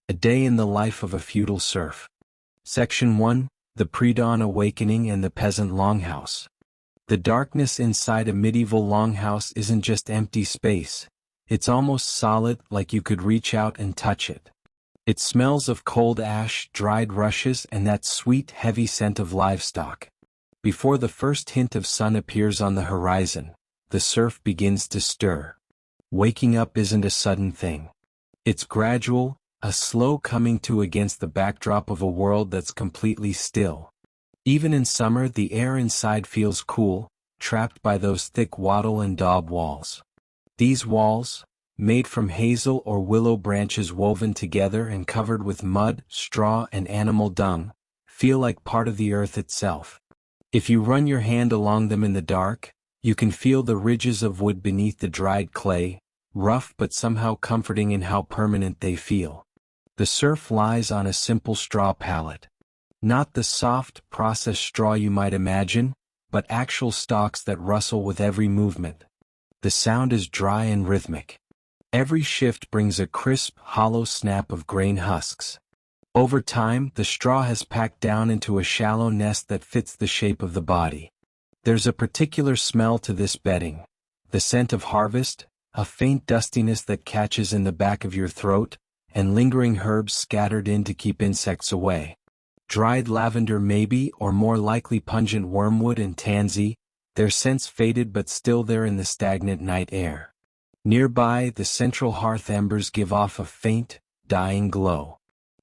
A Day in the Life of a Feudal Serf. Section 1, The Pre-Dawn Awakening and the Peasant Longhouse. The darkness inside a medieval longhouse isn't just empty space, it's almost solid, like you could reach out and touch it. It smells of cold ash, dried rushes, and that sweet, heavy scent of livestock. Before the first hint of sun appears on the horizon, the serf begins to stir. Waking up isn't a sudden thing. It's gradual, a slow coming to against the backdrop of a world that's completely still. Even in summer, the air inside feels cool, trapped by those thick wattle and daub walls. These walls, made from hazel or willow branches woven together and covered with mud, straw, and animal dung, feel like part of the earth itself. If you run your hand along them in the dark, you can feel the ridges of wood beneath the dried clay, rough but somehow comforting in how permanent they feel. The serf lies on a simple straw pallet. Not the soft, processed straw you might imagine, but actual stalks that rustle with every movement. The sound is dry and rhythmic. Every shift brings a crisp, hollow snap of grain husks. Over time, the straw has packed down into a shallow nest that fits the shape of the body. There's a particular smell to this bedding. The scent of harvest, a faint dustiness that catches in the back of your throat, and lingering herbs scattered in to keep insects away. Dried lavender maybe, or more likely pungent wormwood and tansy, their scents faded but still there in the stagnant night air. Nearby, the central hearth embers give off a faint, dying glow.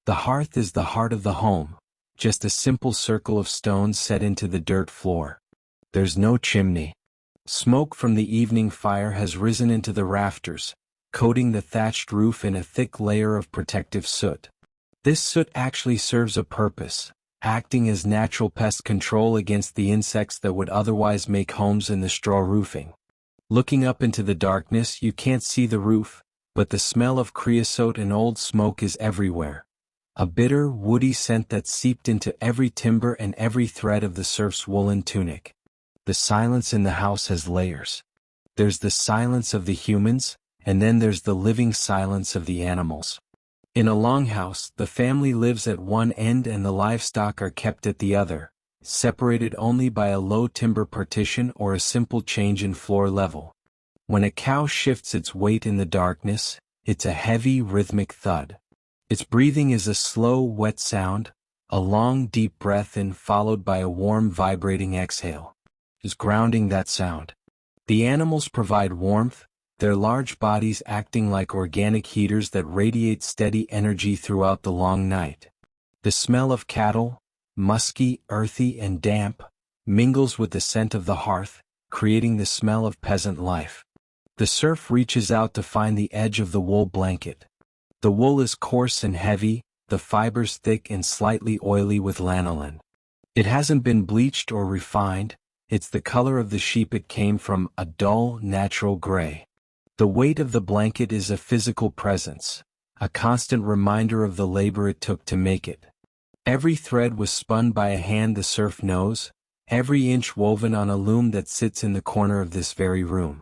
The hearth is the heart of the home, just a simple circle of stones set into the dirt floor. There's no chimney. Smoke from the evening fire has risen into the rafters, coating the thatched roof in a thick layer of protective soot. This soot actually serves a purpose, acting as natural pest control against the insects that would otherwise make homes in the straw roofing. Looking up into the darkness, you can't see the roof, but the smell of creosote and old smoke is everywhere. A bitter, woody scent that seeped into every timber and every thread of the serf's woolen tunic. The silence in the house has layers. There's the silence of the humans, and then there's the living silence of the animals. In a longhouse, the family lives at one end and the livestock are kept at the other, separated only by a low timber partition or a simple change in floor level. When a cow shifts its weight in the darkness, it's a heavy, rhythmic thud. Its breathing is a slow, wet sound, a long, deep breath in followed by a warm, vibrating exhale. Is grounding that sound. The animals provide warmth, their large bodies acting like organic heaters that radiate steady energy throughout the long night. The smell of cattle, musky, earthy, and damp, mingles with the scent of the hearth, creating the smell of peasant life. The serf reaches out to find the edge of the wool blanket. The wool is coarse and heavy, the fibers thick and slightly oily with lanolin. It hasn't been bleached or refined, it's the color of the sheep it came from, a dull, natural gray. The weight of the blanket is a physical presence, a constant reminder of the labor it took to make it. Every thread was spun by a hand the serf knows, every inch woven on a loom that sits in the corner of this very room.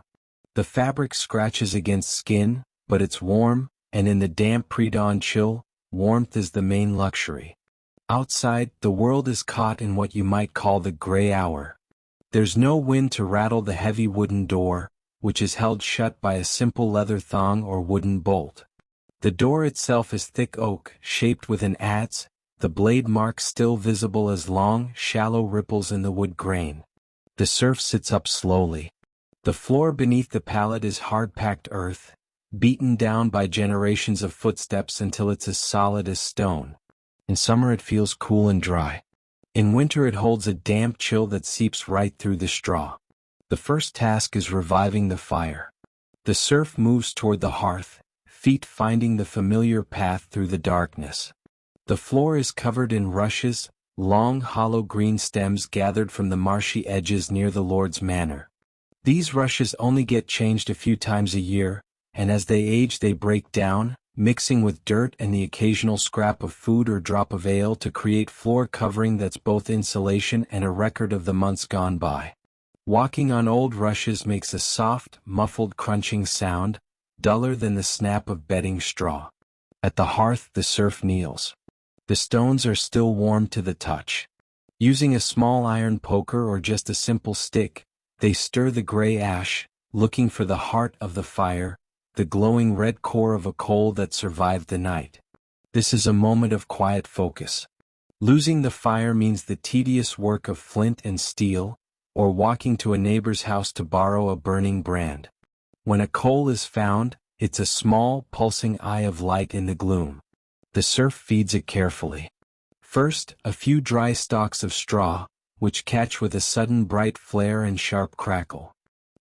The fabric scratches against skin, but it's warm, and in the damp pre-dawn chill, warmth is the main luxury. Outside, the world is caught in what you might call the gray hour. There's no wind to rattle the heavy wooden door, which is held shut by a simple leather thong or wooden bolt. The door itself is thick oak, shaped with an adze, the blade marks still visible as long, shallow ripples in the wood grain. The serf sits up slowly. The floor beneath the pallet is hard-packed earth, beaten down by generations of footsteps until it's as solid as stone. In summer it feels cool and dry. In winter it holds a damp chill that seeps right through the straw. The first task is reviving the fire. The serf moves toward the hearth, feet finding the familiar path through the darkness. The floor is covered in rushes, long hollow green stems gathered from the marshy edges near the lord's manor. These rushes only get changed a few times a year, and as they age they break down, mixing with dirt and the occasional scrap of food or drop of ale to create floor covering that's both insulation and a record of the months gone by. Walking on old rushes makes a soft, muffled crunching sound, duller than the snap of bedding straw. At the hearth the serf kneels. The stones are still warm to the touch. Using a small iron poker or just a simple stick, they stir the gray ash, looking for the heart of the fire, the glowing red core of a coal that survived the night. This is a moment of quiet focus. Losing the fire means the tedious work of flint and steel, or walking to a neighbor's house to borrow a burning brand. When a coal is found, it's a small, pulsing eye of light in the gloom. The serf feeds it carefully. First, a few dry stalks of straw, which catch with a sudden bright flare and sharp crackle.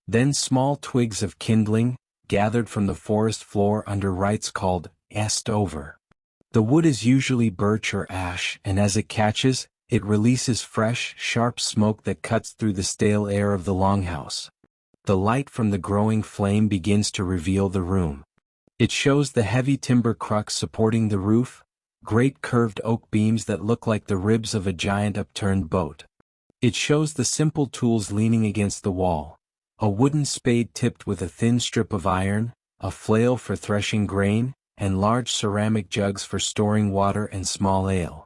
Then small twigs of kindling, gathered from the forest floor under rites called est over. The wood is usually birch or ash, and as it catches, it releases fresh, sharp smoke that cuts through the stale air of the longhouse. The light from the growing flame begins to reveal the room. It shows the heavy timber crux supporting the roof, great curved oak beams that look like the ribs of a giant upturned boat. It shows the simple tools leaning against the wall: a wooden spade tipped with a thin strip of iron, a flail for threshing grain, and large ceramic jugs for storing water and small ale.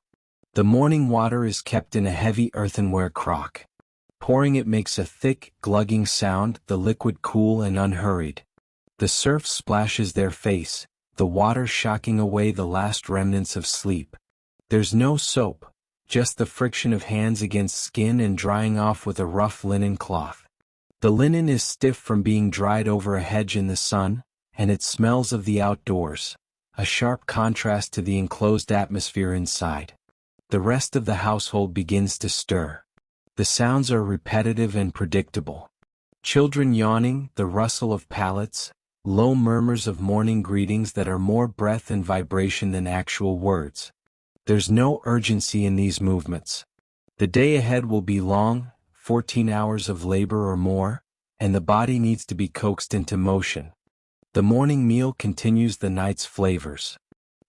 The morning water is kept in a heavy earthenware crock. Pouring it makes a thick, glugging sound, the liquid cool and unhurried. The serf splashes their face, the water shocking away the last remnants of sleep. There's no soap, just the friction of hands against skin and drying off with a rough linen cloth. The linen is stiff from being dried over a hedge in the sun, and it smells of the outdoors, a sharp contrast to the enclosed atmosphere inside. The rest of the household begins to stir. The sounds are repetitive and predictable. Children yawning, the rustle of pallets, low murmurs of morning greetings that are more breath and vibration than actual words. There's no urgency in these movements. The day ahead will be long, 14 hours of labor or more, and the body needs to be coaxed into motion. The morning meal continues the night's flavors.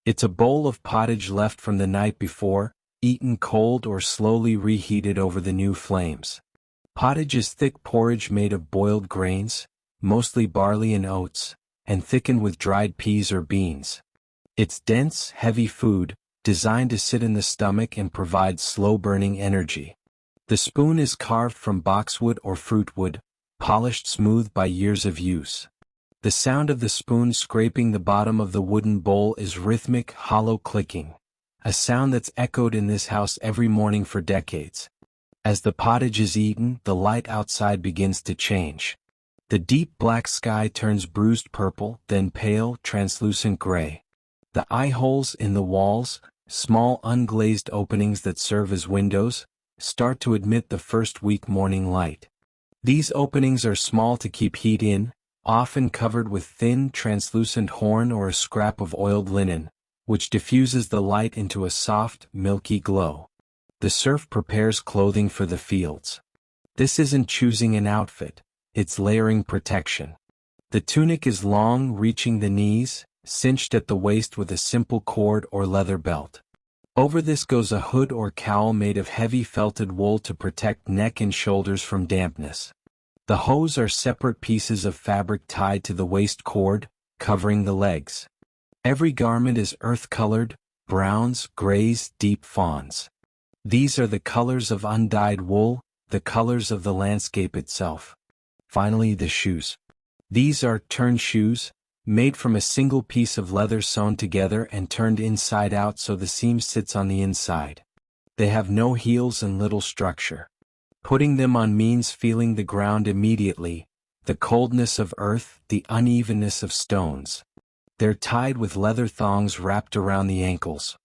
It's a bowl of pottage left from the night before, eaten cold or slowly reheated over the new flames. Pottage is thick porridge made of boiled grains, mostly barley and oats, and thickened with dried peas or beans. It's dense, heavy food, designed to sit in the stomach and provide slow-burning energy. The spoon is carved from boxwood or fruitwood, polished smooth by years of use. The sound of the spoon scraping the bottom of the wooden bowl is rhythmic, hollow clicking, a sound that's echoed in this house every morning for decades. As the pottage is eaten, the light outside begins to change. The deep black sky turns bruised purple, then pale, translucent gray. The eye holes in the walls, small unglazed openings that serve as windows, start to admit the first weak morning light. These openings are small to keep heat in, often covered with thin, translucent horn or a scrap of oiled linen, which diffuses the light into a soft, milky glow. The serf prepares clothing for the fields. This isn't choosing an outfit, it's layering protection. The tunic is long, reaching the knees, cinched at the waist with a simple cord or leather belt. Over this goes a hood or cowl made of heavy felted wool to protect neck and shoulders from dampness. The hose are separate pieces of fabric tied to the waist cord, covering the legs. Every garment is earth-colored, browns, grays, deep fawns. These are the colors of undyed wool, the colors of the landscape itself. Finally, the shoes. These are turn shoes, made from a single piece of leather sewn together and turned inside out so the seam sits on the inside. They have no heels and little structure. Putting them on means feeling the ground immediately, the coldness of earth, the unevenness of stones. They're tied with leather thongs wrapped around the ankles.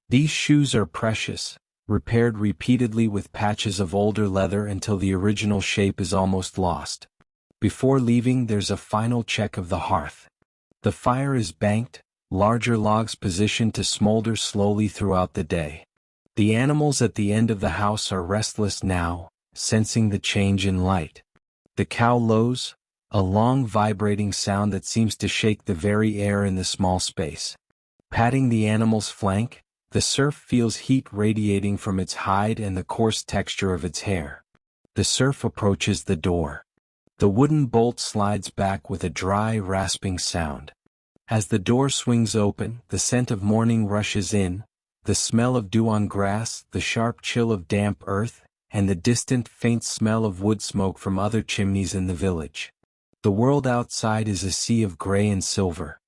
These shoes are precious, repaired repeatedly with patches of older leather until the original shape is almost lost. Before leaving, there's a final check of the hearth. The fire is banked, larger logs positioned to smolder slowly throughout the day. The animals at the end of the house are restless now, sensing the change in light. The cow lows, a long vibrating sound that seems to shake the very air in the small space. Patting the animal's flank, the serf feels heat radiating from its hide and the coarse texture of its hair. The serf approaches the door. The wooden bolt slides back with a dry, rasping sound. As the door swings open, the scent of morning rushes in, the smell of dew on grass, the sharp chill of damp earth, and the distant faint smell of wood smoke from other chimneys in the village. The world outside is a sea of gray and silver.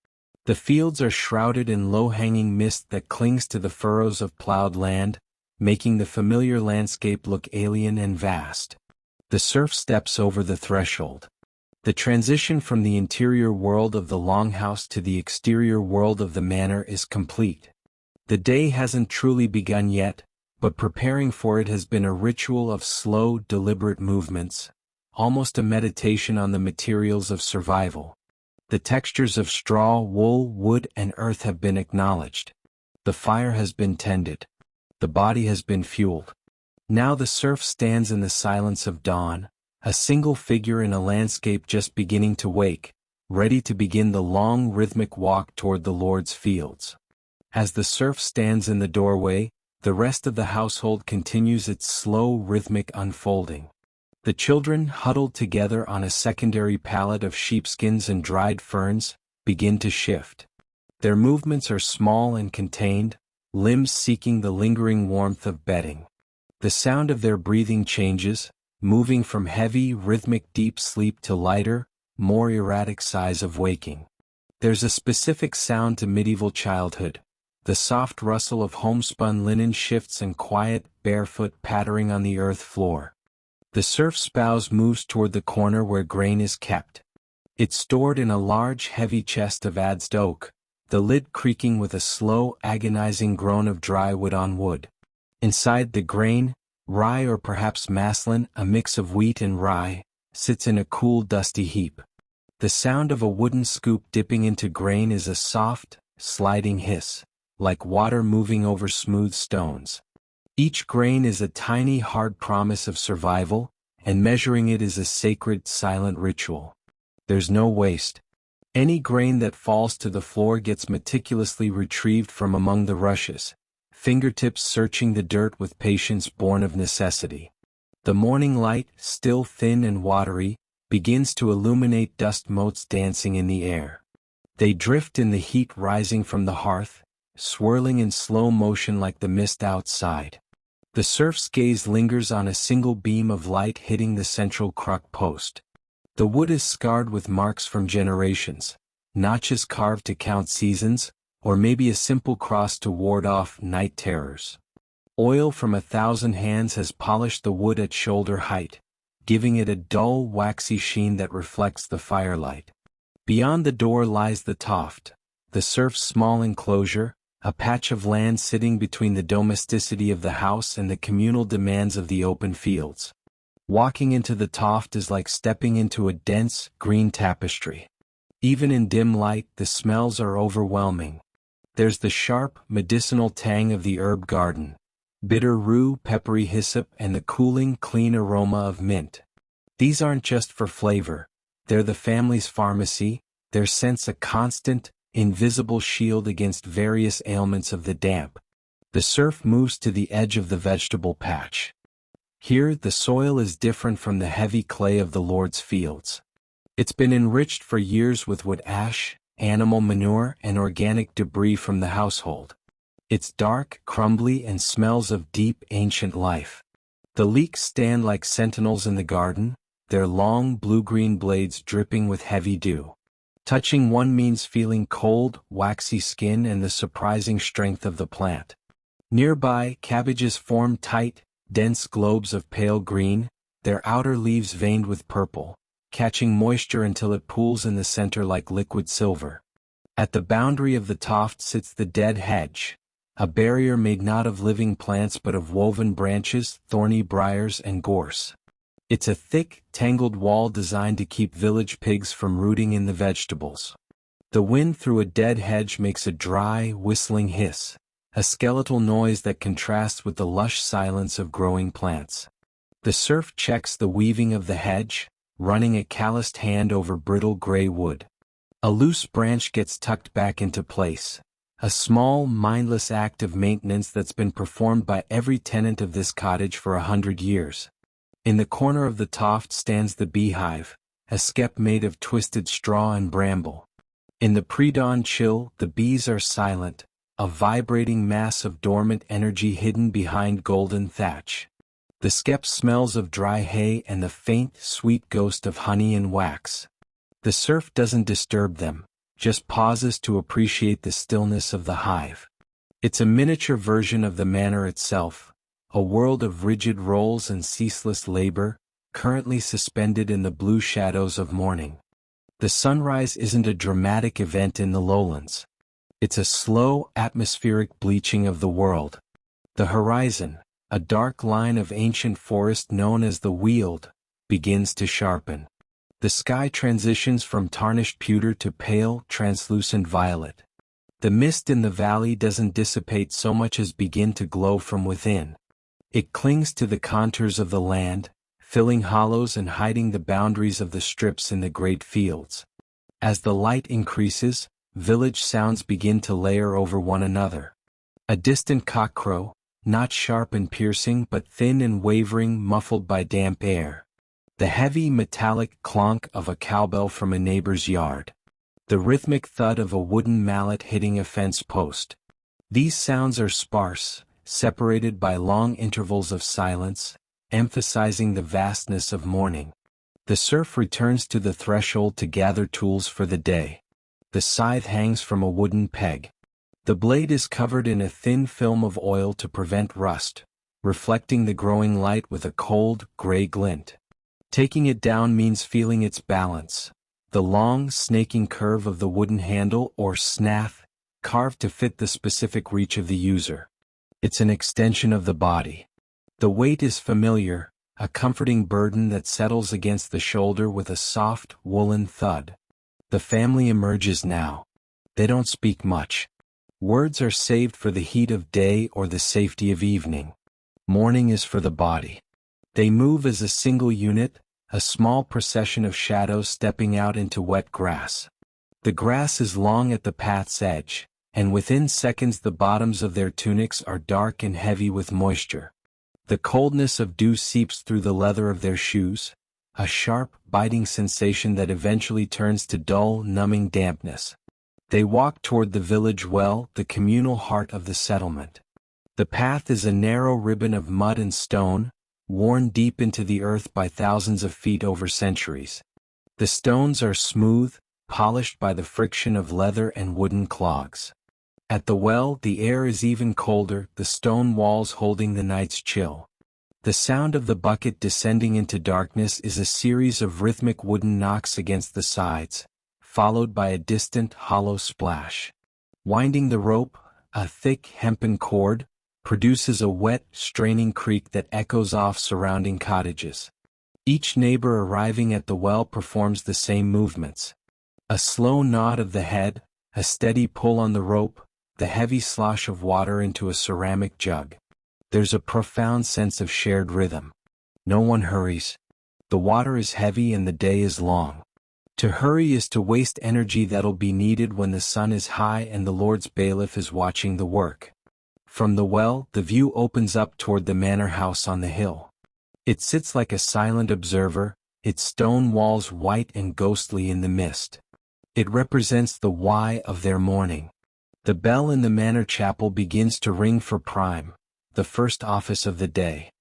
The fields are shrouded in low-hanging mist that clings to the furrows of plowed land, making the familiar landscape look alien and vast. The serf steps over the threshold. The transition from the interior world of the longhouse to the exterior world of the manor is complete. The day hasn't truly begun yet, but preparing for it has been a ritual of slow, deliberate movements, almost a meditation on the materials of survival. The textures of straw, wool, wood, and earth have been acknowledged. The fire has been tended. The body has been fueled. Now the serf stands in the silence of dawn, a single figure in a landscape just beginning to wake, ready to begin the long rhythmic walk toward the Lord's fields. As the serf stands in the doorway, the rest of the household continues its slow rhythmic unfolding. The children, huddled together on a secondary pallet of sheepskins and dried ferns, begin to shift. Their movements are small and contained, limbs seeking the lingering warmth of bedding. The sound of their breathing changes, moving from heavy, rhythmic deep sleep to lighter, more erratic sighs of waking. There's a specific sound to medieval childhood. The soft rustle of homespun linen shifts and quiet, barefoot pattering on the earth floor. The serf's spouse moves toward the corner where grain is kept. It's stored in a large, heavy chest of adzed oak, the lid creaking with a slow, agonizing groan of dry wood on wood. Inside the grain, rye or perhaps maslin, a mix of wheat and rye, sits in a cool, dusty heap. The sound of a wooden scoop dipping into grain is a soft, sliding hiss, like water moving over smooth stones. Each grain is a tiny, hard promise of survival, and measuring it is a sacred, silent ritual. There's no waste. Any grain that falls to the floor gets meticulously retrieved from among the rushes, fingertips searching the dirt with patience born of necessity. The morning light, still thin and watery, begins to illuminate dust motes dancing in the air. They drift in the heat rising from the hearth, swirling in slow motion like the mist outside. The serf's gaze lingers on a single beam of light hitting the central cruck post. The wood is scarred with marks from generations, notches carved to count seasons, or maybe a simple cross to ward off night terrors. Oil from 1,000 hands has polished the wood at shoulder height, giving it a dull, waxy sheen that reflects the firelight. Beyond the door lies the toft, the serf's small enclosure, a patch of land sitting between the domesticity of the house and the communal demands of the open fields. Walking into the toft is like stepping into a dense, green tapestry. Even in dim light, the smells are overwhelming. There's the sharp, medicinal tang of the herb garden, bitter rue, peppery hyssop, and the cooling, clean aroma of mint. These aren't just for flavor. They're the family's pharmacy, their scents a constant, invisible shield against various ailments of the damp. The serf moves to the edge of the vegetable patch. Here, the soil is different from the heavy clay of the Lord's fields. It's been enriched for years with wood ash, animal manure, and organic debris from the household. It's dark, crumbly, and smells of deep, ancient life. The leeks stand like sentinels in the garden, their long, blue-green blades dripping with heavy dew. Touching one means feeling cold, waxy skin and the surprising strength of the plant. Nearby, cabbages form tight, dense globes of pale green, their outer leaves veined with purple, catching moisture until it pools in the center like liquid silver. At the boundary of the toft sits the dead hedge, a barrier made not of living plants but of woven branches, thorny briars, and gorse. It's a thick, tangled wall designed to keep village pigs from rooting in the vegetables. The wind through a dead hedge makes a dry, whistling hiss, a skeletal noise that contrasts with the lush silence of growing plants. The serf checks the weaving of the hedge, running a calloused hand over brittle gray wood. A loose branch gets tucked back into place, a small, mindless act of maintenance that's been performed by every tenant of this cottage for 100 years. In the corner of the toft stands the beehive, a skep made of twisted straw and bramble. In the pre-dawn chill, the bees are silent, a vibrating mass of dormant energy hidden behind golden thatch. The skep smells of dry hay and the faint, sweet ghost of honey and wax. The serf doesn't disturb them, just pauses to appreciate the stillness of the hive. It's a miniature version of the manor itself, a world of rigid roles and ceaseless labor, currently suspended in the blue shadows of morning. The sunrise isn't a dramatic event in the lowlands. It's a slow, atmospheric bleaching of the world. The horizon, a dark line of ancient forest known as the Weald, begins to sharpen. The sky transitions from tarnished pewter to pale, translucent violet. The mist in the valley doesn't dissipate so much as begin to glow from within. It clings to the contours of the land, filling hollows and hiding the boundaries of the strips in the great fields. As the light increases, village sounds begin to layer over one another. A distant cockcrow, not sharp and piercing but thin and wavering, muffled by damp air. The heavy metallic clonk of a cowbell from a neighbor's yard. The rhythmic thud of a wooden mallet hitting a fence post. These sounds are sparse, separated by long intervals of silence, emphasizing the vastness of morning. The serf returns to the threshold to gather tools for the day. The scythe hangs from a wooden peg. The blade is covered in a thin film of oil to prevent rust, reflecting the growing light with a cold, gray glint. Taking it down means feeling its balance, the long, snaking curve of the wooden handle or snath, carved to fit the specific reach of the user. It's an extension of the body. The weight is familiar, a comforting burden that settles against the shoulder with a soft, woolen thud. The family emerges now. They don't speak much. Words are saved for the heat of day or the safety of evening. Morning is for the body. They move as a single unit, a small procession of shadows stepping out into wet grass. The grass is long at the path's edge, and within seconds the bottoms of their tunics are dark and heavy with moisture. The coldness of dew seeps through the leather of their shoes, a sharp, biting sensation that eventually turns to dull, numbing dampness. They walk toward the village well, the communal heart of the settlement. The path is a narrow ribbon of mud and stone, worn deep into the earth by thousands of feet over centuries. The stones are smooth, polished by the friction of leather and wooden clogs. At the well, the air is even colder, the stone walls holding the night's chill. The sound of the bucket descending into darkness is a series of rhythmic wooden knocks against the sides, followed by a distant, hollow splash. Winding the rope, a thick hempen cord, produces a wet, straining creak that echoes off surrounding cottages. Each neighbor arriving at the well performs the same movements. A slow nod of the head, a steady pull on the rope, the heavy slosh of water into a ceramic jug. There's a profound sense of shared rhythm. No one hurries. The water is heavy and the day is long. To hurry is to waste energy that'll be needed when the sun is high and the Lord's bailiff is watching the work. From the well, the view opens up toward the manor house on the hill. It sits like a silent observer, its stone walls white and ghostly in the mist. It represents the why of their mourning. The bell in the manor chapel begins to ring for prime, the first office of the day.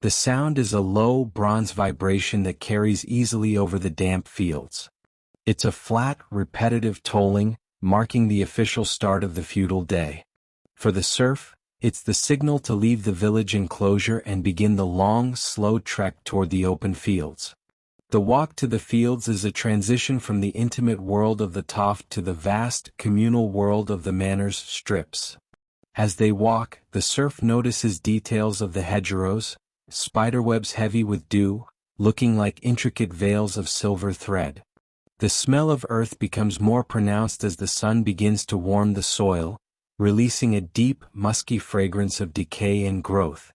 The sound is a low bronze vibration that carries easily over the damp fields. It's a flat, repetitive tolling, marking the official start of the feudal day. For the serf, it's the signal to leave the village enclosure and begin the long, slow trek toward the open fields. The walk to the fields is a transition from the intimate world of the toft to the vast, communal world of the manor's strips. As they walk, the serf notices details of the hedgerows, spiderwebs heavy with dew, looking like intricate veils of silver thread. The smell of earth becomes more pronounced as the sun begins to warm the soil, releasing a deep, musky fragrance of decay and growth.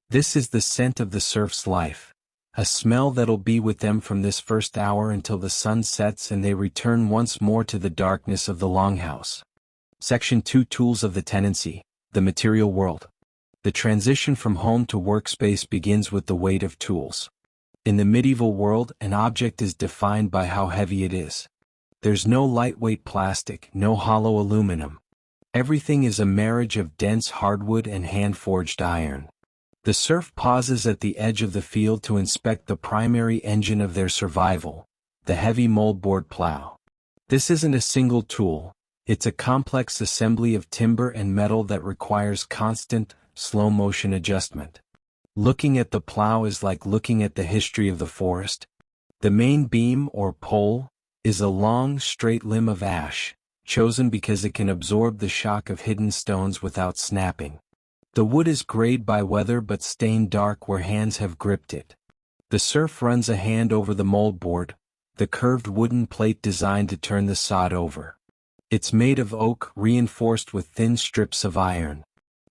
This is the scent of the serf's life, a smell that'll be with them from this first hour until the sun sets and they return once more to the darkness of the longhouse. Section 2: Tools of the Tenancy, the Material World. The transition from home to workspace begins with the weight of tools. In the medieval world, an object is defined by how heavy it is. There's no lightweight plastic, no hollow aluminum. Everything is a marriage of dense hardwood and hand-forged iron. The serf pauses at the edge of the field to inspect the primary engine of their survival, the heavy moldboard plow. This isn't a single tool, it's a complex assembly of timber and metal that requires constant, slow-motion adjustment. Looking at the plow is like looking at the history of the forest. The main beam, or pole, is a long, straight limb of ash, chosen because it can absorb the shock of hidden stones without snapping. The wood is grayed by weather but stained dark where hands have gripped it. The serf runs a hand over the moldboard, the curved wooden plate designed to turn the sod over. It's made of oak reinforced with thin strips of iron.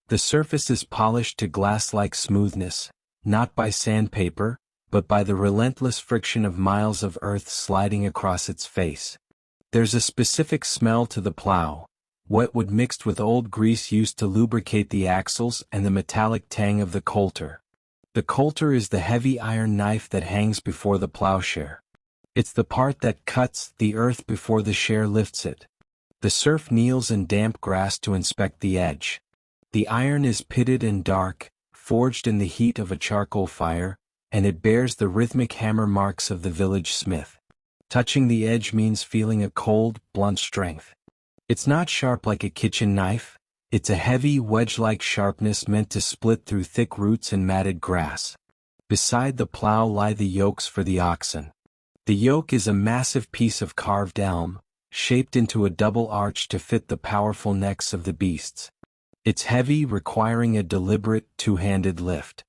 The surface is polished to glass-like smoothness, not by sandpaper, but by the relentless friction of miles of earth sliding across its face. There's a specific smell to the plow, wet wood mixed with old grease used to lubricate the axles and the metallic tang of the coulter. The coulter is the heavy iron knife that hangs before the plowshare. It's the part that cuts the earth before the share lifts it. The serf kneels in damp grass to inspect the edge. The iron is pitted and dark, forged in the heat of a charcoal fire, and it bears the rhythmic hammer marks of the village smith. Touching the edge means feeling a cold, blunt strength. It's not sharp like a kitchen knife, it's a heavy, wedge-like sharpness meant to split through thick roots and matted grass. Beside the plow lie the yokes for the oxen. The yoke is a massive piece of carved elm, shaped into a double arch to fit the powerful necks of the beasts. It's heavy, requiring a deliberate, two-handed lift.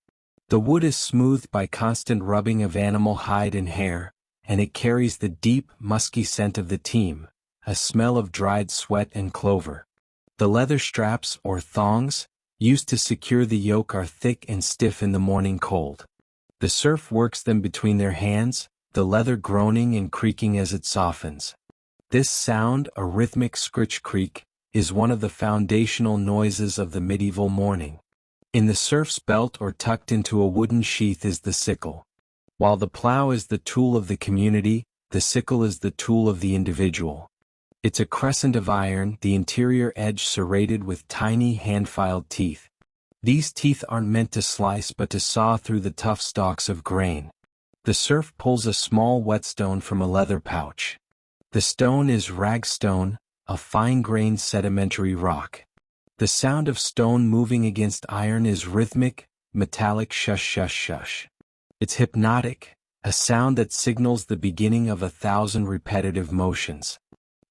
The wood is smoothed by constant rubbing of animal hide and hair, and it carries the deep, musky scent of the team, a smell of dried sweat and clover. The leather straps, or thongs, used to secure the yoke are thick and stiff in the morning cold. The serf works them between their hands, the leather groaning and creaking as it softens. This sound, a rhythmic scritch-creak, is one of the foundational noises of the medieval morning. In the serf's belt or tucked into a wooden sheath is the sickle. While the plow is the tool of the community, the sickle is the tool of the individual. It's a crescent of iron, the interior edge serrated with tiny hand-filed teeth. These teeth aren't meant to slice but to saw through the tough stalks of grain. The serf pulls a small whetstone from a leather pouch. The stone is ragstone, a fine-grained sedimentary rock. The sound of stone moving against iron is rhythmic, metallic shush-shush-shush. It's hypnotic, a sound that signals the beginning of 1,000 repetitive motions.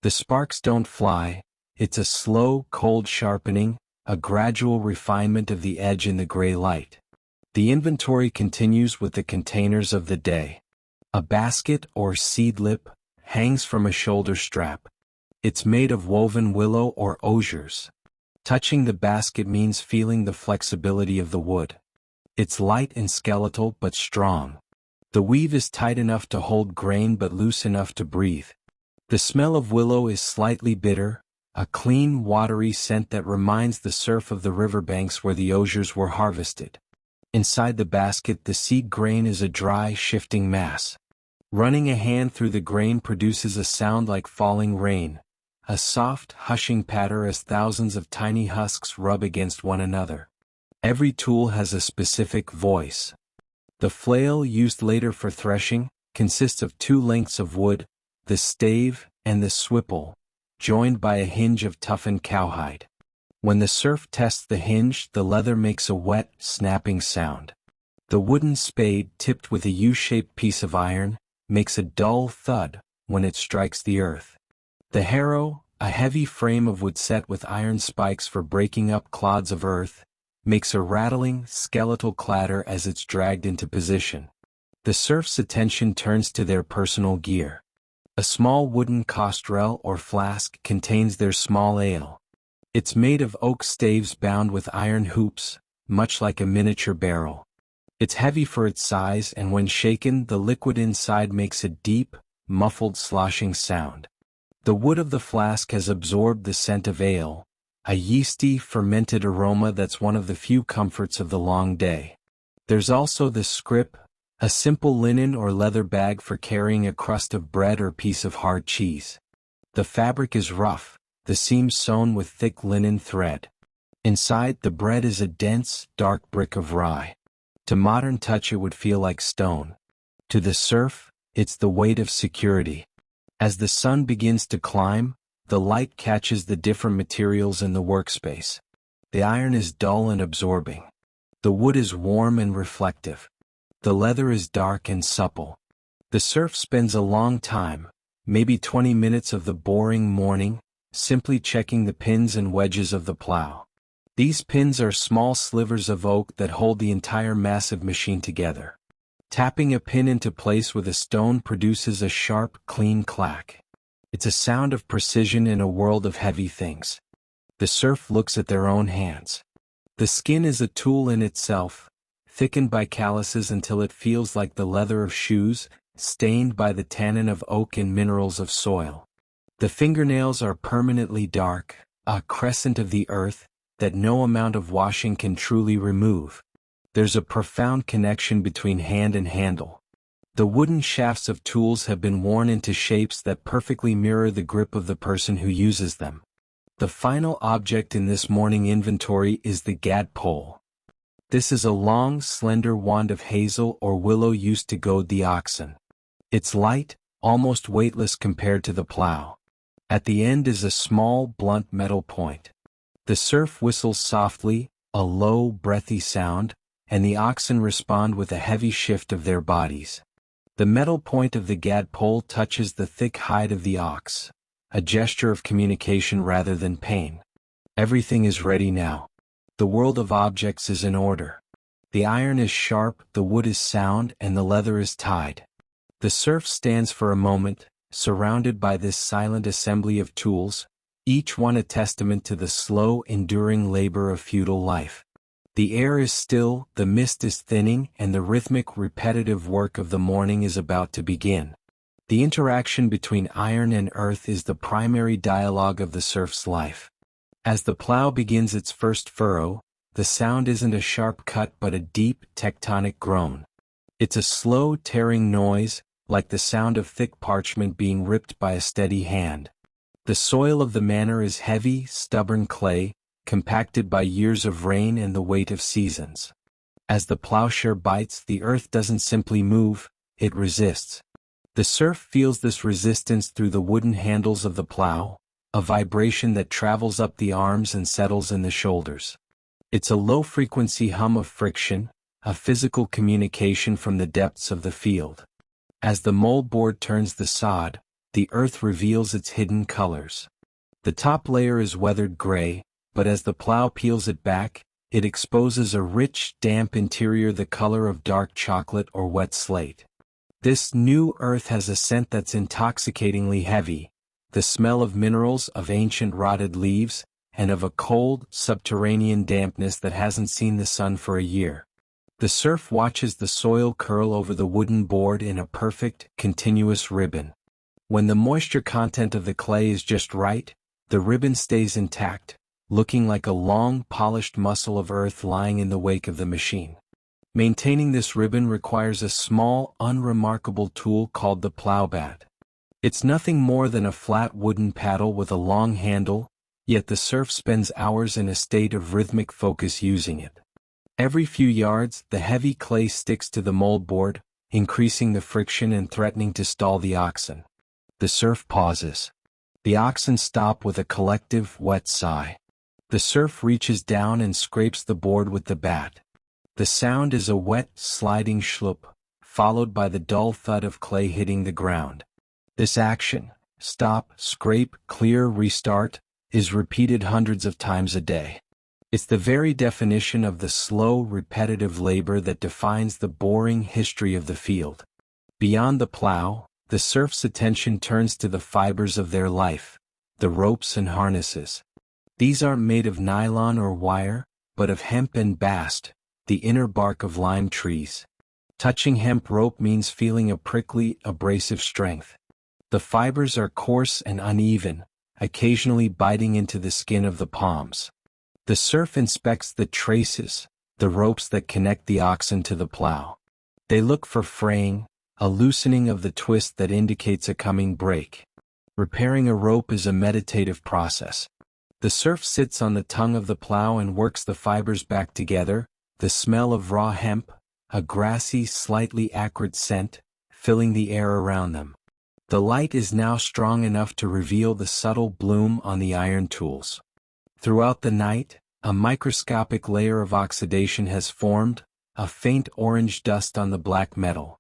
The sparks don't fly, it's a slow, cold sharpening, a gradual refinement of the edge in the gray light. The inventory continues with the containers of the day. A basket, or seed lip, hangs from a shoulder strap. It's made of woven willow or osiers. Touching the basket means feeling the flexibility of the wood. It's light and skeletal but strong. The weave is tight enough to hold grain but loose enough to breathe. The smell of willow is slightly bitter, a clean, watery scent that reminds the serf of the riverbanks where the osiers were harvested. Inside the basket, the seed grain is a dry, shifting mass. Running a hand through the grain produces a sound like falling rain, a soft, hushing patter as thousands of tiny husks rub against one another. Every tool has a specific voice. The flail, used later for threshing, consists of two lengths of wood, the stave and the swipple, joined by a hinge of toughened cowhide. When the serf tests the hinge, the leather makes a wet, snapping sound. The wooden spade, tipped with a U-shaped piece of iron, makes a dull thud when it strikes the earth. The harrow, a heavy frame of wood set with iron spikes for breaking up clods of earth, makes a rattling, skeletal clatter as it's dragged into position. The serf's attention turns to their personal gear. A small wooden costrel or flask contains their small ale. It's made of oak staves bound with iron hoops, much like a miniature barrel. It's heavy for its size, and when shaken, the liquid inside makes a deep, muffled sloshing sound. The wood of the flask has absorbed the scent of ale, a yeasty, fermented aroma that's one of the few comforts of the long day. There's also the scrip, a simple linen or leather bag for carrying a crust of bread or piece of hard cheese. The fabric is rough, the seams sewn with thick linen thread. Inside, the bread is a dense, dark brick of rye. To modern touch it would feel like stone. To the serf, it's the weight of security. As the sun begins to climb, the light catches the different materials in the workspace. The iron is dull and absorbing. The wood is warm and reflective. The leather is dark and supple. The serf spends a long time, maybe 20 minutes of the boring morning, simply checking the pins and wedges of the plow. These pins are small slivers of oak that hold the entire massive machine together. Tapping a pin into place with a stone produces a sharp, clean clack. It's a sound of precision in a world of heavy things. The serf looks at their own hands. The skin is a tool in itself, thickened by calluses until it feels like the leather of shoes, stained by the tannin of oak and minerals of soil. The fingernails are permanently dark, a crescent of the earth that no amount of washing can truly remove. There's a profound connection between hand and handle. The wooden shafts of tools have been worn into shapes that perfectly mirror the grip of the person who uses them. The final object in this morning inventory is the gad pole. This is a long, slender wand of hazel or willow used to goad the oxen. It's light, almost weightless compared to the plow. At the end is a small, blunt metal point. The serf whistles softly, a low, breathy sound, and the oxen respond with a heavy shift of their bodies. The metal point of the gad pole touches the thick hide of the ox, a gesture of communication rather than pain. Everything is ready now. The world of objects is in order. The iron is sharp, the wood is sound, and the leather is tied. The serf stands for a moment, surrounded by this silent assembly of tools, each one a testament to the slow, enduring labor of feudal life. The air is still, the mist is thinning, and the rhythmic, repetitive work of the morning is about to begin. The interaction between iron and earth is the primary dialogue of the serf's life. As the plow begins its first furrow, the sound isn't a sharp cut but a deep, tectonic groan. It's a slow, tearing noise, like the sound of thick parchment being ripped by a steady hand. The soil of the manor is heavy, stubborn clay, compacted by years of rain and the weight of seasons. As the plowshare bites, the earth doesn't simply move, it resists. The serf feels this resistance through the wooden handles of the plow, a vibration that travels up the arms and settles in the shoulders. It's a low-frequency hum of friction, a physical communication from the depths of the field. As the moldboard turns the sod, the earth reveals its hidden colors. The top layer is weathered gray, but as the plow peels it back, it exposes a rich, damp interior the color of dark chocolate or wet slate. This new earth has a scent that's intoxicatingly heavy, the smell of minerals, of ancient rotted leaves, and of a cold, subterranean dampness that hasn't seen the sun for a year. The serf watches the soil curl over the wooden board in a perfect, continuous ribbon. When the moisture content of the clay is just right, the ribbon stays intact, looking like a long, polished muscle of earth lying in the wake of the machine. Maintaining this ribbon requires a small, unremarkable tool called the plowbat. It's nothing more than a flat wooden paddle with a long handle, yet the serf spends hours in a state of rhythmic focus using it. Every few yards, the heavy clay sticks to the moldboard, increasing the friction and threatening to stall the oxen. The serf pauses. The oxen stop with a collective, wet sigh. The serf reaches down and scrapes the board with the bat. The sound is a wet, sliding schlup, followed by the dull thud of clay hitting the ground. This action, stop, scrape, clear, restart, is repeated hundreds of times a day. It's the very definition of the slow, repetitive labor that defines the boring history of the field. Beyond the plow, the serf's attention turns to the fibers of their life, the ropes and harnesses. These aren't made of nylon or wire, but of hemp and bast, the inner bark of lime trees. Touching hemp rope means feeling a prickly, abrasive strength. The fibers are coarse and uneven, occasionally biting into the skin of the palms. The serf inspects the traces, the ropes that connect the oxen to the plow. They look for fraying, a loosening of the twist that indicates a coming break. Repairing a rope is a meditative process. The serf sits on the tongue of the plow and works the fibers back together, the smell of raw hemp, a grassy, slightly acrid scent, filling the air around them. The light is now strong enough to reveal the subtle bloom on the iron tools. Throughout the night, a microscopic layer of oxidation has formed, a faint orange dust on the black metal.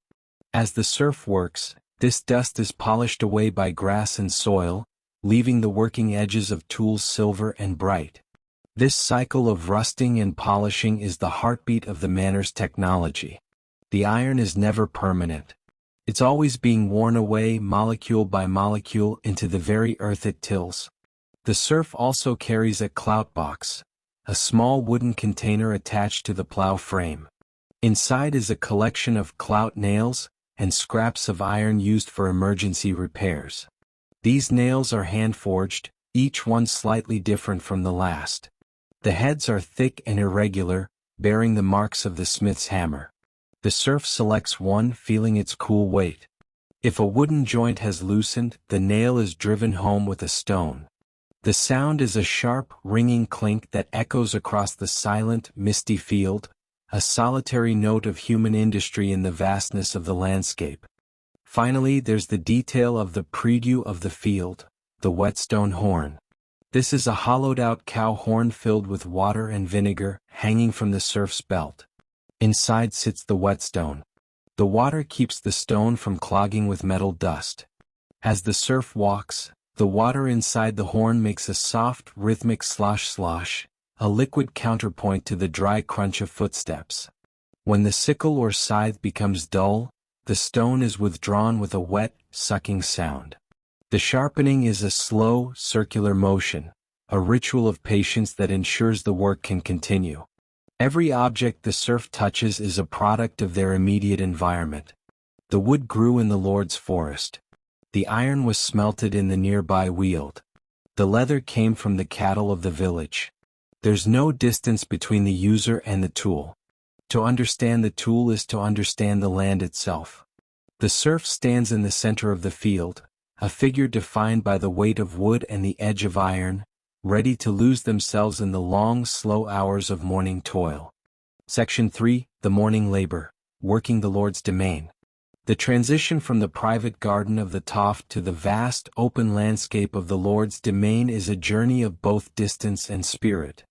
As the serf works, this dust is polished away by grass and soil, leaving the working edges of tools silver and bright. This cycle of rusting and polishing is the heartbeat of the manor's technology. The iron is never permanent. It's always being worn away molecule by molecule into the very earth it tills. The serf also carries a clout box, a small wooden container attached to the plow frame. Inside is a collection of clout nails and scraps of iron used for emergency repairs. These nails are hand-forged, each one slightly different from the last. The heads are thick and irregular, bearing the marks of the smith's hammer. The serf selects one, feeling its cool weight. If a wooden joint has loosened, the nail is driven home with a stone. The sound is a sharp, ringing clink that echoes across the silent, misty field, a solitary note of human industry in the vastness of the landscape. Finally, there's the detail of the produce of the field, the whetstone horn. This is a hollowed-out cow horn filled with water and vinegar, hanging from the serf's belt. Inside sits the whetstone. The water keeps the stone from clogging with metal dust. As the serf walks, the water inside the horn makes a soft, rhythmic slosh-slosh, a liquid counterpoint to the dry crunch of footsteps. When the sickle or scythe becomes dull, the stone is withdrawn with a wet, sucking sound. The sharpening is a slow, circular motion, a ritual of patience that ensures the work can continue. Every object the serf touches is a product of their immediate environment. The wood grew in the Lord's forest. The iron was smelted in the nearby weald. The leather came from the cattle of the village. There's no distance between the user and the tool. To understand the tool is to understand the land itself. The serf stands in the center of the field, a figure defined by the weight of wood and the edge of iron, ready to lose themselves in the long, slow hours of morning toil. Section 3, The Morning Labor, Working the Lord's Domain. The transition from the private garden of the Toft to the vast, open landscape of the Lord's domain is a journey of both distance and spirit.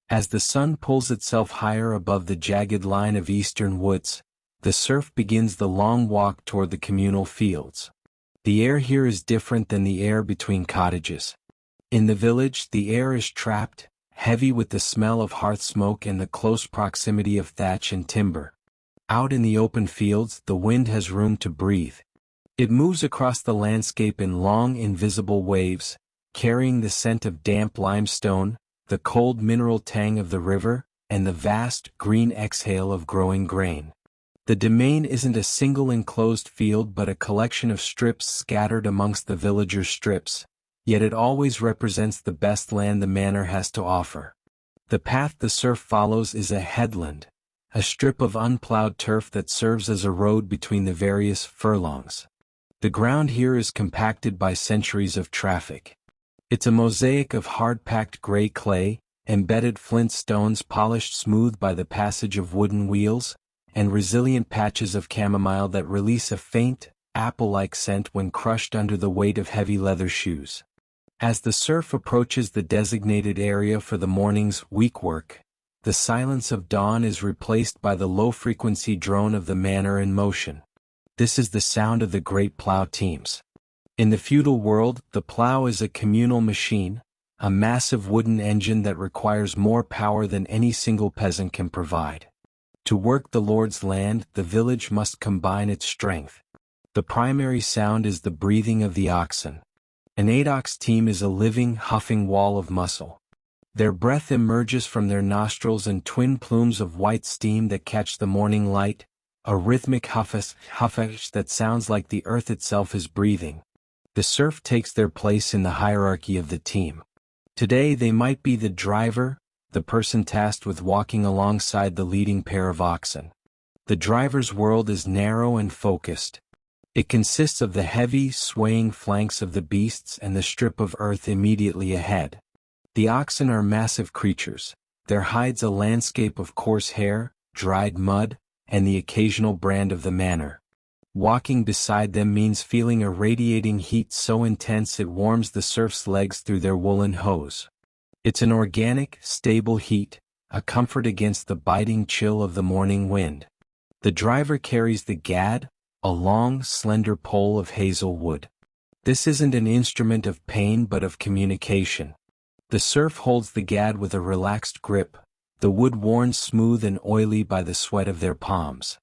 As the sun pulls itself higher above the jagged line of eastern woods, the serf begins the long walk toward the communal fields. The air here is different than the air between cottages. In the village, the air is trapped, heavy with the smell of hearth smoke and the close proximity of thatch and timber. Out in the open fields, the wind has room to breathe. It moves across the landscape in long, invisible waves, carrying the scent of damp limestone, the cold mineral tang of the river, and the vast, green exhale of growing grain. The domain isn't a single enclosed field but a collection of strips scattered amongst the villagers' strips, yet it always represents the best land the manor has to offer. The path the serf follows is a headland, a strip of unplowed turf that serves as a road between the various furlongs. The ground here is compacted by centuries of traffic. It's a mosaic of hard-packed gray clay, embedded flint stones polished smooth by the passage of wooden wheels, and resilient patches of chamomile that release a faint, apple-like scent when crushed under the weight of heavy leather shoes. As the serf approaches the designated area for the morning's week work, the silence of dawn is replaced by the low-frequency drone of the manor in motion. This is the sound of the great plow teams. In the feudal world, the plow is a communal machine, a massive wooden engine that requires more power than any single peasant can provide. To work the Lord's land, the village must combine its strength. The primary sound is the breathing of the oxen. An 8-ox team is a living, huffing wall of muscle. Their breath emerges from their nostrils in twin plumes of white steam that catch the morning light, a rhythmic huffish that sounds like the earth itself is breathing. The serf takes their place in the hierarchy of the team. Today they might be the driver, the person tasked with walking alongside the leading pair of oxen. The driver's world is narrow and focused. It consists of the heavy, swaying flanks of the beasts and the strip of earth immediately ahead. The oxen are massive creatures, their hides a landscape of coarse hair, dried mud, and the occasional brand of the manor. Walking beside them means feeling a radiating heat so intense it warms the serf's legs through their woolen hose. It's an organic, stable heat, a comfort against the biting chill of the morning wind. The driver carries the gad, a long, slender pole of hazel wood. This isn't an instrument of pain but of communication. The serf holds the gad with a relaxed grip, the wood worn smooth and oily by the sweat of their palms.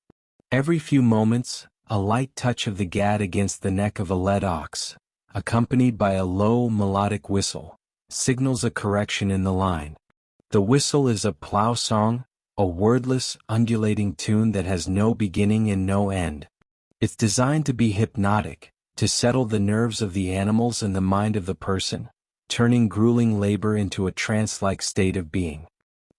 Every few moments, a light touch of the gad against the neck of a led ox, accompanied by a low melodic whistle, signals a correction in the line. The whistle is a plow song, a wordless, undulating tune that has no beginning and no end. It's designed to be hypnotic, to settle the nerves of the animals and the mind of the person, turning grueling labor into a trance-like state of being.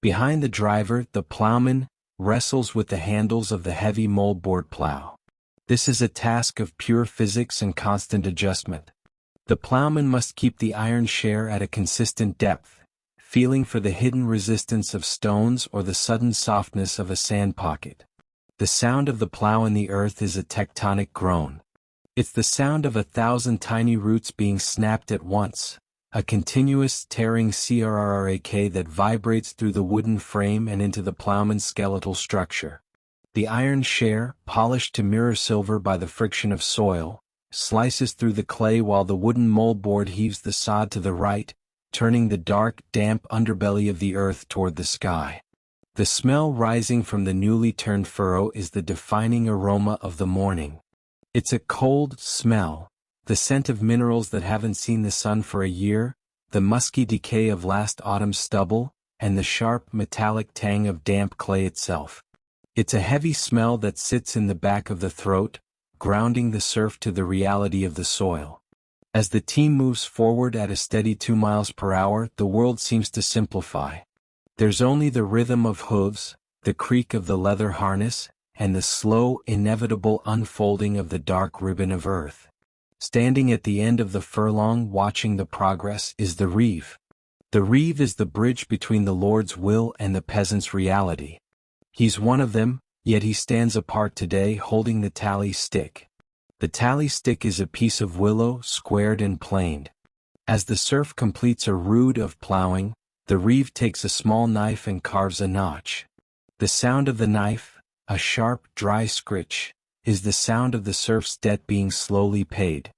Behind the driver, the plowman wrestles with the handles of the heavy moldboard plow. This is a task of pure physics and constant adjustment. The plowman must keep the iron share at a consistent depth, feeling for the hidden resistance of stones or the sudden softness of a sand pocket. The sound of the plow in the earth is a tectonic groan. It's the sound of 1,000 tiny roots being snapped at once, a continuous tearing crack that vibrates through the wooden frame and into the plowman's skeletal structure. The iron share, polished to mirror silver by the friction of soil, slices through the clay while the wooden moldboard heaves the sod to the right, turning the dark, damp underbelly of the earth toward the sky. The smell rising from the newly turned furrow is the defining aroma of the morning. It's a cold smell, the scent of minerals that haven't seen the sun for a year, the musky decay of last autumn's stubble, and the sharp, metallic tang of damp clay itself. It's a heavy smell that sits in the back of the throat, grounding the serf to the reality of the soil. As the team moves forward at a steady 2 miles per hour, the world seems to simplify. There's only the rhythm of hooves, the creak of the leather harness, and the slow, inevitable unfolding of the dark ribbon of earth. Standing at the end of the furlong watching the progress is the reeve. The reeve is the bridge between the Lord's will and the peasant's reality. He's one of them, yet he stands apart today holding the tally stick. The tally stick is a piece of willow squared and planed. As the serf completes a rood of plowing, the reeve takes a small knife and carves a notch. The sound of the knife, a sharp, dry scritch, is the sound of the serf's debt being slowly paid.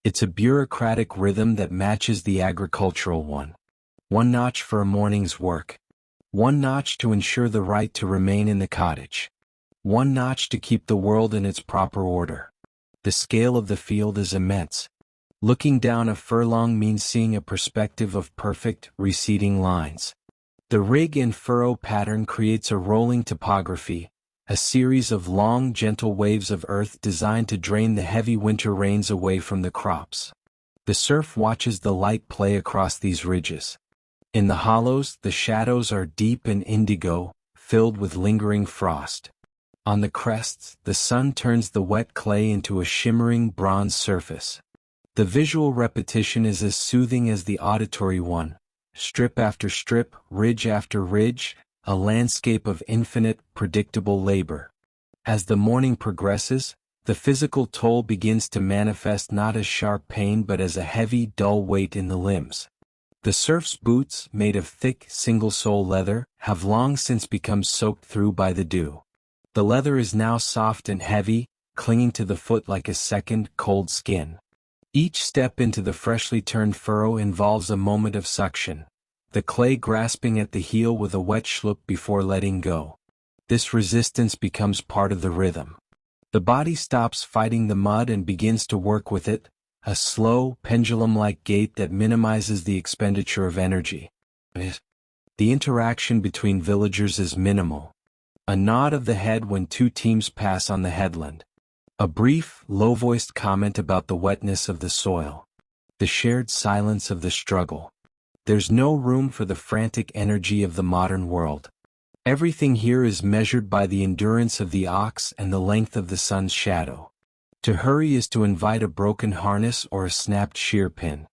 It's a bureaucratic rhythm that matches the agricultural one. 1 notch for a morning's work. 1 notch to ensure the right to remain in the cottage. 1 notch to keep the world in its proper order. The scale of the field is immense. Looking down a furlong means seeing a perspective of perfect, receding lines. The rig and furrow pattern creates a rolling topography, a series of long, gentle waves of earth designed to drain the heavy winter rains away from the crops. The serf watches the light play across these ridges. In the hollows, the shadows are deep and indigo, filled with lingering frost. On the crests, the sun turns the wet clay into a shimmering bronze surface. The visual repetition is as soothing as the auditory one. Strip after strip, ridge after ridge, a landscape of infinite, predictable labor. As the morning progresses, the physical toll begins to manifest not as sharp pain but as a heavy, dull weight in the limbs. The serf's boots, made of thick, single-sole leather, have long since become soaked through by the dew. The leather is now soft and heavy, clinging to the foot like a second, cold skin. Each step into the freshly turned furrow involves a moment of suction, the clay grasping at the heel with a wet schloop before letting go. This resistance becomes part of the rhythm. The body stops fighting the mud and begins to work with it, a slow, pendulum-like gait that minimizes the expenditure of energy. The interaction between villagers is minimal. A nod of the head when 2 teams pass on the headland. A brief, low-voiced comment about the wetness of the soil. The shared silence of the struggle. There's no room for the frantic energy of the modern world. Everything here is measured by the endurance of the ox and the length of the sun's shadow. To hurry is to invite a broken harness or a snapped shear pin.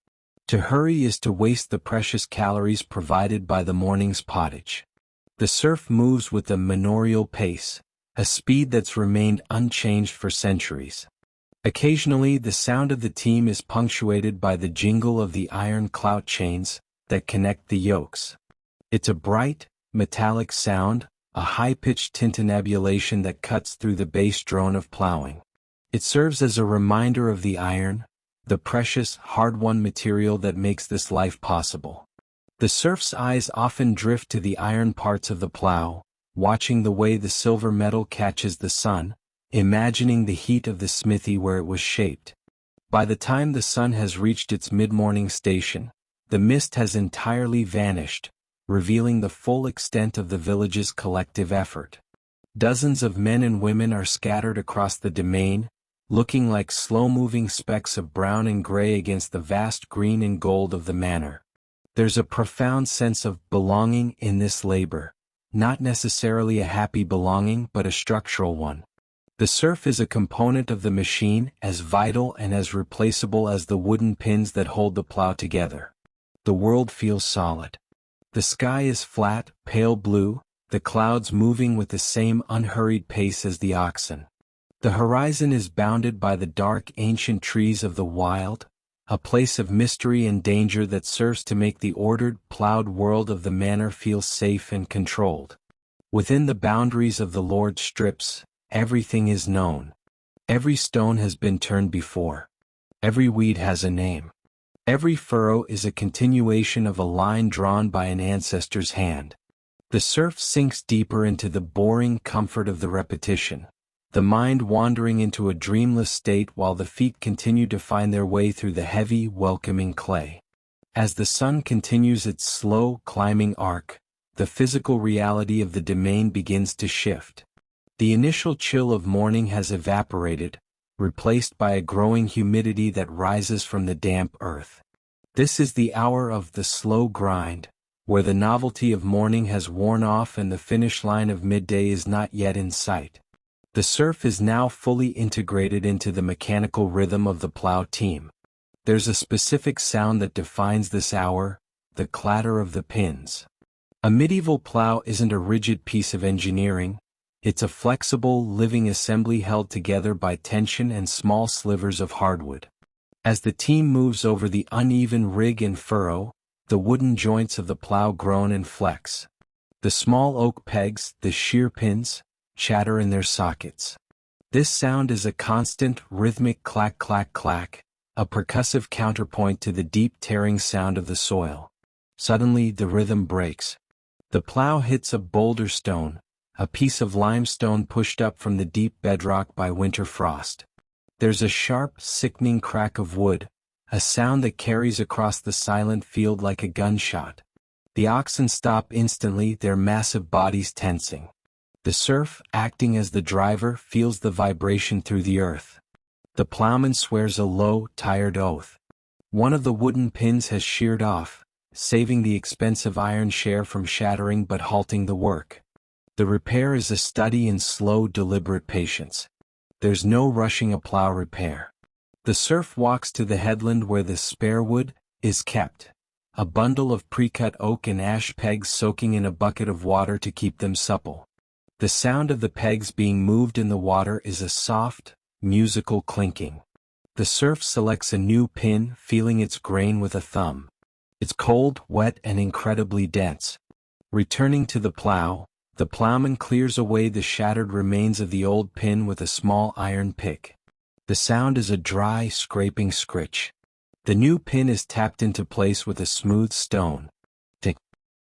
To hurry is to waste the precious calories provided by the morning's pottage. The serf moves with a manorial pace, a speed that's remained unchanged for centuries. Occasionally the sound of the team is punctuated by the jingle of the iron clout chains that connect the yokes. It's a bright, metallic sound, a high-pitched tintinnabulation that cuts through the bass drone of plowing. It serves as a reminder of the iron, the precious, hard-won material that makes this life possible. The serf's eyes often drift to the iron parts of the plow, watching the way the silver metal catches the sun, imagining the heat of the smithy where it was shaped. By the time the sun has reached its mid-morning station, the mist has entirely vanished, revealing the full extent of the village's collective effort. Dozens of men and women are scattered across the domain, looking like slow-moving specks of brown and gray against the vast green and gold of the manor. There's a profound sense of belonging in this labor, not necessarily a happy belonging but a structural one. The serf is a component of the machine, as vital and as replaceable as the wooden pins that hold the plow together. The world feels solid. The sky is flat, pale blue, the clouds moving with the same unhurried pace as the oxen. The horizon is bounded by the dark ancient trees of the wild, a place of mystery and danger that serves to make the ordered, plowed world of the manor feel safe and controlled. Within the boundaries of the Lord's strips, everything is known. Every stone has been turned before. Every weed has a name. Every furrow is a continuation of a line drawn by an ancestor's hand. The serf sinks deeper into the boring comfort of the repetition, the mind wandering into a dreamless state while the feet continue to find their way through the heavy, welcoming clay. As the sun continues its slow, climbing arc, the physical reality of the domain begins to shift. The initial chill of morning has evaporated, replaced by a growing humidity that rises from the damp earth. This is the hour of the slow grind, where the novelty of morning has worn off and the finish line of midday is not yet in sight. The serf is now fully integrated into the mechanical rhythm of the plow team. There's a specific sound that defines this hour, the clatter of the pins. A medieval plow isn't a rigid piece of engineering, it's a flexible, living assembly held together by tension and small slivers of hardwood. As the team moves over the uneven rig and furrow, the wooden joints of the plow groan and flex. The small oak pegs, the shear pins, chatter in their sockets. This sound is a constant, rhythmic clack-clack-clack, a percussive counterpoint to the deep tearing sound of the soil. Suddenly the rhythm breaks. The plow hits a boulder stone, a piece of limestone pushed up from the deep bedrock by winter frost. There's a sharp, sickening crack of wood, a sound that carries across the silent field like a gunshot. The oxen stop instantly, their massive bodies tensing. The serf, acting as the driver, feels the vibration through the earth. The plowman swears a low, tired oath. One of the wooden pins has sheared off, saving the expensive iron share from shattering but halting the work. The repair is a study in slow, deliberate patience. There's no rushing a plow repair. The serf walks to the headland where the spare wood is kept, a bundle of pre-cut oak and ash pegs soaking in a bucket of water to keep them supple. The sound of the pegs being moved in the water is a soft, musical clinking. The serf selects a new pin, feeling its grain with a thumb. It's cold, wet, and incredibly dense. Returning to the plow, the plowman clears away the shattered remains of the old pin with a small iron pick. The sound is a dry, scraping scritch. The new pin is tapped into place with a smooth stone. Tick,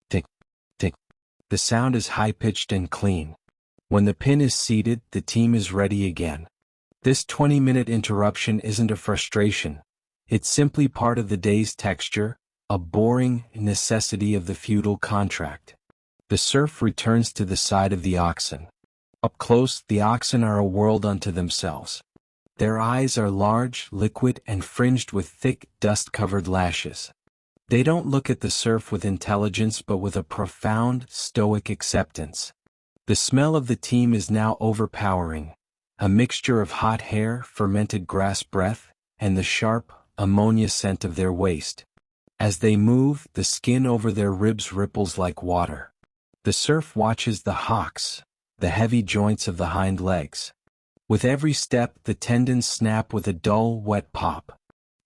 tick, tick. The sound is high-pitched and clean. When the pin is seated, the team is ready again. This 20-minute interruption isn't a frustration. It's simply part of the day's texture, a boring necessity of the feudal contract. The serf returns to the side of the oxen. Up close, the oxen are a world unto themselves. Their eyes are large, liquid, and fringed with thick, dust-covered lashes. They don't look at the serf with intelligence but with a profound, stoic acceptance. The smell of the team is now overpowering, a mixture of hot hair, fermented grass breath, and the sharp, ammonia scent of their waste. As they move, the skin over their ribs ripples like water. The serf watches the hocks, the heavy joints of the hind legs. With every step, the tendons snap with a dull, wet pop.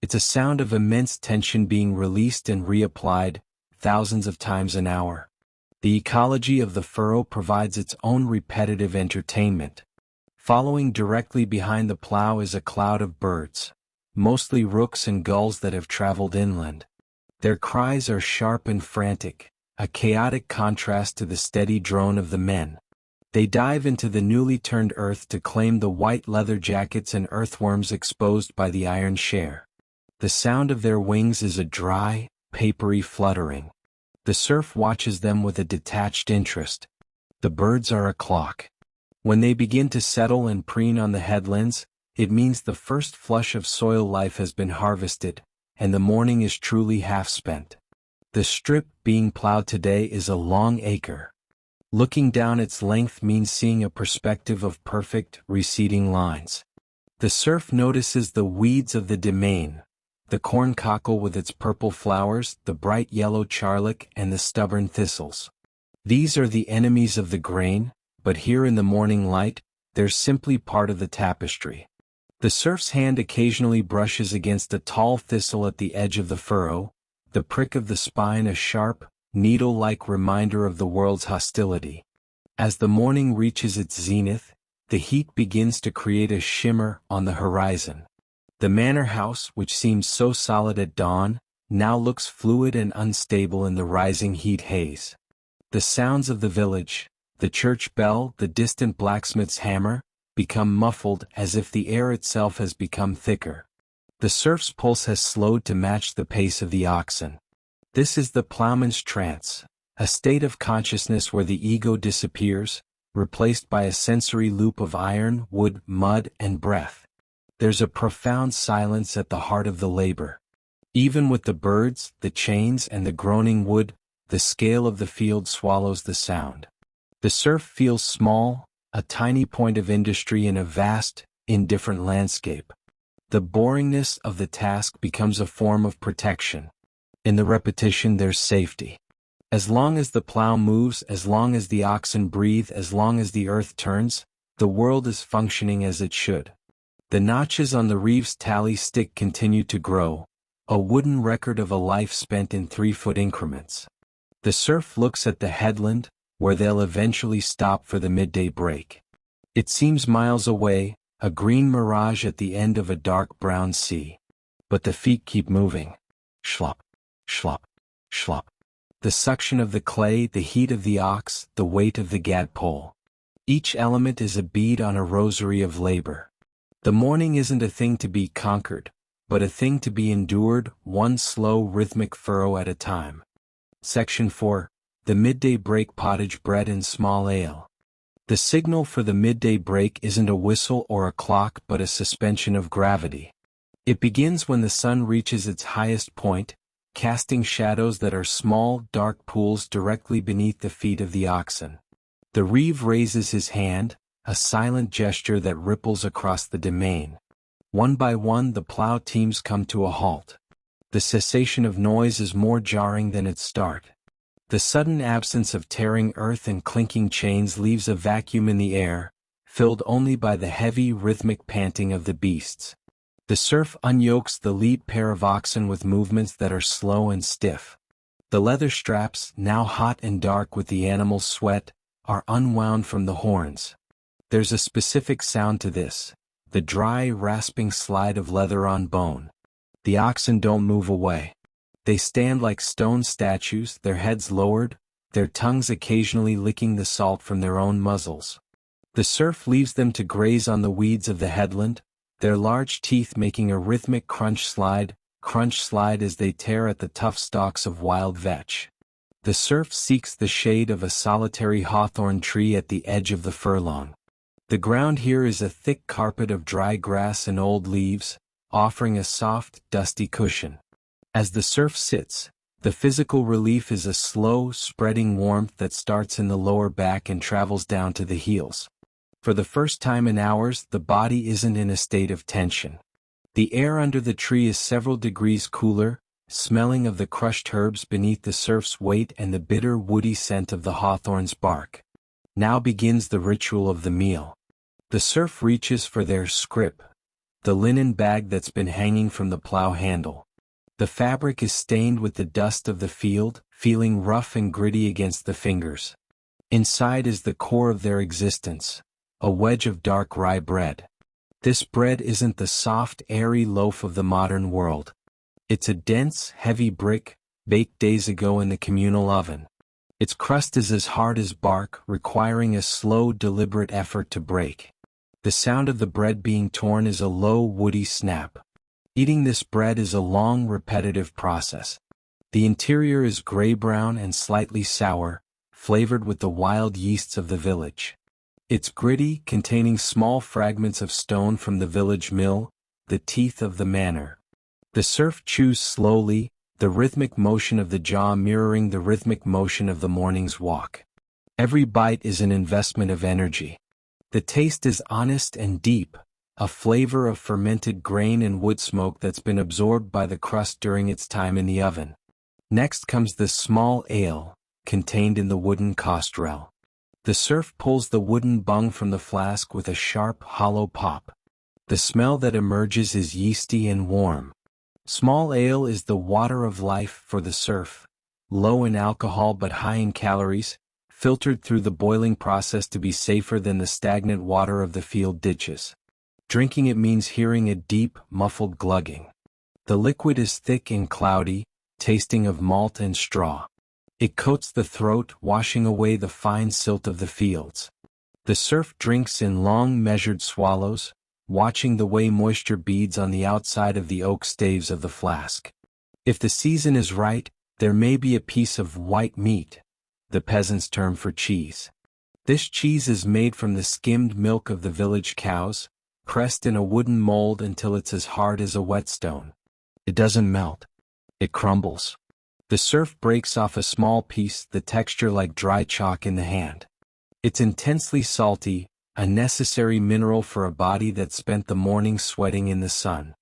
It's a sound of immense tension being released and reapplied, thousands of times an hour. The ecology of the furrow provides its own repetitive entertainment. Following directly behind the plow is a cloud of birds, mostly rooks and gulls that have traveled inland. Their cries are sharp and frantic, a chaotic contrast to the steady drone of the men. They dive into the newly turned earth to claim the white leather jackets and earthworms exposed by the iron share. The sound of their wings is a dry, papery fluttering. The serf watches them with a detached interest. The birds are a clock. When they begin to settle and preen on the headlands, it means the first flush of soil life has been harvested, and the morning is truly half spent. The strip being plowed today is a long acre. Looking down its length means seeing a perspective of perfect, receding lines. The serf notices the weeds of the domain, the corncockle with its purple flowers, the bright yellow charlock, and the stubborn thistles. These are the enemies of the grain, but here in the morning light, they're simply part of the tapestry. The serf's hand occasionally brushes against a tall thistle at the edge of the furrow, the prick of the spine a sharp, needle-like reminder of the world's hostility. As the morning reaches its zenith, the heat begins to create a shimmer on the horizon. The manor house, which seemed so solid at dawn, now looks fluid and unstable in the rising heat haze. The sounds of the village, the church bell, the distant blacksmith's hammer, become muffled as if the air itself has become thicker. The serf's pulse has slowed to match the pace of the oxen. This is the plowman's trance, a state of consciousness where the ego disappears, replaced by a sensory loop of iron, wood, mud, and breath. There's a profound silence at the heart of the labor. Even with the birds, the chains, and the groaning wood, the scale of the field swallows the sound. The serf feels small, a tiny point of industry in a vast, indifferent landscape. The boringness of the task becomes a form of protection. In the repetition there's safety. As long as the plow moves, as long as the oxen breathe, as long as the earth turns, the world is functioning as it should. The notches on the reeve's tally stick continue to grow, a wooden record of a life spent in 3-foot increments. The serf looks at the headland, where they'll eventually stop for the midday break. It seems miles away, a green mirage at the end of a dark brown sea. But the feet keep moving. Schlop, schlop, schlop. The suction of the clay, the heat of the ox, the weight of the gadpole. Each element is a bead on a rosary of labor. The morning isn't a thing to be conquered, but a thing to be endured, one slow rhythmic furrow at a time. Section 4. The midday break, pottage bread and small ale. The signal for the midday break isn't a whistle or a clock but a suspension of gravity. It begins when the sun reaches its highest point, casting shadows that are small, dark pools directly beneath the feet of the oxen. The reeve raises his hand, a silent gesture that ripples across the domain. One by one the plow teams come to a halt. The cessation of noise is more jarring than its start. The sudden absence of tearing earth and clinking chains leaves a vacuum in the air, filled only by the heavy rhythmic panting of the beasts. The serf unyokes the lead pair of oxen with movements that are slow and stiff. The leather straps, now hot and dark with the animal's sweat, are unwound from the horns. There's a specific sound to this, the dry, rasping slide of leather on bone. The oxen don't move away. They stand like stone statues, their heads lowered, their tongues occasionally licking the salt from their own muzzles. The serf leaves them to graze on the weeds of the headland, their large teeth making a rhythmic crunch slide as they tear at the tough stalks of wild vetch. The serf seeks the shade of a solitary hawthorn tree at the edge of the furlong. The ground here is a thick carpet of dry grass and old leaves, offering a soft, dusty cushion. As the serf sits, the physical relief is a slow, spreading warmth that starts in the lower back and travels down to the heels. For the first time in hours, the body isn't in a state of tension. The air under the tree is several degrees cooler, smelling of the crushed herbs beneath the serf's weight and the bitter woody scent of the hawthorn's bark. Now begins the ritual of the meal. The serf reaches for their scrip, the linen bag that's been hanging from the plow handle. The fabric is stained with the dust of the field, feeling rough and gritty against the fingers. Inside is the core of their existence, a wedge of dark rye bread. This bread isn't the soft, airy loaf of the modern world. It's a dense, heavy brick, baked days ago in the communal oven. Its crust is as hard as bark, requiring a slow, deliberate effort to break. The sound of the bread being torn is a low, woody snap. Eating this bread is a long, repetitive process. The interior is gray-brown and slightly sour, flavored with the wild yeasts of the village. It's gritty, containing small fragments of stone from the village mill, the teeth of the manor. The serf chews slowly, the rhythmic motion of the jaw mirroring the rhythmic motion of the morning's walk. Every bite is an investment of energy. The taste is honest and deep, a flavor of fermented grain and wood smoke that's been absorbed by the crust during its time in the oven. Next comes the small ale, contained in the wooden costrel. The serf pulls the wooden bung from the flask with a sharp, hollow pop. The smell that emerges is yeasty and warm. Small ale is the water of life for the serf, low in alcohol but high in calories, filtered through the boiling process to be safer than the stagnant water of the field ditches. Drinking it means hearing a deep, muffled glugging. The liquid is thick and cloudy, tasting of malt and straw. It coats the throat, washing away the fine silt of the fields. The serf drinks in long measured swallows, watching the way moisture beads on the outside of the oak staves of the flask. If the season is right, there may be a piece of white meat, the peasant's term for cheese. This cheese is made from the skimmed milk of the village cows, pressed in a wooden mold until it's as hard as a whetstone. It doesn't melt. It crumbles. The serf breaks off a small piece, the texture like dry chalk in the hand. It's intensely salty, a necessary mineral for a body that spent the morning sweating in the sun.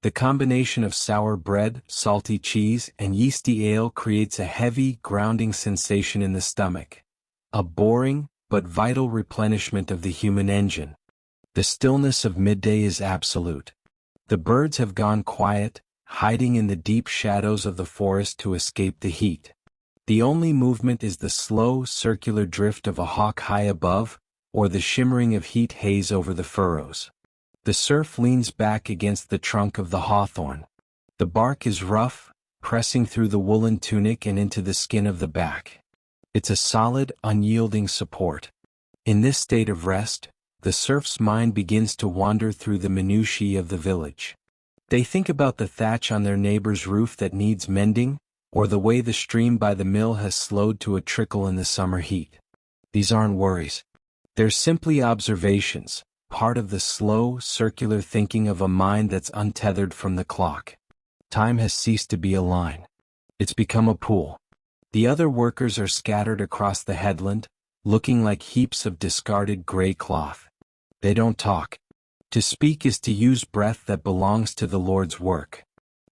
The combination of sour bread, salty cheese, and yeasty ale creates a heavy, grounding sensation in the stomach. A boring, but vital replenishment of the human engine. The stillness of midday is absolute. The birds have gone quiet, hiding in the deep shadows of the forest to escape the heat. The only movement is the slow, circular drift of a hawk high above, or the shimmering of heat haze over the furrows. The serf leans back against the trunk of the hawthorn. The bark is rough, pressing through the woolen tunic and into the skin of the back. It's a solid, unyielding support. In this state of rest, the serf's mind begins to wander through the minutiae of the village. They think about the thatch on their neighbor's roof that needs mending, or the way the stream by the mill has slowed to a trickle in the summer heat. These aren't worries. They're simply observations, part of the slow, circular thinking of a mind that's untethered from the clock. Time has ceased to be a line. It's become a pool. The other workers are scattered across the headland, looking like heaps of discarded gray cloth. They don't talk. To speak is to use breath that belongs to the Lord's work.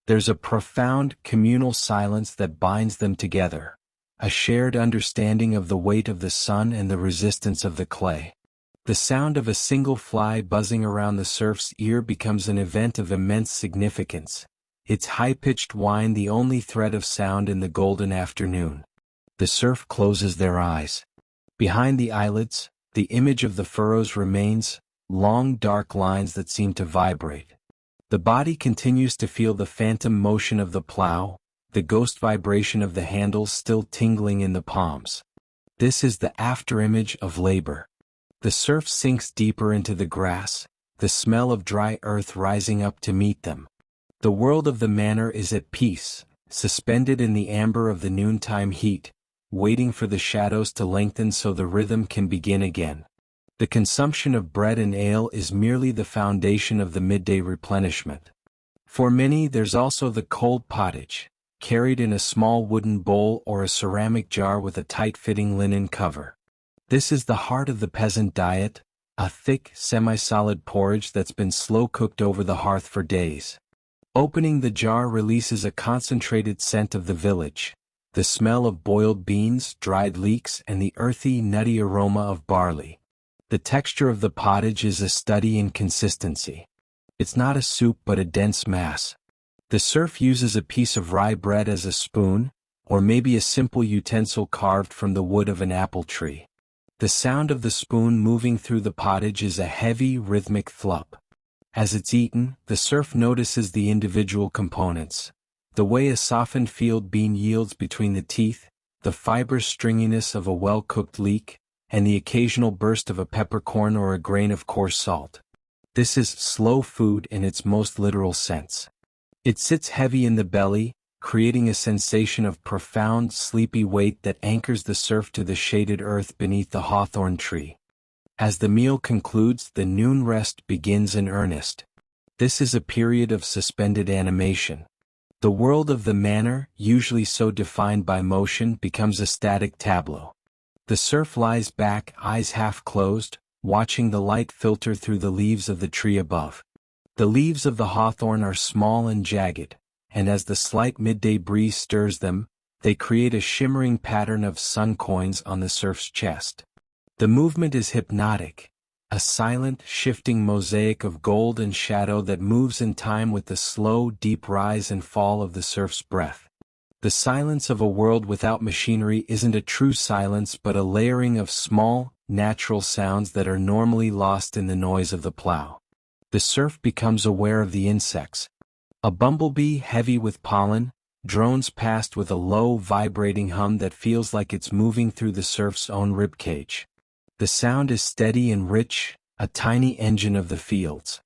There's a profound, communal silence that binds them together, a shared understanding of the weight of the sun and the resistance of the clay. The sound of a single fly buzzing around the serf's ear becomes an event of immense significance, its high-pitched whine the only thread of sound in the golden afternoon. The serf closes their eyes. Behind the eyelids, the image of the furrows remains, long dark lines that seem to vibrate. The body continues to feel the phantom motion of the plow, the ghost vibration of the handles still tingling in the palms. This is the afterimage of labor. The serf sinks deeper into the grass, the smell of dry earth rising up to meet them. The world of the manor is at peace, suspended in the amber of the noontime heat, waiting for the shadows to lengthen so the rhythm can begin again. The consumption of bread and ale is merely the foundation of the midday replenishment. For many there's also the cold pottage, carried in a small wooden bowl or a ceramic jar with a tight-fitting linen cover. This is the heart of the peasant diet, a thick, semi-solid porridge that's been slow-cooked over the hearth for days. Opening the jar releases a concentrated scent of the village, the smell of boiled beans, dried leeks, and the earthy, nutty aroma of barley. The texture of the pottage is a study in consistency. It's not a soup but a dense mass. The serf uses a piece of rye bread as a spoon, or maybe a simple utensil carved from the wood of an apple tree. The sound of the spoon moving through the pottage is a heavy, rhythmic thlup. As it's eaten, the serf notices the individual components, the way a softened field bean yields between the teeth, the fibrous stringiness of a well-cooked leek, and the occasional burst of a peppercorn or a grain of coarse salt. This is slow food in its most literal sense. It sits heavy in the belly, creating a sensation of profound, sleepy weight that anchors the serf to the shaded earth beneath the hawthorn tree. As the meal concludes, the noon rest begins in earnest. This is a period of suspended animation. The world of the manor, usually so defined by motion, becomes a static tableau. The serf lies back, eyes half closed, watching the light filter through the leaves of the tree above. The leaves of the hawthorn are small and jagged, and as the slight midday breeze stirs them, they create a shimmering pattern of sun coins on the serf's chest. The movement is hypnotic, a silent, shifting mosaic of gold and shadow that moves in time with the slow, deep rise and fall of the serf's breath. The silence of a world without machinery isn't a true silence but a layering of small, natural sounds that are normally lost in the noise of the plow. The serf becomes aware of the insects. A bumblebee heavy with pollen drones past with a low, vibrating hum that feels like it's moving through the serf's own ribcage. The sound is steady and rich, a tiny engine of the fields.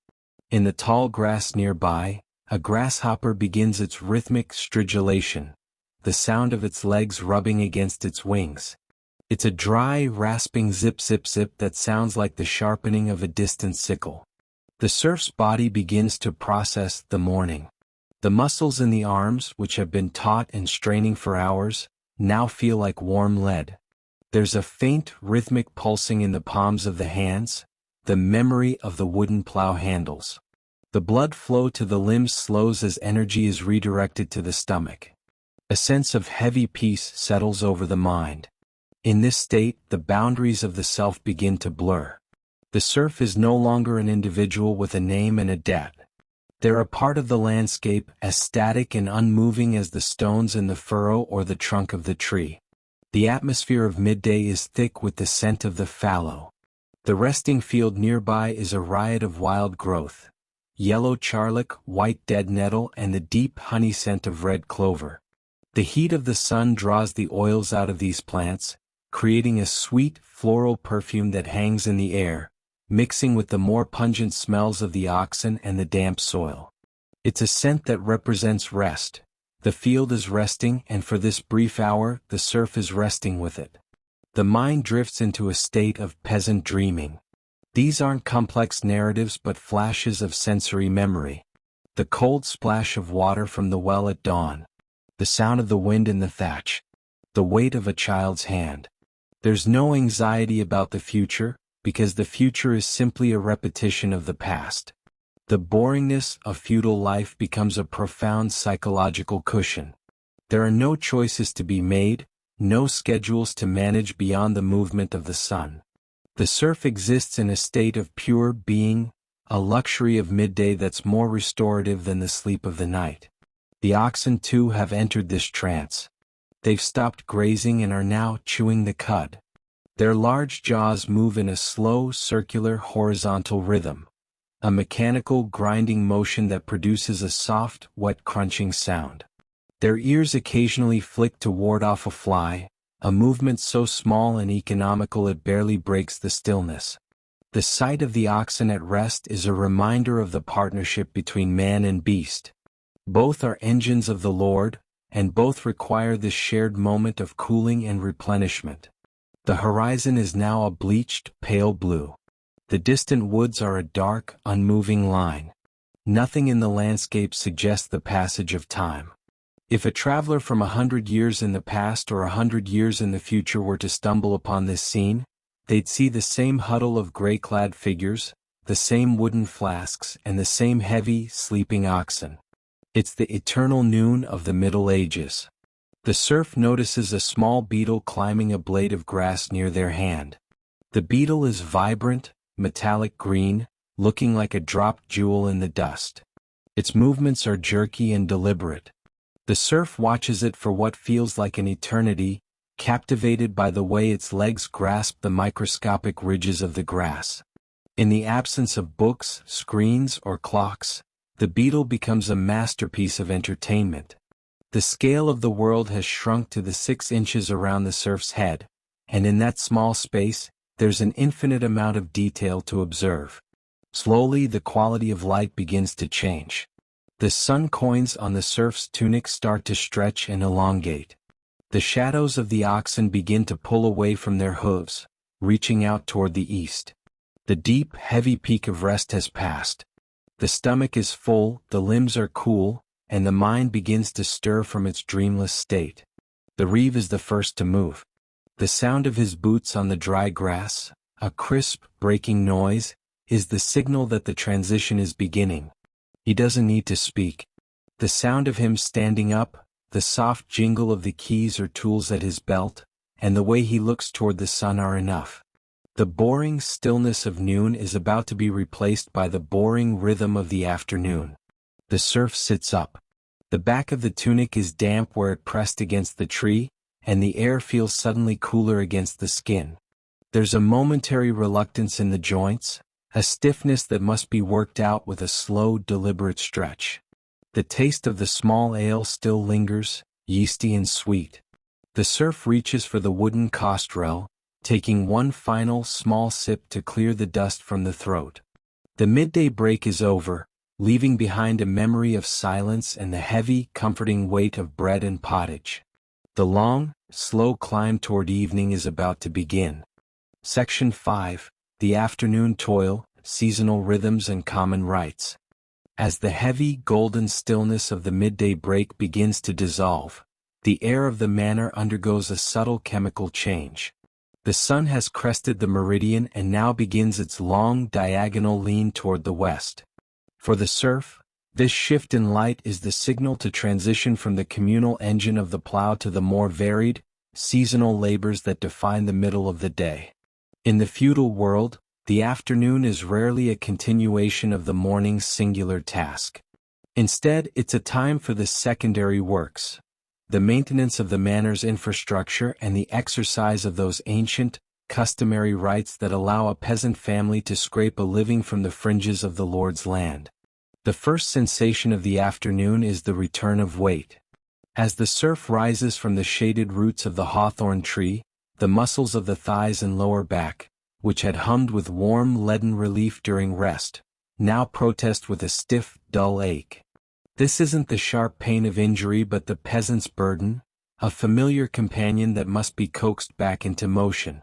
In the tall grass nearby, a grasshopper begins its rhythmic stridulation, the sound of its legs rubbing against its wings. It's a dry, rasping zip-zip-zip that sounds like the sharpening of a distant sickle. The serf's body begins to process the morning. The muscles in the arms, which have been taut and straining for hours, now feel like warm lead. There's a faint, rhythmic pulsing in the palms of the hands, the memory of the wooden plow handles. The blood flow to the limbs slows as energy is redirected to the stomach. A sense of heavy peace settles over the mind. In this state, the boundaries of the self begin to blur. The serf is no longer an individual with a name and a debt. They're a part of the landscape, as static and unmoving as the stones in the furrow or the trunk of the tree. The atmosphere of midday is thick with the scent of the fallow. The resting field nearby is a riot of wild growth. Yellow charlock, white dead nettle, and the deep honey scent of red clover. The heat of the sun draws the oils out of these plants, creating a sweet, floral perfume that hangs in the air, mixing with the more pungent smells of the oxen and the damp soil. It's a scent that represents rest. The field is resting, and for this brief hour, the serf is resting with it. The mind drifts into a state of peasant dreaming. These aren't complex narratives but flashes of sensory memory. The cold splash of water from the well at dawn. The sound of the wind in the thatch. The weight of a child's hand. There's no anxiety about the future, because the future is simply a repetition of the past. The boringness of feudal life becomes a profound psychological cushion. There are no choices to be made, no schedules to manage beyond the movement of the sun. The serf exists in a state of pure being, a luxury of midday that's more restorative than the sleep of the night. The oxen too have entered this trance. They've stopped grazing and are now chewing the cud. Their large jaws move in a slow, circular, horizontal rhythm, a mechanical, grinding motion that produces a soft, wet crunching sound. Their ears occasionally flick to ward off a fly, a movement so small and economical it barely breaks the stillness. The sight of the oxen at rest is a reminder of the partnership between man and beast. Both are engines of the Lord, and both require this shared moment of cooling and replenishment. The horizon is now a bleached, pale blue. The distant woods are a dark, unmoving line. Nothing in the landscape suggests the passage of time. If a traveler from 100 years in the past or 100 years in the future were to stumble upon this scene, they'd see the same huddle of gray-clad figures, the same wooden flasks and the same heavy, sleeping oxen. It's the eternal noon of the Middle Ages. The serf notices a small beetle climbing a blade of grass near their hand. The beetle is vibrant, metallic green, looking like a dropped jewel in the dust. Its movements are jerky and deliberate. The serf watches it for what feels like an eternity, captivated by the way its legs grasp the microscopic ridges of the grass. In the absence of books, screens, or clocks, the beetle becomes a masterpiece of entertainment. The scale of the world has shrunk to the 6 inches around the serf's head, and in that small space, there's an infinite amount of detail to observe. Slowly the quality of light begins to change. The sun coins on the serf's tunic start to stretch and elongate. The shadows of the oxen begin to pull away from their hooves, reaching out toward the east. The deep, heavy peak of rest has passed. The stomach is full, the limbs are cool, and the mind begins to stir from its dreamless state. The reeve is the first to move. The sound of his boots on the dry grass, a crisp, breaking noise, is the signal that the transition is beginning. He doesn't need to speak. The sound of him standing up, the soft jingle of the keys or tools at his belt, and the way he looks toward the sun are enough. The boring stillness of noon is about to be replaced by the boring rhythm of the afternoon. The serf sits up. The back of the tunic is damp where it pressed against the tree, and the air feels suddenly cooler against the skin. There's a momentary reluctance in the joints, a stiffness that must be worked out with a slow, deliberate stretch. The taste of the small ale still lingers, yeasty and sweet. The serf reaches for the wooden kostrel, taking one final, small sip to clear the dust from the throat. The midday break is over, leaving behind a memory of silence and the heavy, comforting weight of bread and pottage. The long, slow climb toward evening is about to begin. Section 5, The Afternoon Toil, Seasonal Rhythms and Common Rites. As the heavy, golden stillness of the midday break begins to dissolve, the air of the manor undergoes a subtle chemical change. The sun has crested the meridian and now begins its long, diagonal lean toward the west. For the serf, this shift in light is the signal to transition from the communal engine of the plow to the more varied, seasonal labors that define the middle of the day. In the feudal world, the afternoon is rarely a continuation of the morning's singular task. Instead, it's a time for the secondary works, the maintenance of the manor's infrastructure and the exercise of those ancient, customary rites that allow a peasant family to scrape a living from the fringes of the lord's land. The first sensation of the afternoon is the return of weight. As the serf rises from the shaded roots of the hawthorn tree, the muscles of the thighs and lower back, which had hummed with warm leaden relief during rest, now protest with a stiff, dull ache. This isn't the sharp pain of injury but the peasant's burden, a familiar companion that must be coaxed back into motion.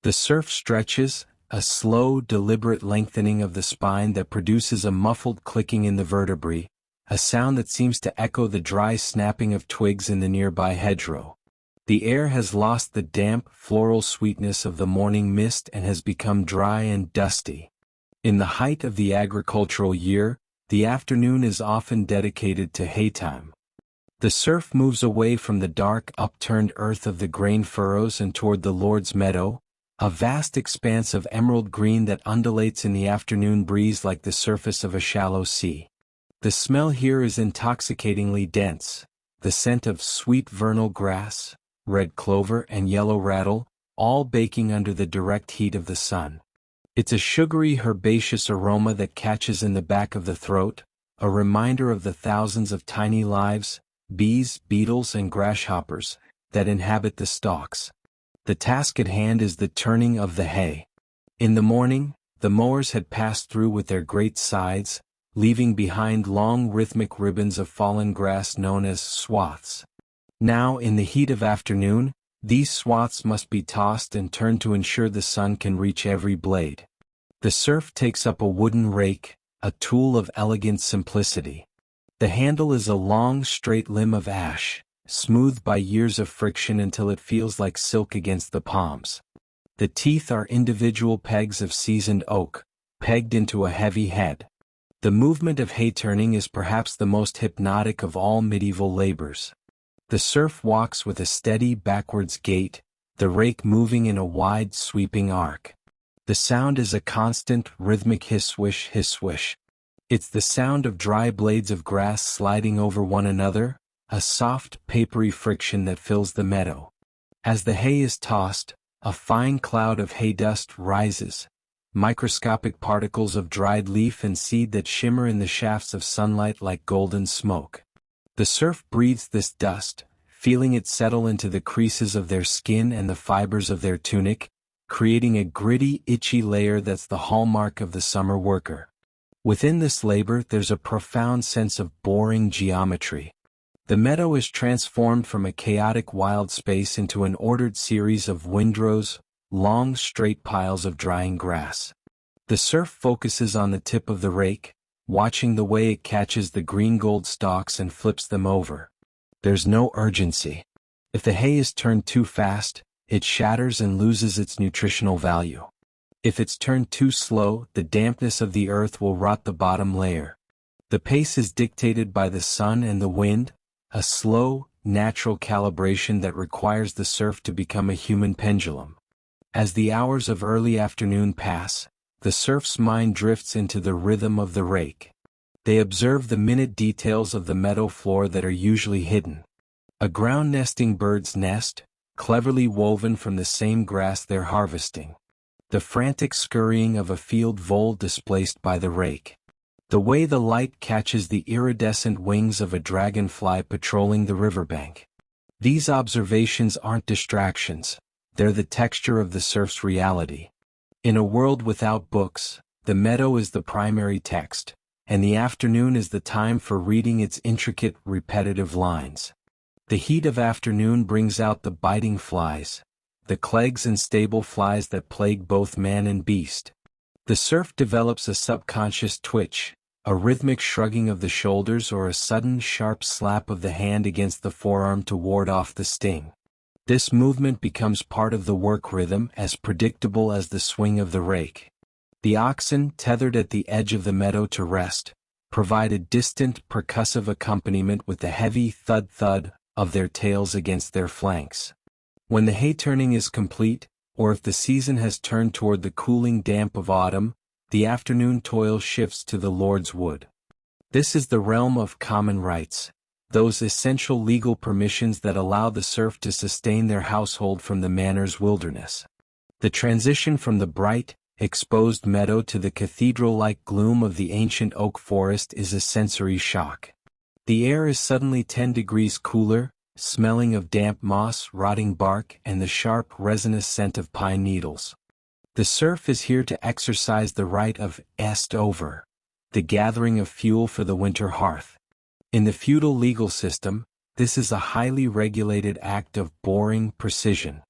The serf stretches, a slow, deliberate lengthening of the spine that produces a muffled clicking in the vertebrae, a sound that seems to echo the dry snapping of twigs in the nearby hedgerow. The air has lost the damp, floral sweetness of the morning mist and has become dry and dusty. In the height of the agricultural year, the afternoon is often dedicated to haytime. The serf moves away from the dark, upturned earth of the grain furrows and toward the Lord's meadow, a vast expanse of emerald green that undulates in the afternoon breeze like the surface of a shallow sea. The smell here is intoxicatingly dense, the scent of sweet vernal grass, red clover and yellow rattle, all baking under the direct heat of the sun. It's a sugary herbaceous aroma that catches in the back of the throat, a reminder of the thousands of tiny lives, bees, beetles and grasshoppers, that inhabit the stalks. The task at hand is the turning of the hay. In the morning, the mowers had passed through with their great scythes, leaving behind long rhythmic ribbons of fallen grass known as swaths. Now, in the heat of afternoon, these swaths must be tossed and turned to ensure the sun can reach every blade. The serf takes up a wooden rake, a tool of elegant simplicity. The handle is a long, straight limb of ash, smoothed by years of friction until it feels like silk against the palms. The teeth are individual pegs of seasoned oak, pegged into a heavy head. The movement of hay turning is perhaps the most hypnotic of all medieval labors. The serf walks with a steady backwards gait, the rake moving in a wide sweeping arc. The sound is a constant, rhythmic hiss-swish, hiss-swish. It's the sound of dry blades of grass sliding over one another, a soft, papery friction that fills the meadow. As the hay is tossed, a fine cloud of hay dust rises, microscopic particles of dried leaf and seed that shimmer in the shafts of sunlight like golden smoke. The serf breathes this dust, feeling it settle into the creases of their skin and the fibers of their tunic, creating a gritty, itchy layer that's the hallmark of the summer worker. Within this labor there's a profound sense of boring geometry. The meadow is transformed from a chaotic wild space into an ordered series of windrows, long straight piles of drying grass. The serf focuses on the tip of the rake, watching the way it catches the green gold stalks and flips them over. There's no urgency. If the hay is turned too fast, it shatters and loses its nutritional value. If it's turned too slow, the dampness of the earth will rot the bottom layer. The pace is dictated by the sun and the wind, a slow, natural calibration that requires the serf to become a human pendulum. As the hours of early afternoon pass, the serf's mind drifts into the rhythm of the rake. They observe the minute details of the meadow floor that are usually hidden. A ground-nesting bird's nest, cleverly woven from the same grass they're harvesting. The frantic scurrying of a field vole displaced by the rake. The way the light catches the iridescent wings of a dragonfly patrolling the riverbank. These observations aren't distractions, they're the texture of the serf's reality. In a world without books, the meadow is the primary text, and the afternoon is the time for reading its intricate, repetitive lines. The heat of afternoon brings out the biting flies, the clegs and stable flies that plague both man and beast. The serf develops a subconscious twitch, a rhythmic shrugging of the shoulders or a sudden sharp slap of the hand against the forearm to ward off the sting. This movement becomes part of the work rhythm, as predictable as the swing of the rake. The oxen, tethered at the edge of the meadow to rest, provide a distant, percussive accompaniment with the heavy thud-thud of their tails against their flanks. When the hay turning is complete, or if the season has turned toward the cooling damp of autumn, the afternoon toil shifts to the Lord's wood. This is the realm of common rights, those essential legal permissions that allow the serf to sustain their household from the manor's wilderness. The transition from the bright, exposed meadow to the cathedral-like gloom of the ancient oak forest is a sensory shock. The air is suddenly 10 degrees cooler, smelling of damp moss, rotting bark, and the sharp, resinous scent of pine needles. The serf is here to exercise the right of est over, the gathering of fuel for the winter hearth. In the feudal legal system, this is a highly regulated act of boring precision.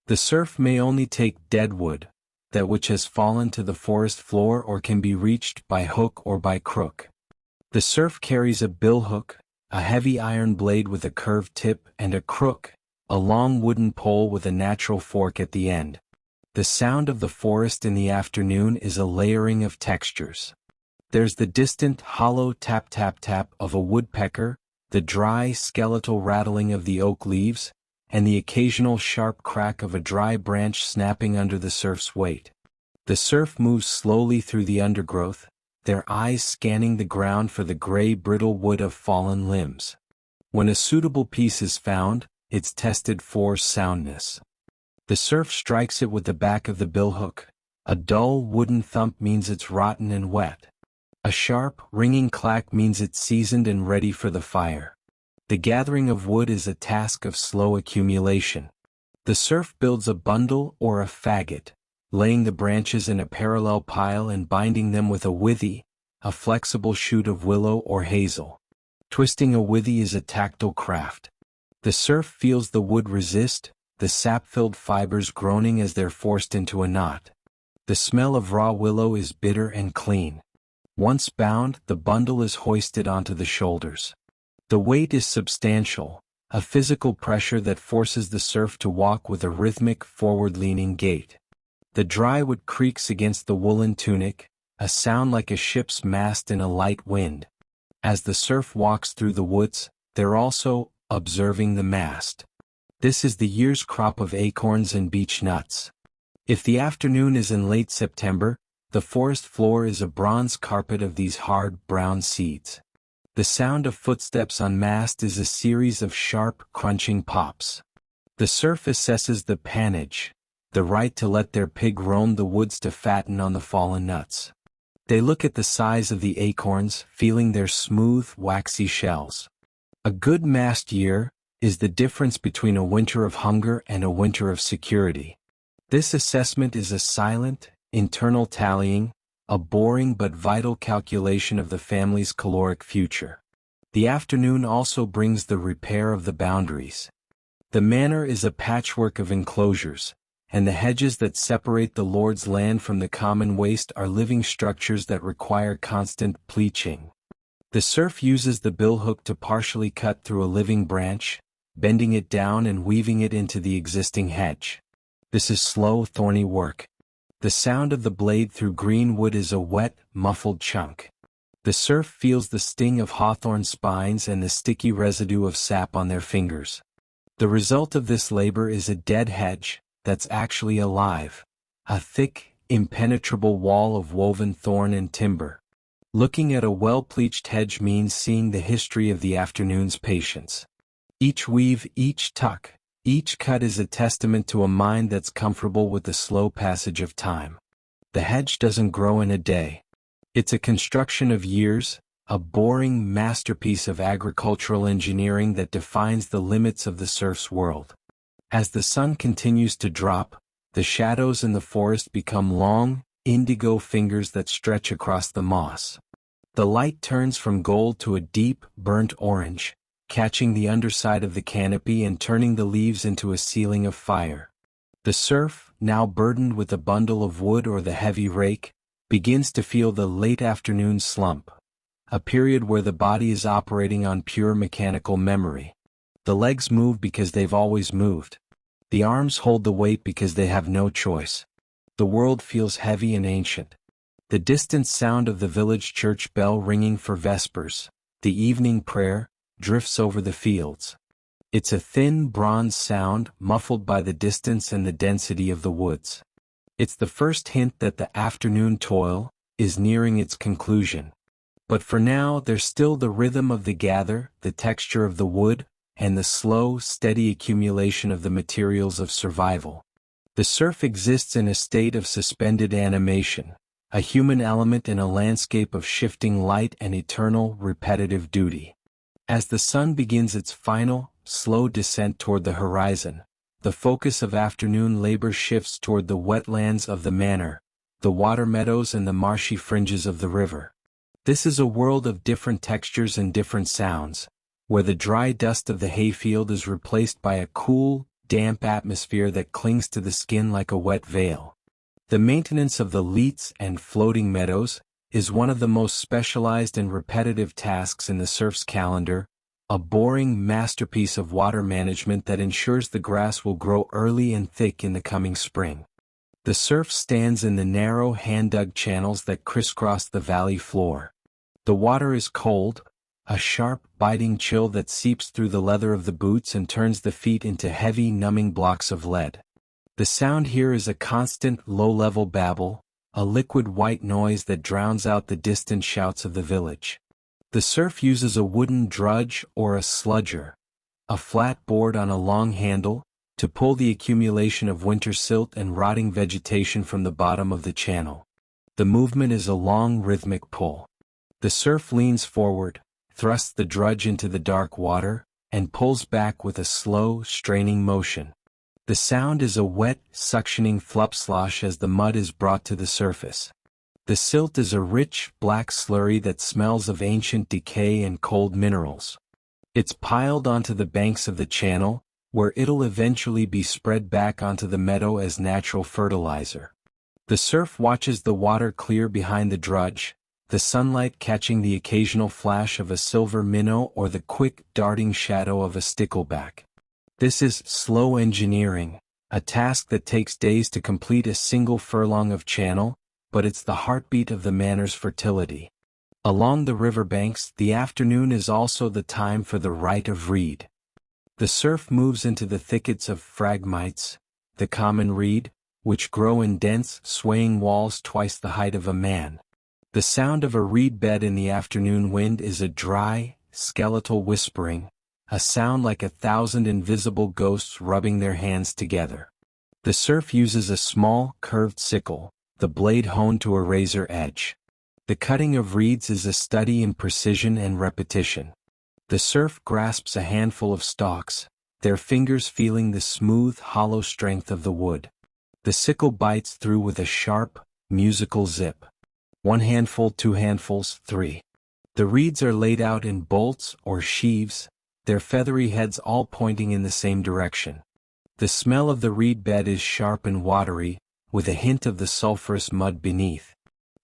The serf may only take dead wood, that which has fallen to the forest floor or can be reached by hook or by crook. The serf carries a billhook, a heavy iron blade with a curved tip, and a crook, a long wooden pole with a natural fork at the end. The sound of the forest in the afternoon is a layering of textures. There's the distant hollow tap-tap-tap of a woodpecker, the dry skeletal rattling of the oak leaves, and the occasional sharp crack of a dry branch snapping under the serf's weight. The serf moves slowly through the undergrowth, their eyes scanning the ground for the gray brittle wood of fallen limbs. When a suitable piece is found, it's tested for soundness. The serf strikes it with the back of the billhook. A dull wooden thump means it's rotten and wet. A sharp, ringing clack means it's seasoned and ready for the fire. The gathering of wood is a task of slow accumulation. The serf builds a bundle or a faggot, laying the branches in a parallel pile and binding them with a withy, a flexible shoot of willow or hazel. Twisting a withy is a tactile craft. The serf feels the wood resist, the sap-filled fibers groaning as they're forced into a knot. The smell of raw willow is bitter and clean. Once bound, the bundle is hoisted onto the shoulders. The weight is substantial, a physical pressure that forces the serf to walk with a rhythmic, forward-leaning gait. The dry wood creaks against the woolen tunic, a sound like a ship's mast in a light wind. As the serf walks through the woods, they're also observing the mast. This is the year's crop of acorns and beech nuts. If the afternoon is in late September, the forest floor is a bronze carpet of these hard brown seeds. The sound of footsteps on mast is a series of sharp, crunching pops. The serf assesses the pannage, the right to let their pig roam the woods to fatten on the fallen nuts. They look at the size of the acorns, feeling their smooth, waxy shells. A good mast year is the difference between a winter of hunger and a winter of security. This assessment is a silent, internal tallying, a boring but vital calculation of the family's caloric future. The afternoon also brings the repair of the boundaries. The manor is a patchwork of enclosures, and the hedges that separate the lord's land from the common waste are living structures that require constant pleaching. The serf uses the billhook to partially cut through a living branch, bending it down and weaving it into the existing hedge. This is slow, thorny work. The sound of the blade through green wood is a wet, muffled chunk. The serf feels the sting of hawthorn spines and the sticky residue of sap on their fingers. The result of this labor is a dead hedge that's actually alive, a thick, impenetrable wall of woven thorn and timber. Looking at a well-pleached hedge means seeing the history of the afternoon's patience. Each weave, each tuck, each cut is a testament to a mind that's comfortable with the slow passage of time. The hedge doesn't grow in a day. It's a construction of years, a boring masterpiece of agricultural engineering that defines the limits of the serf's world. As the sun continues to drop, the shadows in the forest become long, indigo fingers that stretch across the moss. The light turns from gold to a deep, burnt orange, catching the underside of the canopy and turning the leaves into a ceiling of fire. The serf, now burdened with a bundle of wood or the heavy rake, begins to feel the late afternoon slump, a period where the body is operating on pure mechanical memory. The legs move because they've always moved. The arms hold the weight because they have no choice. The world feels heavy and ancient. The distant sound of the village church bell ringing for vespers, the evening prayer, drifts over the fields. It's a thin bronze sound, muffled by the distance and the density of the woods. It's the first hint that the afternoon toil is nearing its conclusion. But for now there's still the rhythm of the gather, the texture of the wood, and the slow, steady accumulation of the materials of survival. The serf exists in a state of suspended animation, a human element in a landscape of shifting light and eternal, repetitive duty. As the sun begins its final, slow descent toward the horizon, the focus of afternoon labor shifts toward the wetlands of the manor, the water meadows and the marshy fringes of the river. This is a world of different textures and different sounds, where the dry dust of the hayfield is replaced by a cool, damp atmosphere that clings to the skin like a wet veil. The maintenance of the leats and floating meadows is one of the most specialized and repetitive tasks in the serf's calendar, a boring masterpiece of water management that ensures the grass will grow early and thick in the coming spring. The serf stands in the narrow hand-dug channels that crisscross the valley floor. The water is cold, a sharp, biting chill that seeps through the leather of the boots and turns the feet into heavy, numbing blocks of lead. The sound here is a constant, low-level babble, a liquid white noise that drowns out the distant shouts of the village. The serf uses a wooden drudge or a sludger, a flat board on a long handle, to pull the accumulation of winter silt and rotting vegetation from the bottom of the channel. The movement is a long rhythmic pull. The serf leans forward, thrusts the drudge into the dark water, and pulls back with a slow, straining motion. The sound is a wet, suctioning flupslosh as the mud is brought to the surface. The silt is a rich, black slurry that smells of ancient decay and cold minerals. It's piled onto the banks of the channel, where it'll eventually be spread back onto the meadow as natural fertilizer. The serf watches the water clear behind the drudge, the sunlight catching the occasional flash of a silver minnow or the quick, darting shadow of a stickleback. This is slow engineering, a task that takes days to complete a single furlong of channel, but it's the heartbeat of the manor's fertility. Along the riverbanks, the afternoon is also the time for the rite of reed. The serf moves into the thickets of phragmites, the common reed, which grow in dense, swaying walls twice the height of a man. The sound of a reed bed in the afternoon wind is a dry, skeletal whispering, a sound like 1,000 invisible ghosts rubbing their hands together. The serf uses a small, curved sickle, the blade honed to a razor edge. The cutting of reeds is a study in precision and repetition. The serf grasps a handful of stalks, their fingers feeling the smooth, hollow strength of the wood. The sickle bites through with a sharp, musical zip. 1 handful, 2 handfuls, 3. The reeds are laid out in bolts or sheaves, their feathery heads all pointing in the same direction. The smell of the reed bed is sharp and watery, with a hint of the sulphurous mud beneath.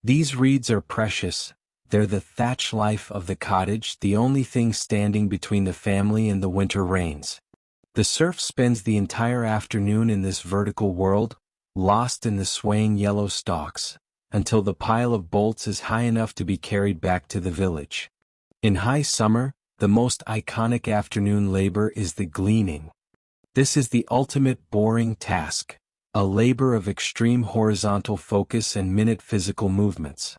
These reeds are precious, they're the thatch life of the cottage, the only thing standing between the family and the winter rains. The serf spends the entire afternoon in this vertical world, lost in the swaying yellow stalks, until the pile of bolts is high enough to be carried back to the village. In high summer, the most iconic afternoon labor is the gleaning. This is the ultimate boring task, a labor of extreme horizontal focus and minute physical movements.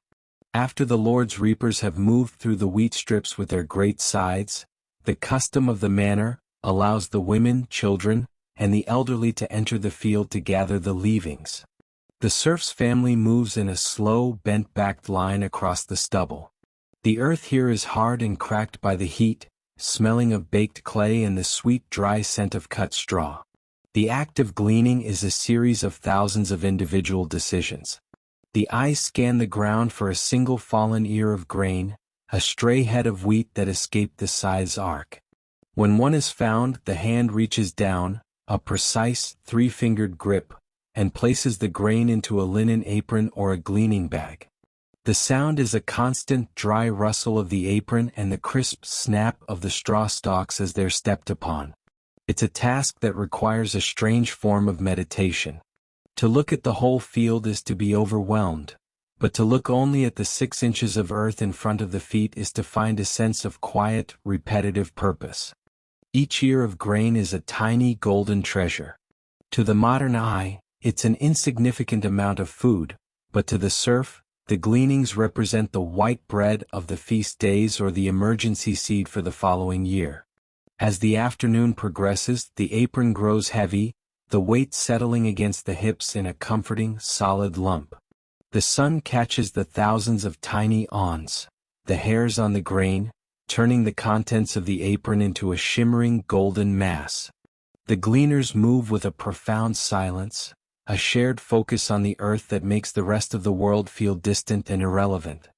After the Lord's reapers have moved through the wheat strips with their great scythes, the custom of the manor allows the women, children, and the elderly to enter the field to gather the leavings. The serf's family moves in a slow, bent-backed line across the stubble. The earth here is hard and cracked by the heat, smelling of baked clay and the sweet dry scent of cut straw. The act of gleaning is a series of thousands of individual decisions. The eyes scan the ground for a single fallen ear of grain, a stray head of wheat that escaped the scythe's arc. When one is found, the hand reaches down, a precise, 3-fingered grip, and places the grain into a linen apron or a gleaning bag. The sound is a constant dry rustle of the apron and the crisp snap of the straw stalks as they're stepped upon. It's a task that requires a strange form of meditation. To look at the whole field is to be overwhelmed, but to look only at the 6 inches of earth in front of the feet is to find a sense of quiet, repetitive purpose. Each ear of grain is a tiny golden treasure. To the modern eye, it's an insignificant amount of food, but to the serf, the gleanings represent the white bread of the feast days or the emergency seed for the following year. As the afternoon progresses, the apron grows heavy, the weight settling against the hips in a comforting, solid lump. The sun catches the thousands of tiny awns, the hairs on the grain, turning the contents of the apron into a shimmering golden mass. The gleaners move with a profound silence, a shared focus on the earth that makes the rest of the world feel distant and irrelevant.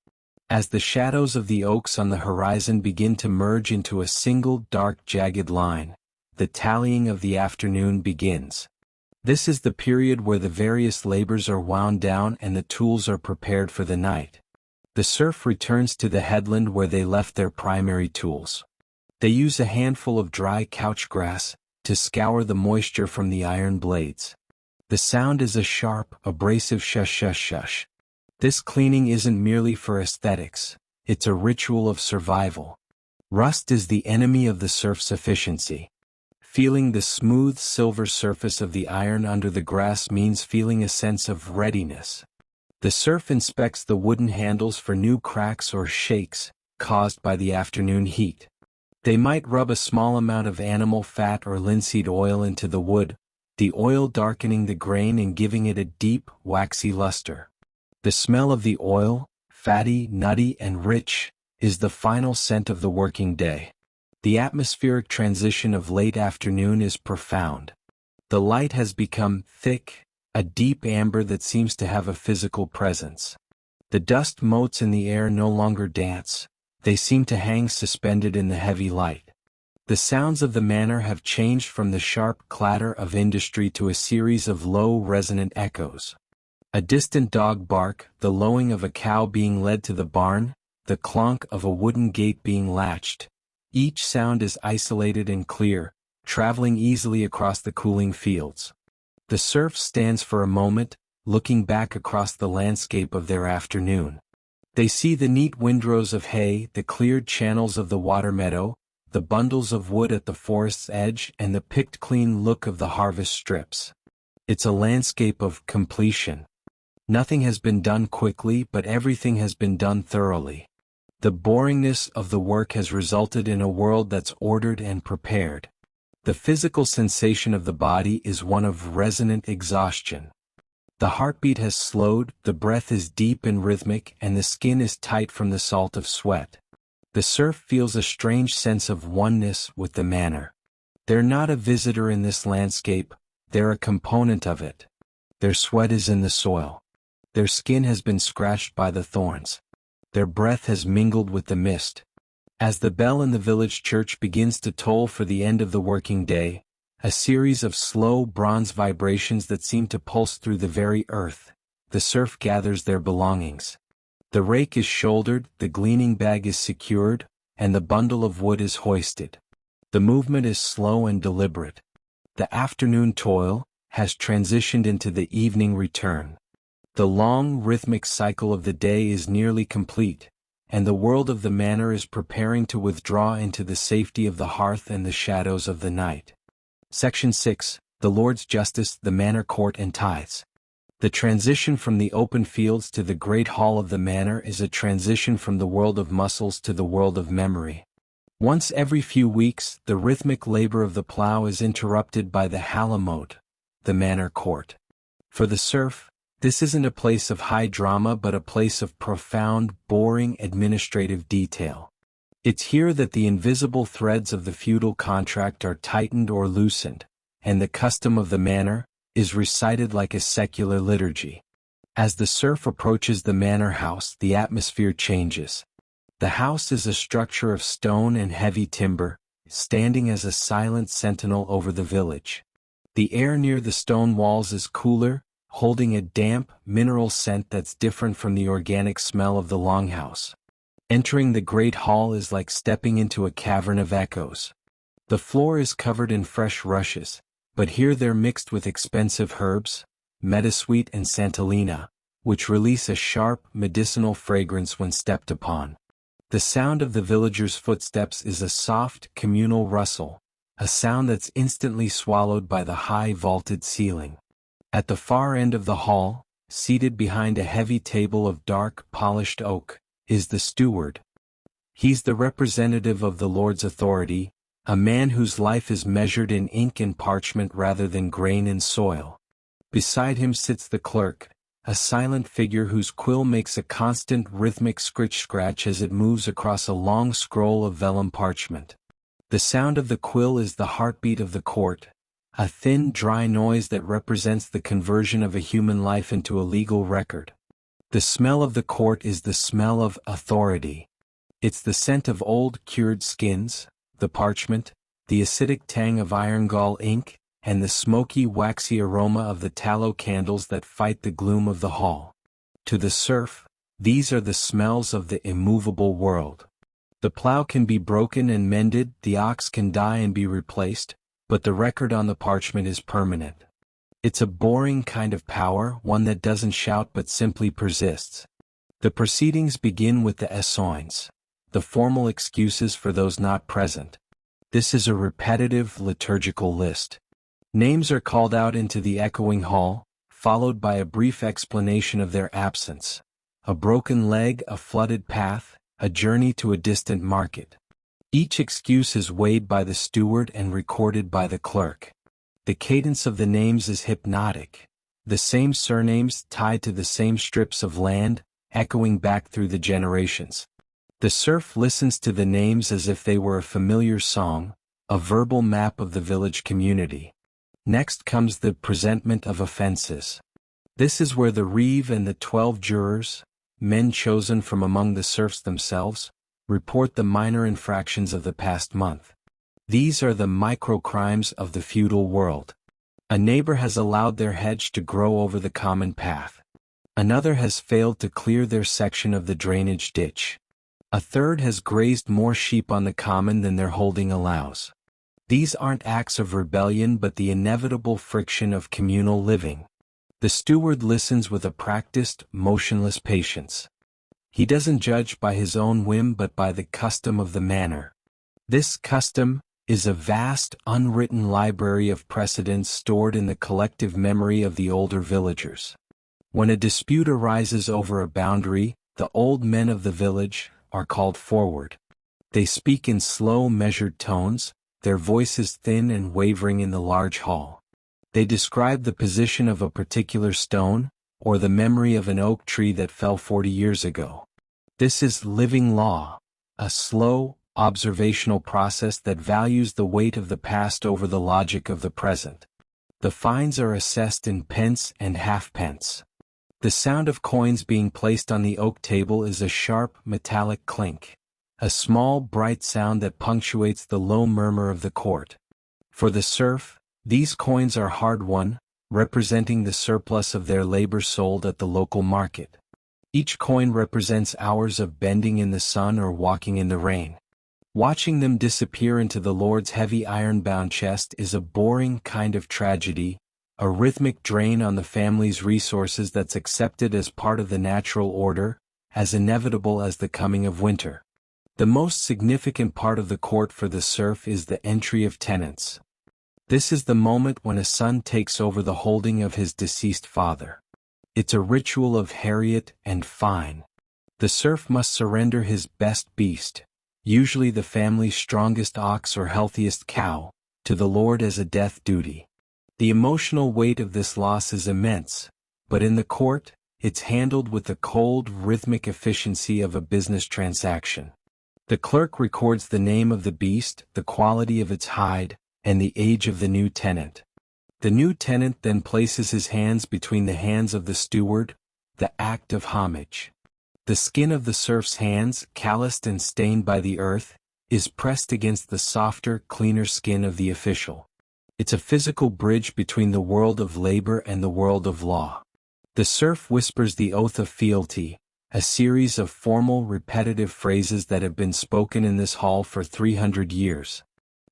As the shadows of the oaks on the horizon begin to merge into a single dark jagged line, the tallying of the afternoon begins. This is the period where the various labors are wound down and the tools are prepared for the night. The serf returns to the headland where they left their primary tools. They use a handful of dry couch grass to scour the moisture from the iron blades. The sound is a sharp, abrasive shush shush shush. This cleaning isn't merely for aesthetics, it's a ritual of survival. Rust is the enemy of the serf's efficiency. Feeling the smooth silver surface of the iron under the grass means feeling a sense of readiness. The serf inspects the wooden handles for new cracks or shakes, caused by the afternoon heat. They might rub a small amount of animal fat or linseed oil into the wood, the oil darkening the grain and giving it a deep, waxy luster. The smell of the oil, fatty, nutty, and rich, is the final scent of the working day. The atmospheric transition of late afternoon is profound. The light has become thick, a deep amber that seems to have a physical presence. The dust motes in the air no longer dance, they seem to hang suspended in the heavy light. The sounds of the manor have changed from the sharp clatter of industry to a series of low resonant echoes. A distant dog bark, the lowing of a cow being led to the barn, the clonk of a wooden gate being latched. Each sound is isolated and clear, traveling easily across the cooling fields. The serf stands for a moment, looking back across the landscape of their afternoon. They see the neat windrows of hay, the cleared channels of the water meadow, the bundles of wood at the forest's edge, and the picked clean look of the harvest strips. It's a landscape of completion. Nothing has been done quickly, but everything has been done thoroughly. The boringness of the work has resulted in a world that's ordered and prepared. The physical sensation of the body is one of resonant exhaustion. The heartbeat has slowed, the breath is deep and rhythmic, and the skin is tight from the salt of sweat. The serf feels a strange sense of oneness with the manor. They're not a visitor in this landscape, they're a component of it. Their sweat is in the soil. Their skin has been scratched by the thorns. Their breath has mingled with the mist. As the bell in the village church begins to toll for the end of the working day, a series of slow bronze vibrations that seem to pulse through the very earth, the serf gathers their belongings. The rake is shouldered, the gleaning bag is secured, and the bundle of wood is hoisted. The movement is slow and deliberate. The afternoon toil has transitioned into the evening return. The long, rhythmic cycle of the day is nearly complete, and the world of the manor is preparing to withdraw into the safety of the hearth and the shadows of the night. Section 6, The Lord's Justice, the Manor Court and Tithes. The transition from the open fields to the great hall of the manor is a transition from the world of muscles to the world of memory. Once every few weeks, the rhythmic labor of the plow is interrupted by the halamote, the manor court. For the serf, this isn't a place of high drama but a place of profound, boring administrative detail. It's here that the invisible threads of the feudal contract are tightened or loosened, and the custom of the manor is recited like a secular liturgy. As the serf approaches the manor house, the atmosphere changes. The house is a structure of stone and heavy timber, standing as a silent sentinel over the village. The air near the stone walls is cooler, holding a damp, mineral scent that's different from the organic smell of the longhouse. Entering the great hall is like stepping into a cavern of echoes. The floor is covered in fresh rushes, but here they're mixed with expensive herbs, meadowsweet and santalina, which release a sharp, medicinal fragrance when stepped upon. The sound of the villagers' footsteps is a soft, communal rustle, a sound that's instantly swallowed by the high vaulted ceiling. At the far end of the hall, seated behind a heavy table of dark, polished oak, is the steward. He's the representative of the Lord's authority, a man whose life is measured in ink and parchment rather than grain and soil. Beside him sits the clerk, a silent figure whose quill makes a constant rhythmic scritch-scratch as it moves across a long scroll of vellum parchment. The sound of the quill is the heartbeat of the court, a thin, dry noise that represents the conversion of a human life into a legal record. The smell of the court is the smell of authority. It's the scent of old, cured skins, the parchment, the acidic tang of iron-gall ink, and the smoky, waxy aroma of the tallow candles that fight the gloom of the hall. To the serf, these are the smells of the immovable world. The plow can be broken and mended, the ox can die and be replaced, but the record on the parchment is permanent. It's a boring kind of power, one that doesn't shout but simply persists. The proceedings begin with the essoins, the formal excuses for those not present. This is a repetitive liturgical list. Names are called out into the echoing hall, followed by a brief explanation of their absence. A broken leg, a flooded path, a journey to a distant market. Each excuse is weighed by the steward and recorded by the clerk. The cadence of the names is hypnotic. The same surnames tied to the same strips of land, echoing back through the generations. The serf listens to the names as if they were a familiar song, a verbal map of the village community. Next comes the presentment of offenses. This is where the reeve and the 12 jurors, men chosen from among the serfs themselves, report the minor infractions of the past month. These are the micro-crimes of the feudal world. A neighbor has allowed their hedge to grow over the common path. Another has failed to clear their section of the drainage ditch. A third has grazed more sheep on the common than their holding allows. These aren't acts of rebellion but the inevitable friction of communal living. The steward listens with a practiced, motionless patience. He doesn't judge by his own whim but by the custom of the manor. This custom is a vast, unwritten library of precedents stored in the collective memory of the older villagers. When a dispute arises over a boundary, the old men of the village are called forward. They speak in slow, measured tones, their voices thin and wavering in the large hall. They describe the position of a particular stone, or the memory of an oak tree that fell 40 years ago. This is living law, a slow, observational process that values the weight of the past over the logic of the present. The fines are assessed in pence and halfpence. The sound of coins being placed on the oak table is a sharp, metallic clink, a small, bright sound that punctuates the low murmur of the court. For the serf, these coins are hard-won, representing the surplus of their labor sold at the local market. Each coin represents hours of bending in the sun or walking in the rain. Watching them disappear into the Lord's heavy iron-bound chest is a boring kind of tragedy, a rhythmic drain on the family's resources that's accepted as part of the natural order, as inevitable as the coming of winter. The most significant part of the court for the serf is the entry of tenants. This is the moment when a son takes over the holding of his deceased father. It's a ritual of Harriet and fine. The serf must surrender his best beast, usually the family's strongest ox or healthiest cow, to the Lord as a death duty. The emotional weight of this loss is immense, but in the court, it's handled with the cold, rhythmic efficiency of a business transaction. The clerk records the name of the beast, the quality of its hide, and the age of the new tenant. The new tenant then places his hands between the hands of the steward, the act of homage. The skin of the serf's hands, calloused and stained by the earth, is pressed against the softer, cleaner skin of the official. It's a physical bridge between the world of labor and the world of law. The serf whispers the oath of fealty, a series of formal, repetitive phrases that have been spoken in this hall for 300 years.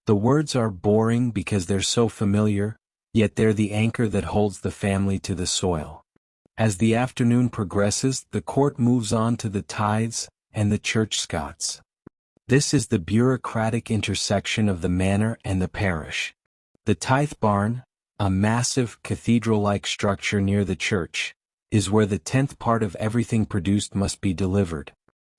The words are boring because they're so familiar, yet they're the anchor that holds the family to the soil. As the afternoon progresses, the court moves on to the tithes and the church scots. This is the bureaucratic intersection of the manor and the parish. The tithe barn, a massive cathedral-like structure near the church, is where the 10th part of everything produced must be delivered.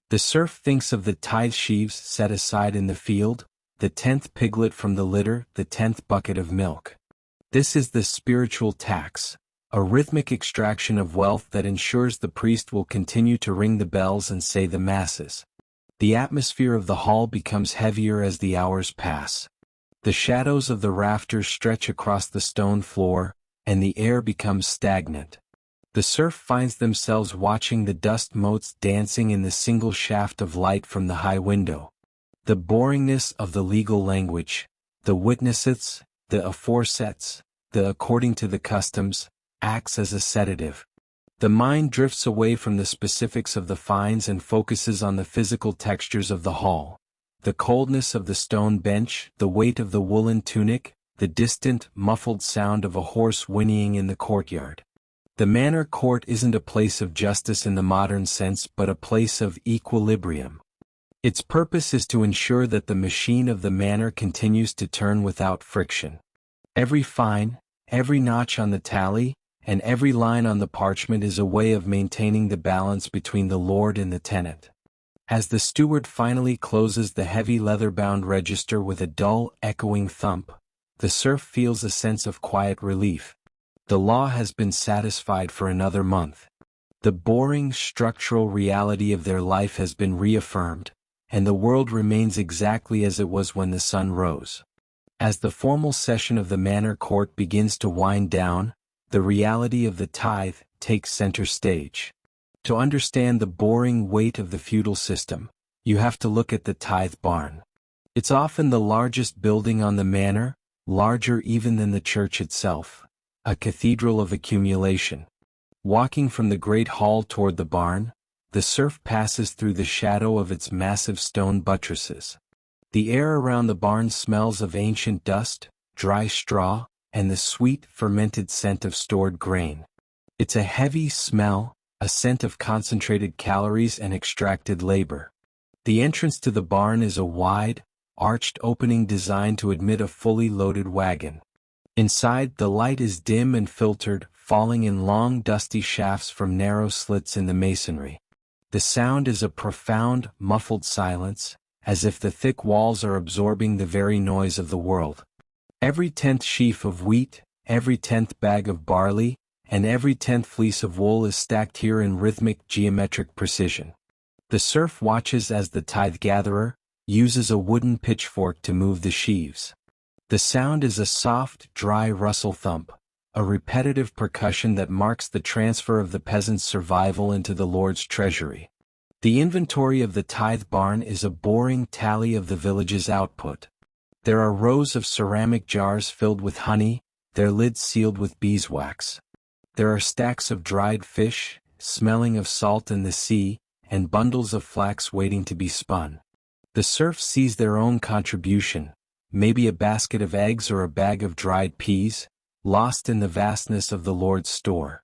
The serf thinks of the tithe sheaves set aside in the field, the 10th piglet from the litter, the 10th bucket of milk. This is the spiritual tax, a rhythmic extraction of wealth that ensures the priest will continue to ring the bells and say the masses. The atmosphere of the hall becomes heavier as the hours pass. The shadows of the rafters stretch across the stone floor, and the air becomes stagnant. The serf finds themselves watching the dust motes dancing in the single shaft of light from the high window. The boringness of the legal language, the witnesses, the aforesets, the according to the customs, acts as a sedative. The mind drifts away from the specifics of the fines and focuses on the physical textures of the hall. The coldness of the stone bench, the weight of the woolen tunic, the distant, muffled sound of a horse whinnying in the courtyard. The manor court isn't a place of justice in the modern sense but a place of equilibrium. Its purpose is to ensure that the machine of the manor continues to turn without friction. Every fine, every notch on the tally, and every line on the parchment is a way of maintaining the balance between the lord and the tenant. As the steward finally closes the heavy leather-bound register with a dull, echoing thump, the serf feels a sense of quiet relief. The law has been satisfied for another month. The boring, structural reality of their life has been reaffirmed, and the world remains exactly as it was when the sun rose. As the formal session of the manor court begins to wind down, the reality of the tithe takes center stage. To understand the boring weight of the feudal system, you have to look at the tithe barn. It's often the largest building on the manor, larger even than the church itself, a cathedral of accumulation. Walking from the great hall toward the barn, the serf passes through the shadow of its massive stone buttresses. The air around the barn smells of ancient dust, dry straw, and the sweet, fermented scent of stored grain. It's a heavy smell, a scent of concentrated calories and extracted labor. The entrance to the barn is a wide, arched opening designed to admit a fully loaded wagon. Inside, the light is dim and filtered, falling in long dusty shafts from narrow slits in the masonry. The sound is a profound, muffled silence, as if the thick walls are absorbing the very noise of the world. Every 10th sheaf of wheat, every 10th bag of barley, and every 10th fleece of wool is stacked here in rhythmic, geometric precision. The serf watches as the tithe-gatherer uses a wooden pitchfork to move the sheaves. The sound is a soft, dry rustle thump, a repetitive percussion that marks the transfer of the peasant's survival into the Lord's treasury. The inventory of the tithe barn is a boring tally of the village's output. There are rows of ceramic jars filled with honey, their lids sealed with beeswax. There are stacks of dried fish, smelling of salt and the sea, and bundles of flax waiting to be spun. The serf sees their own contribution, maybe a basket of eggs or a bag of dried peas, lost in the vastness of the Lord's store.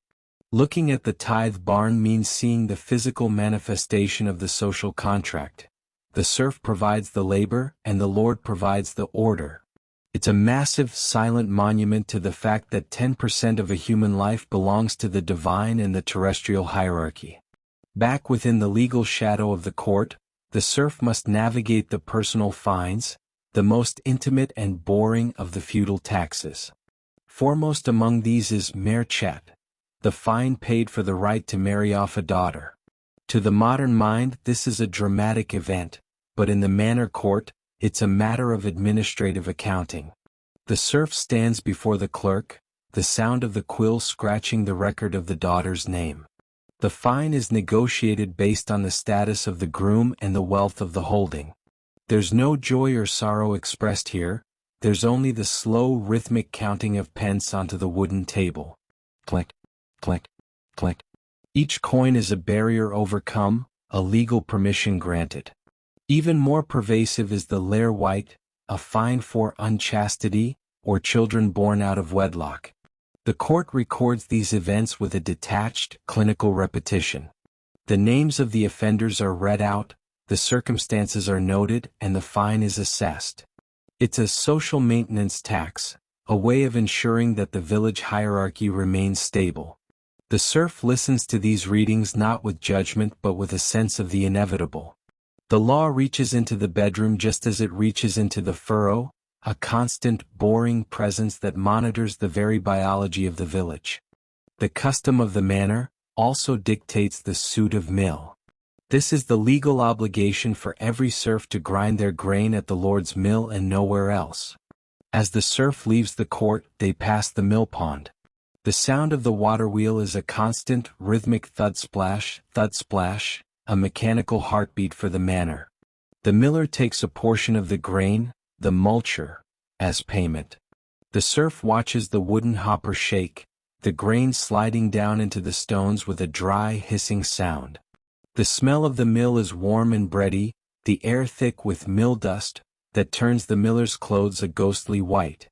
Looking at the tithe barn means seeing the physical manifestation of the social contract. The serf provides the labor, and the Lord provides the order. It's a massive, silent monument to the fact that 10% of a human life belongs to the divine and the terrestrial hierarchy. Back within the legal shadow of the court, the serf must navigate the personal fines, the most intimate and boring of the feudal taxes. Foremost among these is merchat, the fine paid for the right to marry off a daughter. To the modern mind, this is a dramatic event, but in the manor court, it's a matter of administrative accounting. The serf stands before the clerk, the sound of the quill scratching the record of the daughter's name. The fine is negotiated based on the status of the groom and the wealth of the holding. There's no joy or sorrow expressed here, there's only the slow rhythmic counting of pence onto the wooden table. Click, click, click. Each coin is a barrier overcome, a legal permission granted. Even more pervasive is the lair white, a fine for unchastity, or children born out of wedlock. The court records these events with a detached, clinical repetition. The names of the offenders are read out, the circumstances are noted, and the fine is assessed. It's a social maintenance tax, a way of ensuring that the village hierarchy remains stable. The serf listens to these readings not with judgment but with a sense of the inevitable. The law reaches into the bedroom just as it reaches into the furrow, a constant, boring presence that monitors the very biology of the village. The custom of the manor also dictates the suit of mill. This is the legal obligation for every serf to grind their grain at the Lord's mill and nowhere else. As the serf leaves the court, they pass the mill pond. The sound of the water wheel is a constant, rhythmic thud splash, a mechanical heartbeat for the manor. The miller takes a portion of the grain, the mulcher, as payment. The serf watches the wooden hopper shake, the grain sliding down into the stones with a dry, hissing sound. The smell of the mill is warm and bready, the air thick with mill dust, that turns the miller's clothes a ghostly white.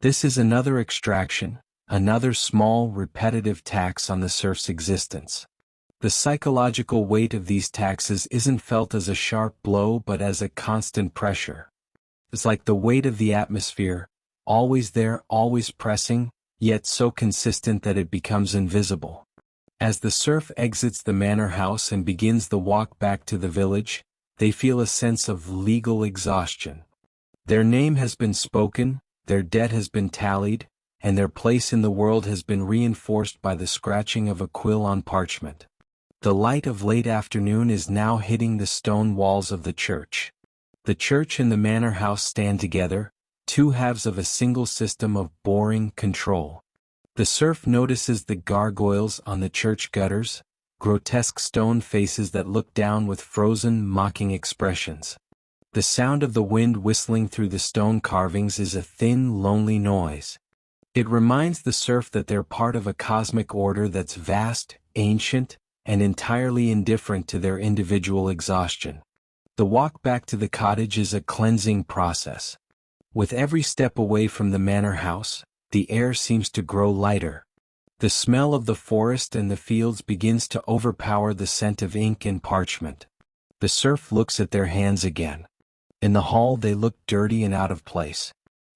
This is another extraction, another small, repetitive tax on the serf's existence. The psychological weight of these taxes isn't felt as a sharp blow but as a constant pressure. It's like the weight of the atmosphere, always there, always pressing, yet so consistent that it becomes invisible. As the serf exits the manor house and begins the walk back to the village, they feel a sense of legal exhaustion. Their name has been spoken, their debt has been tallied, and their place in the world has been reinforced by the scratching of a quill on parchment. The light of late afternoon is now hitting the stone walls of the church. The church and the manor house stand together, two halves of a single system of boring control. The serf notices the gargoyles on the church gutters, grotesque stone faces that look down with frozen, mocking expressions. The sound of the wind whistling through the stone carvings is a thin, lonely noise. It reminds the serf that they're part of a cosmic order that's vast, ancient, and entirely indifferent to their individual exhaustion. The walk back to the cottage is a cleansing process. With every step away from the manor house, the air seems to grow lighter. The smell of the forest and the fields begins to overpower the scent of ink and parchment. The serf looks at their hands again. In the hall they look dirty and out of place.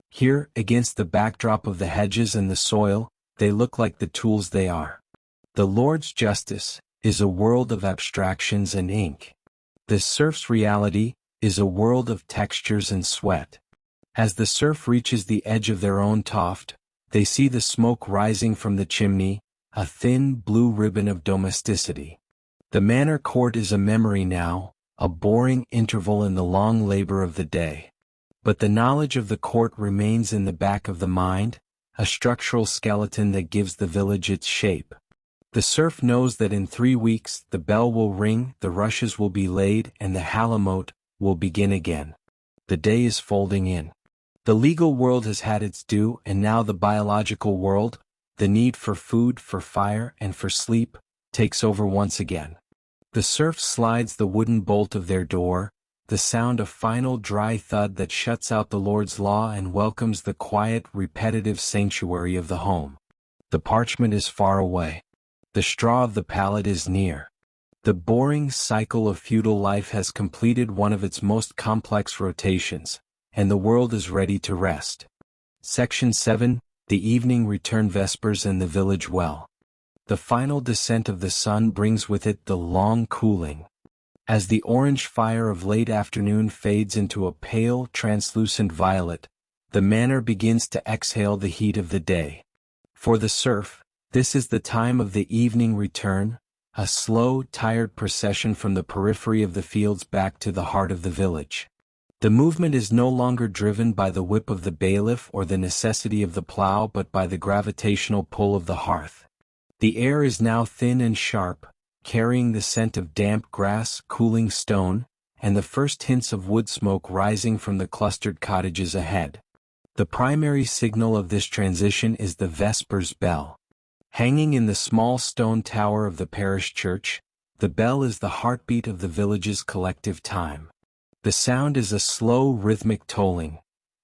Here, against the backdrop of the hedges and the soil, they look like the tools they are. The Lord's justice is a world of abstractions and ink. The serf's reality is a world of textures and sweat. As the serf reaches the edge of their own toft, they see the smoke rising from the chimney, a thin blue ribbon of domesticity. The manor court is a memory now, a boring interval in the long labor of the day. But the knowledge of the court remains in the back of the mind, a structural skeleton that gives the village its shape. The serf knows that in 3 weeks the bell will ring, the rushes will be laid, and the halamote will begin again. The day is folding in. The legal world has had its due, and now the biological world, the need for food, for fire, and for sleep, takes over once again. The serf slides the wooden bolt of their door, the sound a final dry thud that shuts out the Lord's law and welcomes the quiet, repetitive sanctuary of the home. The parchment is far away. The straw of the pallet is near. The boring cycle of feudal life has completed one of its most complex rotations, and the world is ready to rest. Section 7, The Evening Return Vespers and the Village Well. The final descent of the sun brings with it the long cooling. As the orange fire of late afternoon fades into a pale, translucent violet, the manor begins to exhale the heat of the day. For the serf, this is the time of the evening return, a slow, tired procession from the periphery of the fields back to the heart of the village. The movement is no longer driven by the whip of the bailiff or the necessity of the plow but by the gravitational pull of the hearth. The air is now thin and sharp, carrying the scent of damp grass, cooling stone, and the first hints of wood smoke rising from the clustered cottages ahead. The primary signal of this transition is the Vespers bell. Hanging in the small stone tower of the parish church, the bell is the heartbeat of the village's collective time. The sound is a slow rhythmic tolling,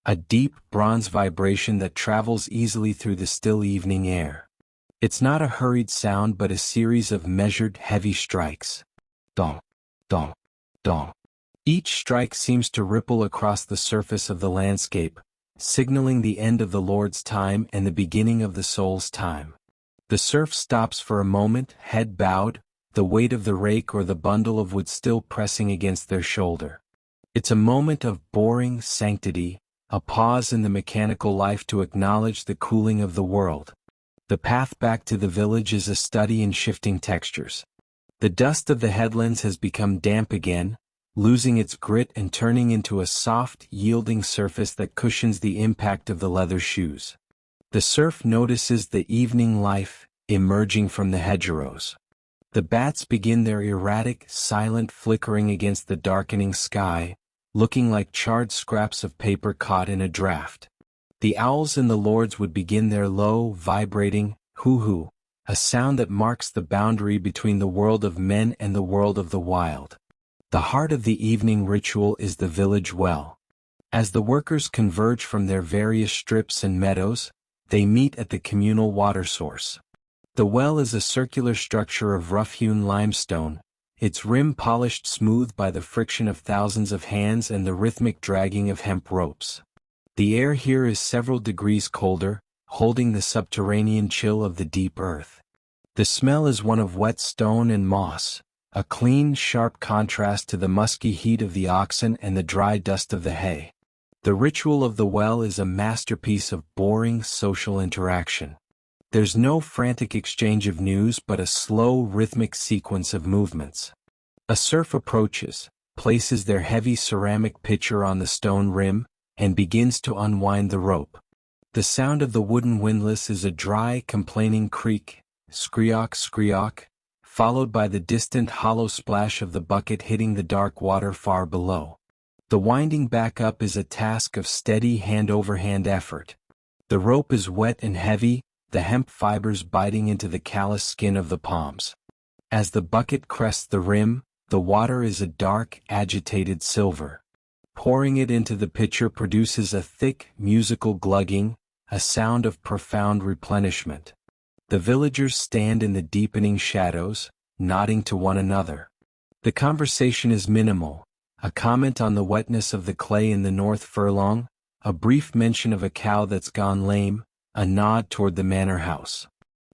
a deep bronze vibration that travels easily through the still evening air. It's not a hurried sound but a series of measured heavy strikes. Dong, dong, dong. Each strike seems to ripple across the surface of the landscape, signaling the end of the Lord's time and the beginning of the soul's time. The serf stops for a moment, head bowed, the weight of the rake or the bundle of wood still pressing against their shoulder. It's a moment of boring sanctity, a pause in the mechanical life to acknowledge the cooling of the world. The path back to the village is a study in shifting textures. The dust of the headlands has become damp again, losing its grit and turning into a soft, yielding surface that cushions the impact of the leather shoes. The serf notices the evening life emerging from the hedgerows. The bats begin their erratic, silent flickering against the darkening sky, looking like charred scraps of paper caught in a draft. The owls in the Lords would begin their low, vibrating hoo-hoo, a sound that marks the boundary between the world of men and the world of the wild. The heart of the evening ritual is the village well. As the workers converge from their various strips and meadows, they meet at the communal water source. The well is a circular structure of rough-hewn limestone, its rim polished smooth by the friction of thousands of hands and the rhythmic dragging of hemp ropes. The air here is several degrees colder, holding the subterranean chill of the deep earth. The smell is one of wet stone and moss, a clean, sharp contrast to the musky heat of the oxen and the dry dust of the hay. The ritual of the well is a masterpiece of boring social interaction. There's no frantic exchange of news but a slow, rhythmic sequence of movements. A serf approaches, places their heavy ceramic pitcher on the stone rim, and begins to unwind the rope. The sound of the wooden windlass is a dry, complaining creak, screok, screok, followed by the distant hollow splash of the bucket hitting the dark water far below. The winding back up is a task of steady hand-over-hand effort. The rope is wet and heavy, the hemp fibers biting into the callous skin of the palms. As the bucket crests the rim, The water is a dark, agitated silver. Pouring it into the pitcher produces a thick, musical glugging, a sound of profound replenishment. The villagers stand in the deepening shadows, nodding to one another. The conversation is minimal, a comment on the wetness of the clay in the north furlong, a brief mention of a cow that's gone lame, a nod toward the manor house.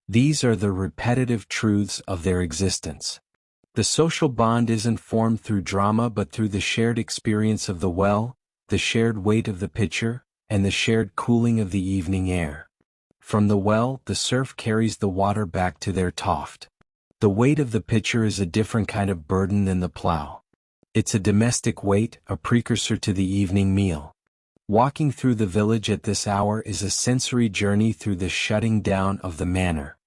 These are the repetitive truths of their existence. The social bond isn't formed through drama but through the shared experience of the well, the shared weight of the pitcher, and the shared cooling of the evening air. From the well, the serf carries the water back to their toft. The weight of the pitcher is a different kind of burden than the plow. It's a domestic weight, a precursor to the evening meal. Walking through the village at this hour is a sensory journey through the shutting down of the manor.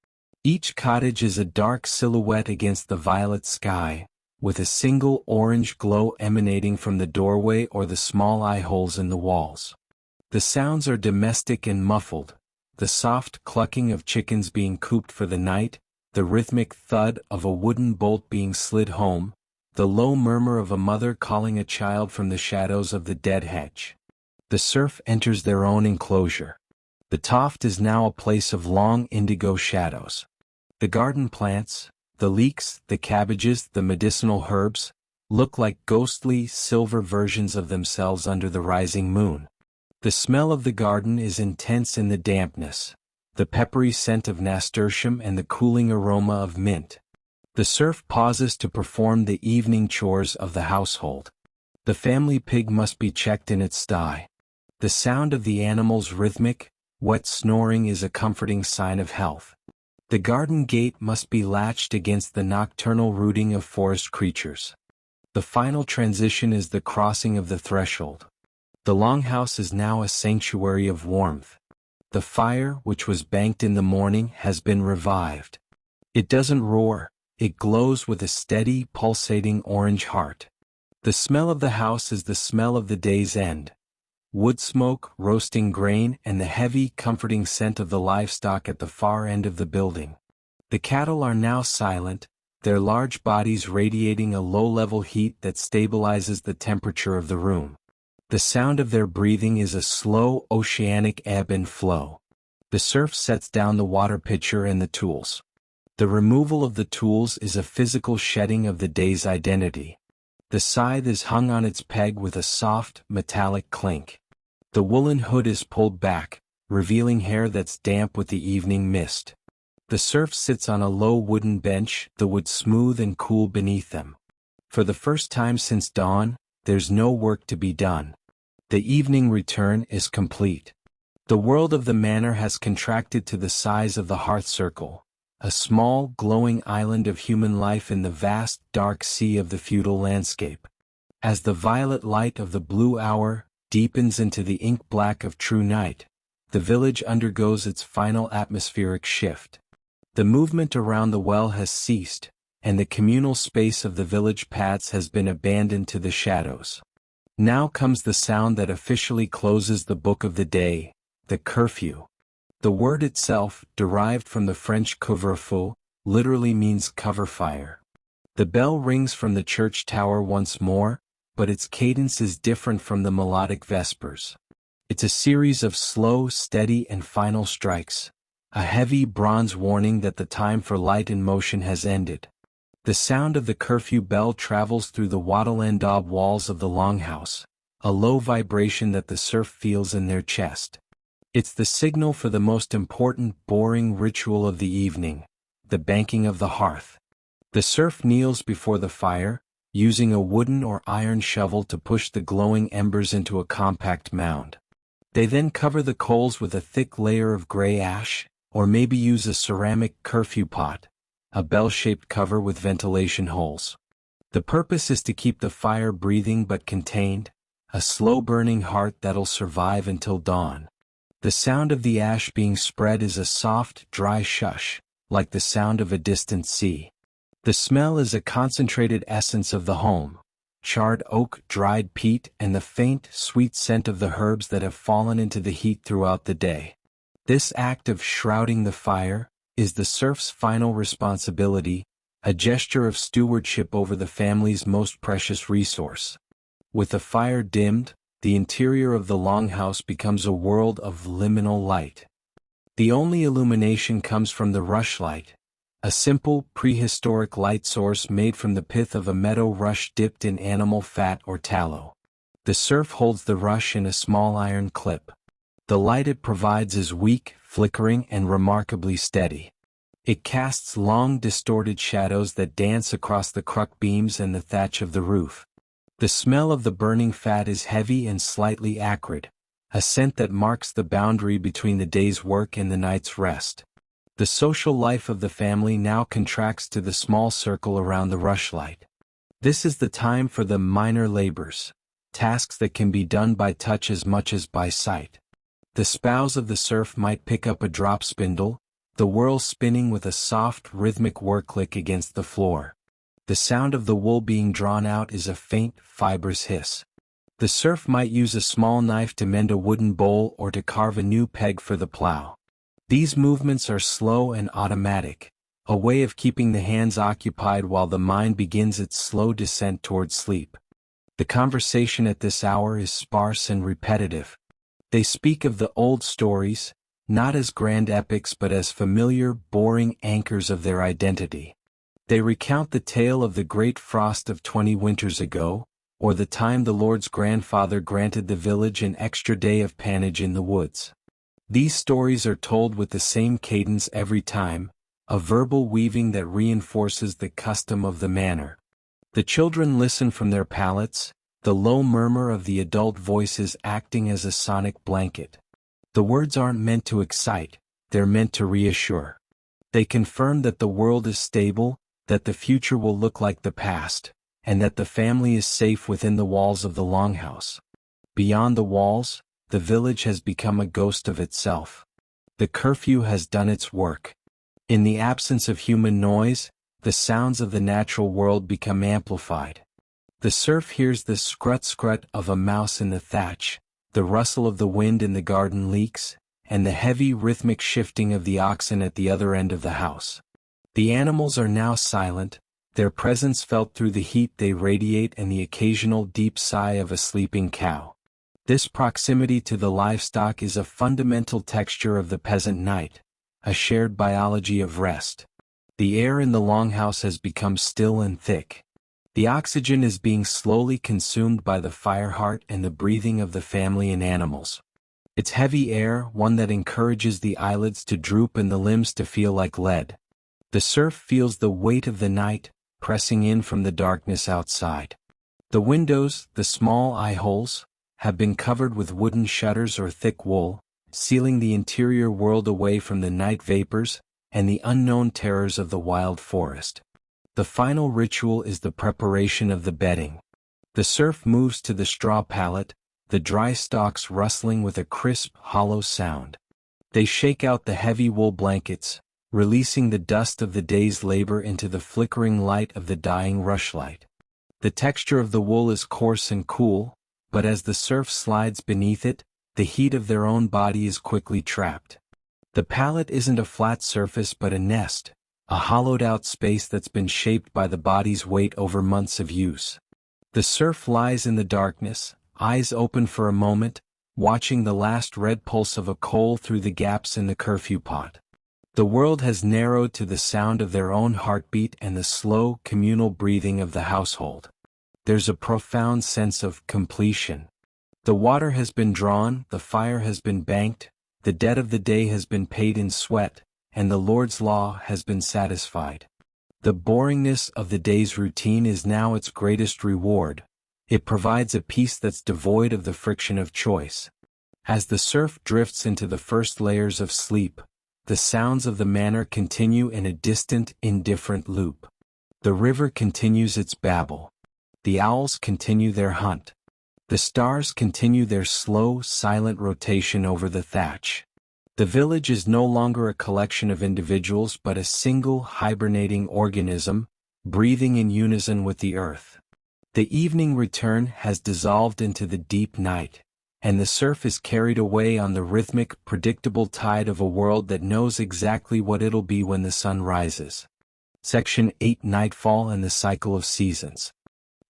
Each cottage is a dark silhouette against the violet sky, with a single orange glow emanating from the doorway or the small eye holes in the walls. The sounds are domestic and muffled, the soft clucking of chickens being cooped for the night, the rhythmic thud of a wooden bolt being slid home, the low murmur of a mother calling a child from the shadows of the dead hedge. The serf enters their own enclosure. The toft is now a place of long indigo shadows. The garden plants, the leeks, the cabbages, the medicinal herbs, look like ghostly, silver versions of themselves under the rising moon. The smell of the garden is intense in the dampness, the peppery scent of nasturtium and the cooling aroma of mint. The serf pauses to perform the evening chores of the household. The family pig must be checked in its sty. The sound of the animal's rhythmic, wet snoring is a comforting sign of health. The garden gate must be latched against the nocturnal rooting of forest creatures. The final transition is the crossing of the threshold. The longhouse is now a sanctuary of warmth. The fire, which was banked in the morning, has been revived. It doesn't roar, it glows with a steady, pulsating orange heart. The smell of the house is the smell of the day's end. Wood smoke, roasting grain, and the heavy, comforting scent of the livestock at the far end of the building. The cattle are now silent, their large bodies radiating a low-level heat that stabilizes the temperature of the room. The sound of their breathing is a slow, oceanic ebb and flow. The serf sets down the water pitcher and the tools. The removal of the tools is a physical shedding of the day's identity. The scythe is hung on its peg with a soft, metallic clink. The woolen hood is pulled back, revealing hair that's damp with the evening mist. The serf sits on a low wooden bench, the wood smooth and cool beneath them. For the first time since dawn, there's no work to be done. The evening return is complete. The world of the manor has contracted to the size of the hearth circle, a small, glowing island of human life in the vast, dark sea of the feudal landscape. As the violet light of the blue hour deepens into the ink black of true night, the village undergoes its final atmospheric shift. The movement around the well has ceased, and the communal space of the village paths has been abandoned to the shadows. Now comes the sound that officially closes the book of the day, the curfew. The word itself, derived from the French couvre-feu, literally means cover fire. The bell rings from the church tower once more, but its cadence is different from the melodic vespers. It's a series of slow, steady and final strikes, a heavy bronze warning that the time for light and motion has ended. The sound of the curfew bell travels through the wattle and daub walls of the longhouse, a low vibration that the serf feels in their chest. It's the signal for the most important, boring ritual of the evening, the banking of the hearth. The serf kneels before the fire, using a wooden or iron shovel to push the glowing embers into a compact mound. They then cover the coals with a thick layer of gray ash, or maybe use a ceramic curfew pot, a bell-shaped cover with ventilation holes. The purpose is to keep the fire breathing but contained, a slow-burning heart that'll survive until dawn. The sound of the ash being spread is a soft, dry shush, like the sound of a distant sea. The smell is a concentrated essence of the home, charred oak, dried peat, and the faint, sweet scent of the herbs that have fallen into the heat throughout the day. This act of shrouding the fire is the serf's final responsibility, a gesture of stewardship over the family's most precious resource. With the fire dimmed, the interior of the longhouse becomes a world of liminal light. The only illumination comes from the rushlight, a simple, prehistoric light source made from the pith of a meadow rush dipped in animal fat or tallow. The serf holds the rush in a small iron clip. The light it provides is weak, flickering, and remarkably steady. It casts long, distorted shadows that dance across the cruck beams and the thatch of the roof. The smell of the burning fat is heavy and slightly acrid, a scent that marks the boundary between the day's work and the night's rest. The social life of the family now contracts to the small circle around the rushlight. This is the time for the minor labors, tasks that can be done by touch as much as by sight. The spouse of the serf might pick up a drop spindle, the whirl spinning with a soft, rhythmic whir click against the floor. The sound of the wool being drawn out is a faint, fibrous hiss. The serf might use a small knife to mend a wooden bowl or to carve a new peg for the plow. These movements are slow and automatic, a way of keeping the hands occupied while the mind begins its slow descent towards sleep. The conversation at this hour is sparse and repetitive. They speak of the old stories, not as grand epics but as familiar, boring anchors of their identity. They recount the tale of the great frost of 20 winters ago, or the time the Lord's grandfather granted the village an extra day of pannage in the woods. These stories are told with the same cadence every time, a verbal weaving that reinforces the custom of the manor. The children listen from their palates, the low murmur of the adult voices acting as a sonic blanket. The words aren't meant to excite, they're meant to reassure. They confirm that the world is stable, that the future will look like the past, and that the family is safe within the walls of the longhouse. Beyond the walls, the village has become a ghost of itself. The curfew has done its work. In the absence of human noise, the sounds of the natural world become amplified. The serf hears the scrut-scrut of a mouse in the thatch, the rustle of the wind in the garden leaks, and the heavy rhythmic shifting of the oxen at the other end of the house. The animals are now silent, their presence felt through the heat they radiate and the occasional deep sigh of a sleeping cow. This proximity to the livestock is a fundamental texture of the peasant night, a shared biology of rest. The air in the longhouse has become still and thick. The oxygen is being slowly consumed by the fire heart and the breathing of the family and animals. It's heavy air, one that encourages the eyelids to droop and the limbs to feel like lead. The serf feels the weight of the night, pressing in from the darkness outside. The windows, the small eye-holes, have been covered with wooden shutters or thick wool, sealing the interior world away from the night vapors and the unknown terrors of the wild forest. The final ritual is the preparation of the bedding. The serf moves to the straw pallet, the dry stalks rustling with a crisp, hollow sound. They shake out the heavy wool blankets, releasing the dust of the day's labor into the flickering light of the dying rushlight. The texture of the wool is coarse and cool, but as the serf slides beneath it, the heat of their own body is quickly trapped. The pallet isn't a flat surface but a nest, a hollowed-out space that's been shaped by the body's weight over months of use. The serf lies in the darkness, eyes open for a moment, watching the last red pulse of a coal through the gaps in the curfew pot. The world has narrowed to the sound of their own heartbeat and the slow, communal breathing of the household. There's a profound sense of completion. The water has been drawn, the fire has been banked, the debt of the day has been paid in sweat, and the Lord's law has been satisfied. The boringness of the day's routine is now its greatest reward. It provides a peace that's devoid of the friction of choice. As the serf drifts into the first layers of sleep, the sounds of the manor continue in a distant, indifferent loop. The river continues its babble. The owls continue their hunt. The stars continue their slow, silent rotation over the thatch. The village is no longer a collection of individuals but a single hibernating organism, breathing in unison with the earth. The evening return has dissolved into the deep night, and the serf is carried away on the rhythmic, predictable tide of a world that knows exactly what it'll be when the sun rises. Section 8 Nightfall and the Cycle of Seasons.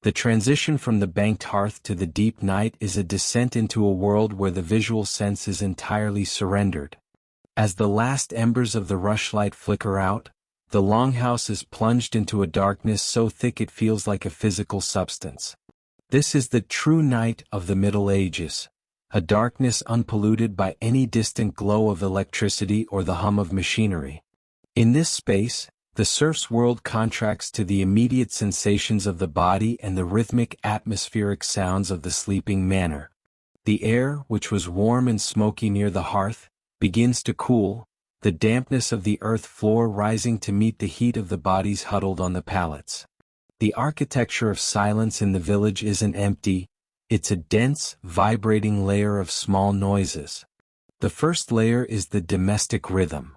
The transition from the banked hearth to the deep night is a descent into a world where the visual sense is entirely surrendered. As the last embers of the rushlight flicker out, the longhouse is plunged into a darkness so thick it feels like a physical substance. This is the true night of the Middle Ages, a darkness unpolluted by any distant glow of electricity or the hum of machinery. In this space, the serf's world contracts to the immediate sensations of the body and the rhythmic atmospheric sounds of the sleeping manor. The air, which was warm and smoky near the hearth, begins to cool, the dampness of the earth floor rising to meet the heat of the bodies huddled on the pallets. The architecture of silence in the village isn't empty, it's a dense, vibrating layer of small noises. The first layer is the domestic rhythm.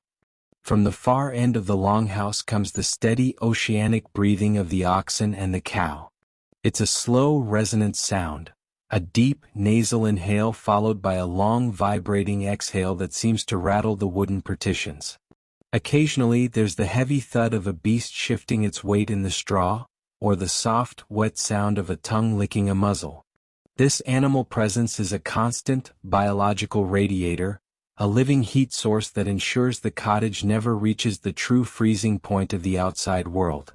From the far end of the longhouse comes the steady oceanic breathing of the oxen and the cow. It's a slow, resonant sound, a deep, nasal inhale followed by a long, vibrating exhale that seems to rattle the wooden partitions. Occasionally there's the heavy thud of a beast shifting its weight in the straw, or the soft, wet sound of a tongue licking a muzzle. This animal presence is a constant, biological radiator, a living heat source that ensures the cottage never reaches the true freezing point of the outside world.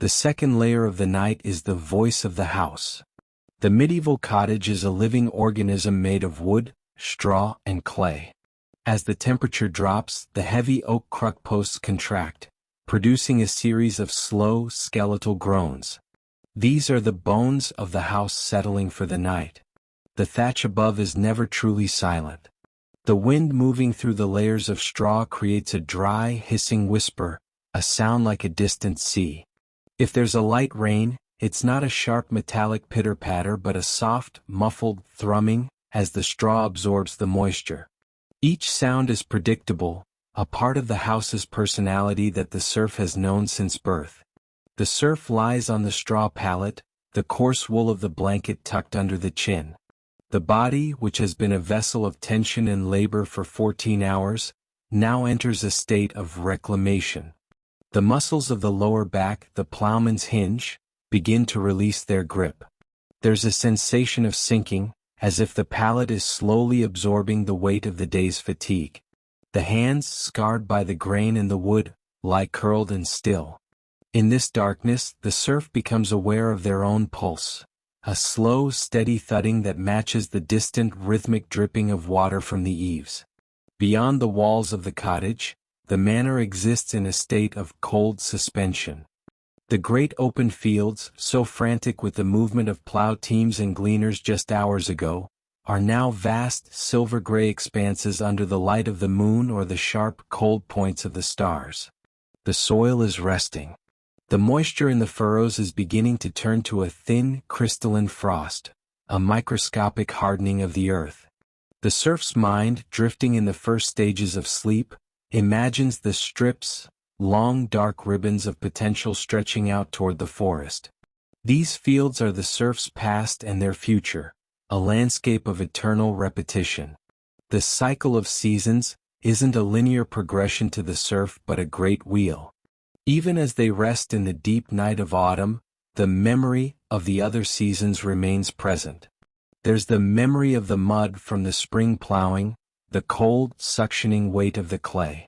The second layer of the night is the voice of the house. The medieval cottage is a living organism made of wood, straw, and clay. As the temperature drops, the heavy oak crux posts contract, producing a series of slow, skeletal groans. These are the bones of the house settling for the night. The thatch above is never truly silent. The wind moving through the layers of straw creates a dry, hissing whisper, a sound like a distant sea. If there's a light rain, it's not a sharp metallic pitter-patter but a soft, muffled thrumming as the straw absorbs the moisture. Each sound is predictable, a part of the house's personality that the serf has known since birth. The serf lies on the straw pallet, the coarse wool of the blanket tucked under the chin. The body, which has been a vessel of tension and labor for 14 hours, now enters a state of reclamation. The muscles of the lower back, the plowman's hinge, begin to release their grip. There's a sensation of sinking, as if the pallet is slowly absorbing the weight of the day's fatigue. The hands, scarred by the grain and the wood, lie curled and still. In this darkness, the serf becomes aware of their own pulse. A slow, steady thudding that matches the distant rhythmic dripping of water from the eaves. Beyond the walls of the cottage, the manor exists in a state of cold suspension. The great open fields, so frantic with the movement of plow teams and gleaners just hours ago, are now vast, silver-gray expanses under the light of the moon or the sharp, cold points of the stars. The soil is resting. The moisture in the furrows is beginning to turn to a thin, crystalline frost, a microscopic hardening of the earth. The serf's mind, drifting in the first stages of sleep, imagines the strips, long dark ribbons of potential stretching out toward the forest. These fields are the serf's past and their future, a landscape of eternal repetition. The cycle of seasons isn't a linear progression to the serf but a great wheel. Even as they rest in the deep night of autumn, the memory of the other seasons remains present. There's the memory of the mud from the spring plowing, the cold, suctioning weight of the clay.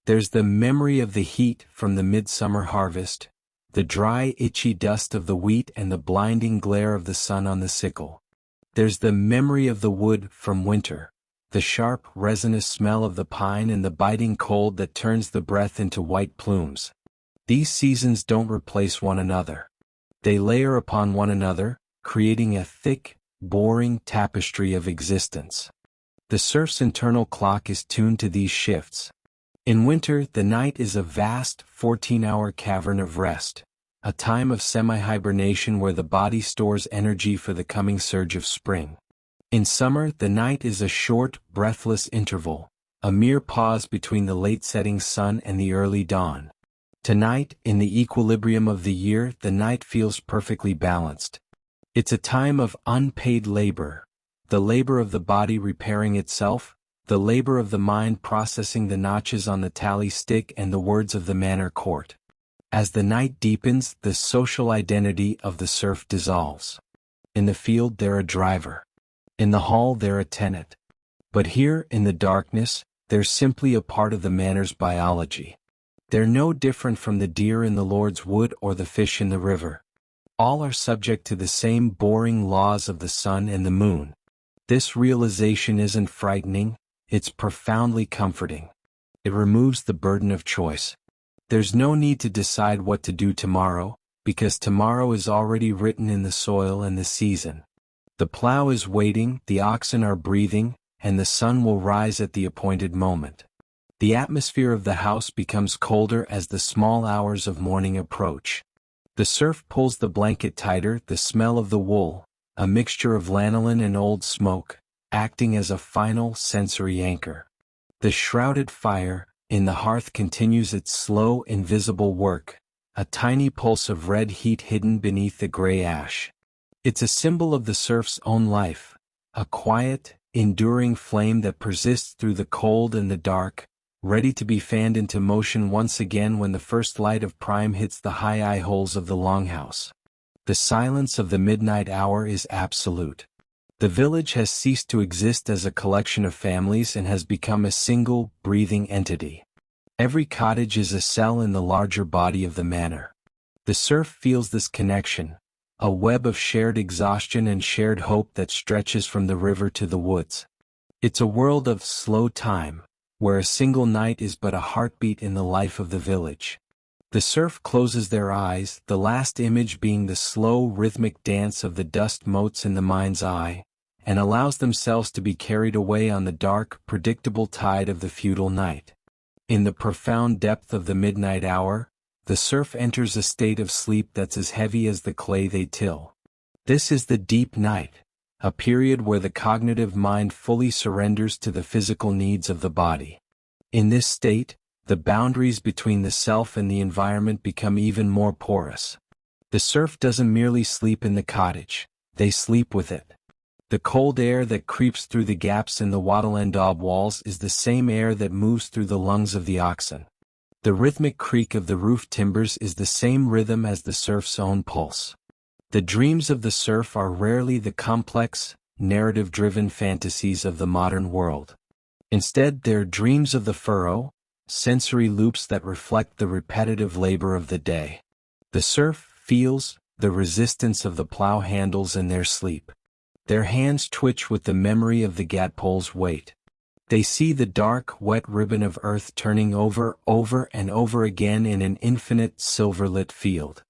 There's the memory of the heat from the midsummer harvest, the dry, itchy dust of the wheat and the blinding glare of the sun on the sickle. There's the memory of the wood from winter, the sharp, resinous smell of the pine and the biting cold that turns the breath into white plumes. These seasons don't replace one another. They layer upon one another, creating a thick, boring tapestry of existence. The serf's internal clock is tuned to these shifts. In winter, the night is a vast, 14-hour cavern of rest, a time of semi-hibernation where the body stores energy for the coming surge of spring. In summer, the night is a short, breathless interval, a mere pause between the late-setting sun and the early dawn. Tonight, in the equilibrium of the year, the night feels perfectly balanced. It's a time of unpaid labor, the labor of the body repairing itself, the labor of the mind processing the notches on the tally stick and the words of the manor court. As the night deepens, the social identity of the serf dissolves. In the field they're a driver. In the hall they're a tenant. But here, in the darkness, they're simply a part of the manor's biology. They're no different from the deer in the Lord's wood or the fish in the river. All are subject to the same boring laws of the sun and the moon. This realization isn't frightening, it's profoundly comforting. It removes the burden of choice. There's no need to decide what to do tomorrow, because tomorrow is already written in the soil and the season. The plow is waiting, the oxen are breathing, and the sun will rise at the appointed moment. The atmosphere of the house becomes colder as the small hours of morning approach. The serf pulls the blanket tighter, the smell of the wool, a mixture of lanolin and old smoke, acting as a final sensory anchor. The shrouded fire in the hearth continues its slow, invisible work, a tiny pulse of red heat hidden beneath the gray ash. It's a symbol of the serf's own life, a quiet, enduring flame that persists through the cold and the dark, ready to be fanned into motion once again when the first light of prime hits the high eye holes of the longhouse. The silence of the midnight hour is absolute. The village has ceased to exist as a collection of families and has become a single, breathing entity. Every cottage is a cell in the larger body of the manor. The serf feels this connection, a web of shared exhaustion and shared hope that stretches from the river to the woods. It's a world of slow time, where a single night is but a heartbeat in the life of the village. The serf closes their eyes, the last image being the slow rhythmic dance of the dust motes in the mind's eye, and allows themselves to be carried away on the dark, predictable tide of the feudal night. In the profound depth of the midnight hour, the serf enters a state of sleep that's as heavy as the clay they till. This is the deep night, a period where the cognitive mind fully surrenders to the physical needs of the body. In this state, the boundaries between the self and the environment become even more porous. The serf doesn't merely sleep in the cottage, they sleep with it. The cold air that creeps through the gaps in the wattle and daub walls is the same air that moves through the lungs of the oxen. The rhythmic creak of the roof timbers is the same rhythm as the serf's own pulse. The dreams of the serf are rarely the complex, narrative-driven fantasies of the modern world. Instead, they're dreams of the furrow, sensory loops that reflect the repetitive labor of the day. The serf feels the resistance of the plow handles in their sleep. Their hands twitch with the memory of the gatpole's weight. They see the dark, wet ribbon of earth turning over and over again in an infinite, silver-lit field.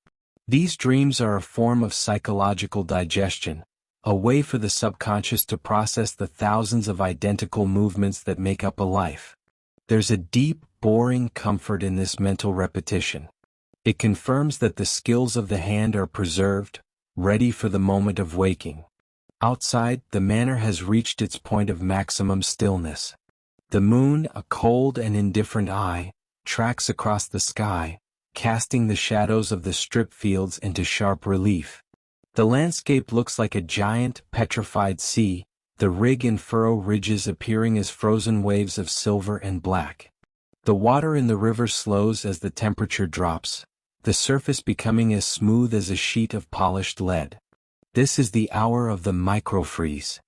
These dreams are a form of psychological digestion, a way for the subconscious to process the thousands of identical movements that make up a life. There's a deep, boring comfort in this mental repetition. It confirms that the skills of the hand are preserved, ready for the moment of waking. Outside, the manor has reached its point of maximum stillness. The moon, a cold and indifferent eye, tracks across the sky, casting the shadows of the strip fields into sharp relief. The landscape looks like a giant, petrified sea, the rig and furrow ridges appearing as frozen waves of silver and black. The water in the river slows as the temperature drops, the surface becoming as smooth as a sheet of polished lead. This is the hour of the microfreeze.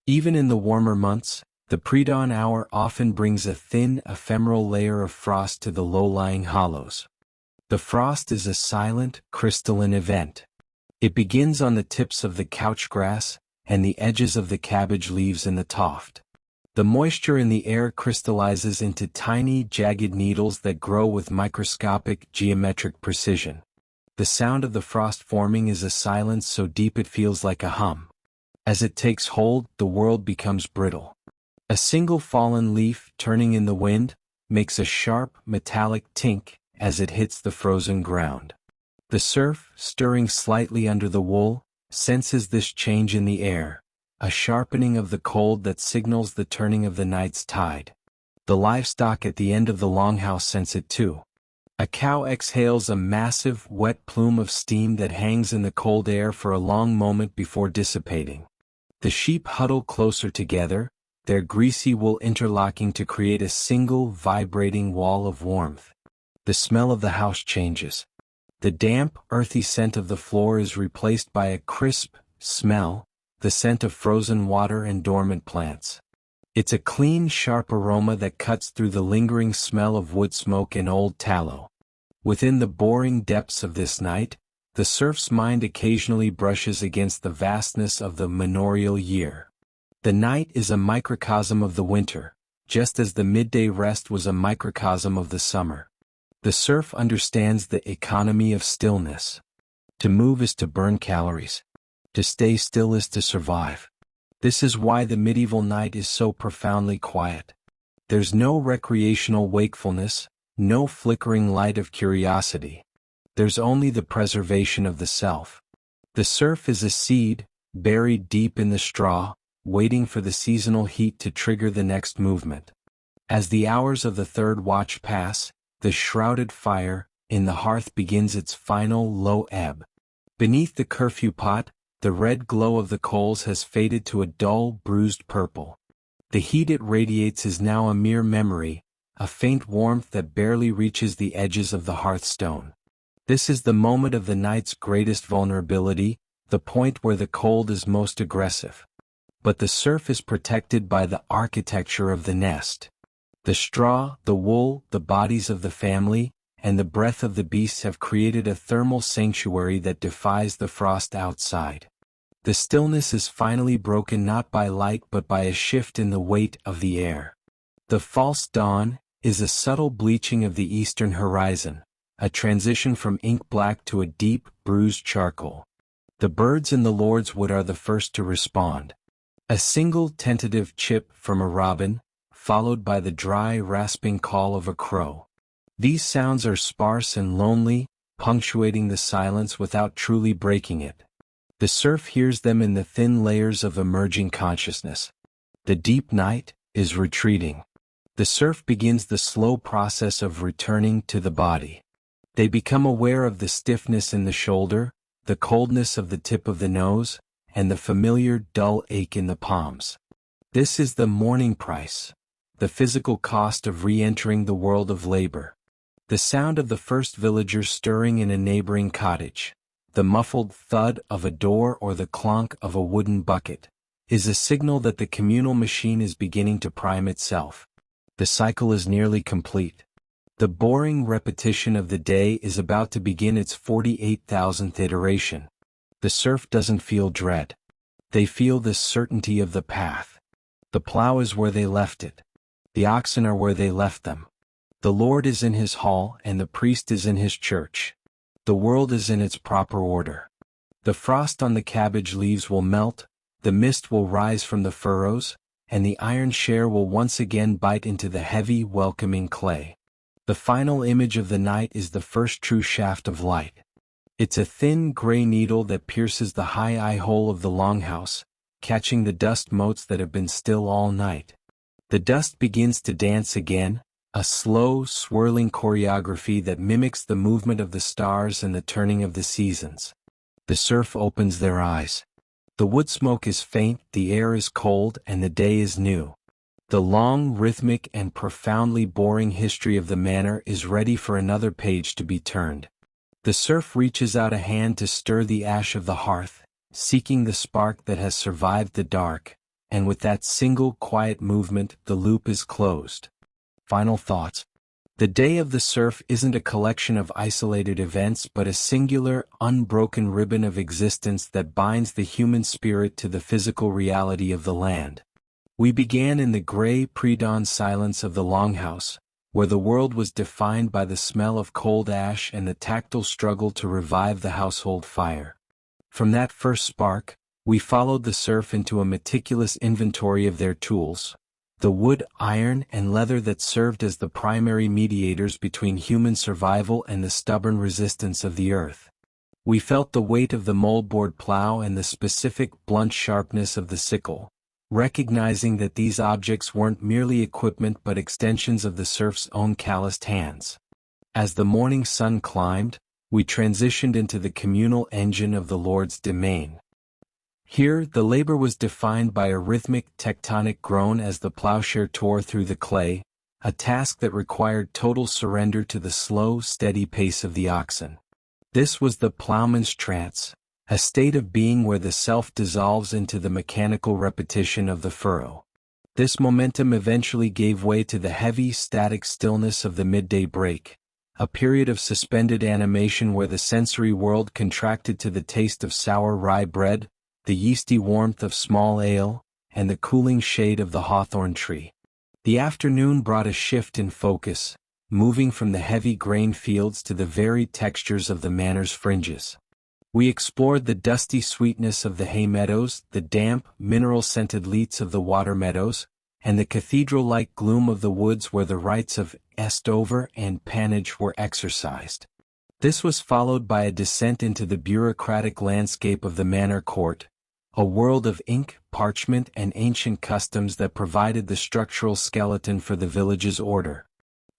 Even in the warmer months, the pre-dawn hour often brings a thin, ephemeral layer of frost to the low-lying hollows. The frost is a silent, crystalline event. It begins on the tips of the couch grass and the edges of the cabbage leaves in the toft. The moisture in the air crystallizes into tiny, jagged needles that grow with microscopic, geometric precision. The sound of the frost forming is a silence so deep it feels like a hum. As it takes hold, the world becomes brittle. A single fallen leaf, turning in the wind, makes a sharp, metallic tink as it hits the frozen ground. The serf, stirring slightly under the wool, senses this change in the air, a sharpening of the cold that signals the turning of the night's tide. The livestock at the end of the longhouse sense it too. A cow exhales a massive, wet plume of steam that hangs in the cold air for a long moment before dissipating. The sheep huddle closer together, their greasy wool interlocking to create a single, vibrating wall of warmth. The smell of the house changes. The damp, earthy scent of the floor is replaced by a crisp smell, the scent of frozen water and dormant plants. It's a clean, sharp aroma that cuts through the lingering smell of wood smoke and old tallow. Within the boring depths of this night, the serf's mind occasionally brushes against the vastness of the manorial year. The night is a microcosm of the winter, just as the midday rest was a microcosm of the summer. The serf understands the economy of stillness. To move is to burn calories. To stay still is to survive. This is why the medieval night is so profoundly quiet. There's no recreational wakefulness, no flickering light of curiosity. There's only the preservation of the self. The serf is a seed, buried deep in the straw, waiting for the seasonal heat to trigger the next movement. As the hours of the third watch pass, the shrouded fire in the hearth begins its final low ebb. Beneath the curfew pot, the red glow of the coals has faded to a dull, bruised purple. The heat it radiates is now a mere memory, a faint warmth that barely reaches the edges of the hearthstone. This is the moment of the night's greatest vulnerability, the point where the cold is most aggressive. But the serf is protected by the architecture of the nest. The straw, the wool, the bodies of the family, and the breath of the beasts have created a thermal sanctuary that defies the frost outside. The stillness is finally broken not by light but by a shift in the weight of the air. The false dawn is a subtle bleaching of the eastern horizon, a transition from ink black to a deep, bruised charcoal. The birds in the Lord's wood are the first to respond. A single tentative chip from a robin, followed by the dry, rasping call of a crow. These sounds are sparse and lonely, punctuating the silence without truly breaking it. The serf hears them in the thin layers of emerging consciousness. The deep night is retreating. The serf begins the slow process of returning to the body. They become aware of the stiffness in the shoulder, the coldness of the tip of the nose, and the familiar dull ache in the palms. This is the morning price, the physical cost of re-entering the world of labor. The sound of the first villager stirring in a neighboring cottage, the muffled thud of a door or the clonk of a wooden bucket, is a signal that the communal machine is beginning to prime itself. The cycle is nearly complete. The boring repetition of the day is about to begin its 48,000th iteration. The serf doesn't feel dread. They feel the certainty of the path. The plow is where they left it. The oxen are where they left them. The Lord is in his hall and the priest is in his church. The world is in its proper order. The frost on the cabbage leaves will melt, the mist will rise from the furrows, and the iron share will once again bite into the heavy, welcoming clay. The final image of the night is the first true shaft of light. It's a thin gray needle that pierces the high eye hole of the longhouse, catching the dust motes that have been still all night. The dust begins to dance again, a slow, swirling choreography that mimics the movement of the stars and the turning of the seasons. The serf opens their eyes. The wood smoke is faint, the air is cold, and the day is new. The long, rhythmic, and profoundly boring history of the manor is ready for another page to be turned. The serf reaches out a hand to stir the ash of the hearth, seeking the spark that has survived the dark, and with that single quiet movement the loop is closed. Final thoughts. The day of the serf isn't a collection of isolated events but a singular, unbroken ribbon of existence that binds the human spirit to the physical reality of the land. We began in the gray pre-dawn silence of the longhouse, where the world was defined by the smell of cold ash and the tactile struggle to revive the household fire. From that first spark, we followed the serf into a meticulous inventory of their tools, the wood, iron, and leather that served as the primary mediators between human survival and the stubborn resistance of the earth. We felt the weight of the moldboard plow and the specific blunt sharpness of the sickle, recognizing that these objects weren't merely equipment but extensions of the serf's own calloused hands. As the morning sun climbed, we transitioned into the communal engine of the Lord's domain. Here, the labor was defined by a rhythmic tectonic groan as the plowshare tore through the clay, a task that required total surrender to the slow, steady pace of the oxen. This was the plowman's trance, a state of being where the self dissolves into the mechanical repetition of the furrow. This momentum eventually gave way to the heavy, static stillness of the midday break, a period of suspended animation where the sensory world contracted to the taste of sour rye bread, the yeasty warmth of small ale, and the cooling shade of the hawthorn tree. The afternoon brought a shift in focus, moving from the heavy grain fields to the varied textures of the manor's fringes. We explored the dusty sweetness of the hay meadows, the damp, mineral-scented leats of the water meadows, and the cathedral-like gloom of the woods where the rites of estover and pannage were exercised. This was followed by a descent into the bureaucratic landscape of the manor court, a world of ink, parchment, and ancient customs that provided the structural skeleton for the village's order.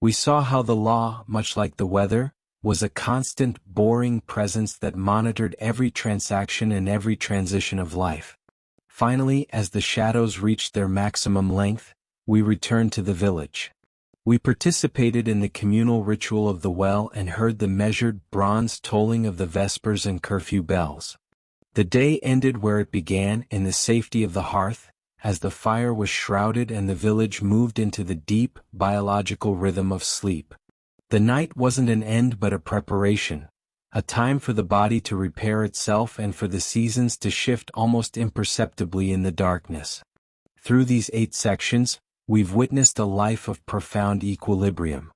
We saw how the law, much like the weather, was a constant, boring presence that monitored every transaction and every transition of life. Finally, as the shadows reached their maximum length, we returned to the village. We participated in the communal ritual of the well and heard the measured bronze tolling of the vespers and curfew bells. The day ended where it began, in the safety of the hearth, as the fire was shrouded and the village moved into the deep, biological rhythm of sleep. The night wasn't an end but a preparation, a time for the body to repair itself and for the seasons to shift almost imperceptibly in the darkness. Through these 8 sections, we've witnessed a life of profound equilibrium.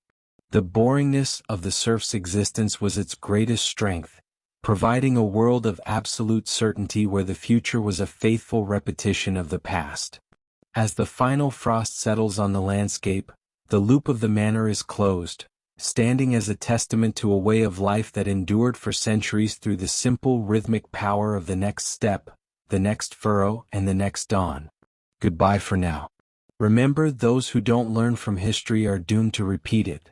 The boringness of the serf's existence was its greatest strength, providing a world of absolute certainty where the future was a faithful repetition of the past. As the final frost settles on the landscape, the loop of the manor is closed, standing as a testament to a way of life that endured for centuries through the simple rhythmic power of the next step, the next furrow, and the next dawn. Goodbye for now. Remember, those who don't learn from history are doomed to repeat it.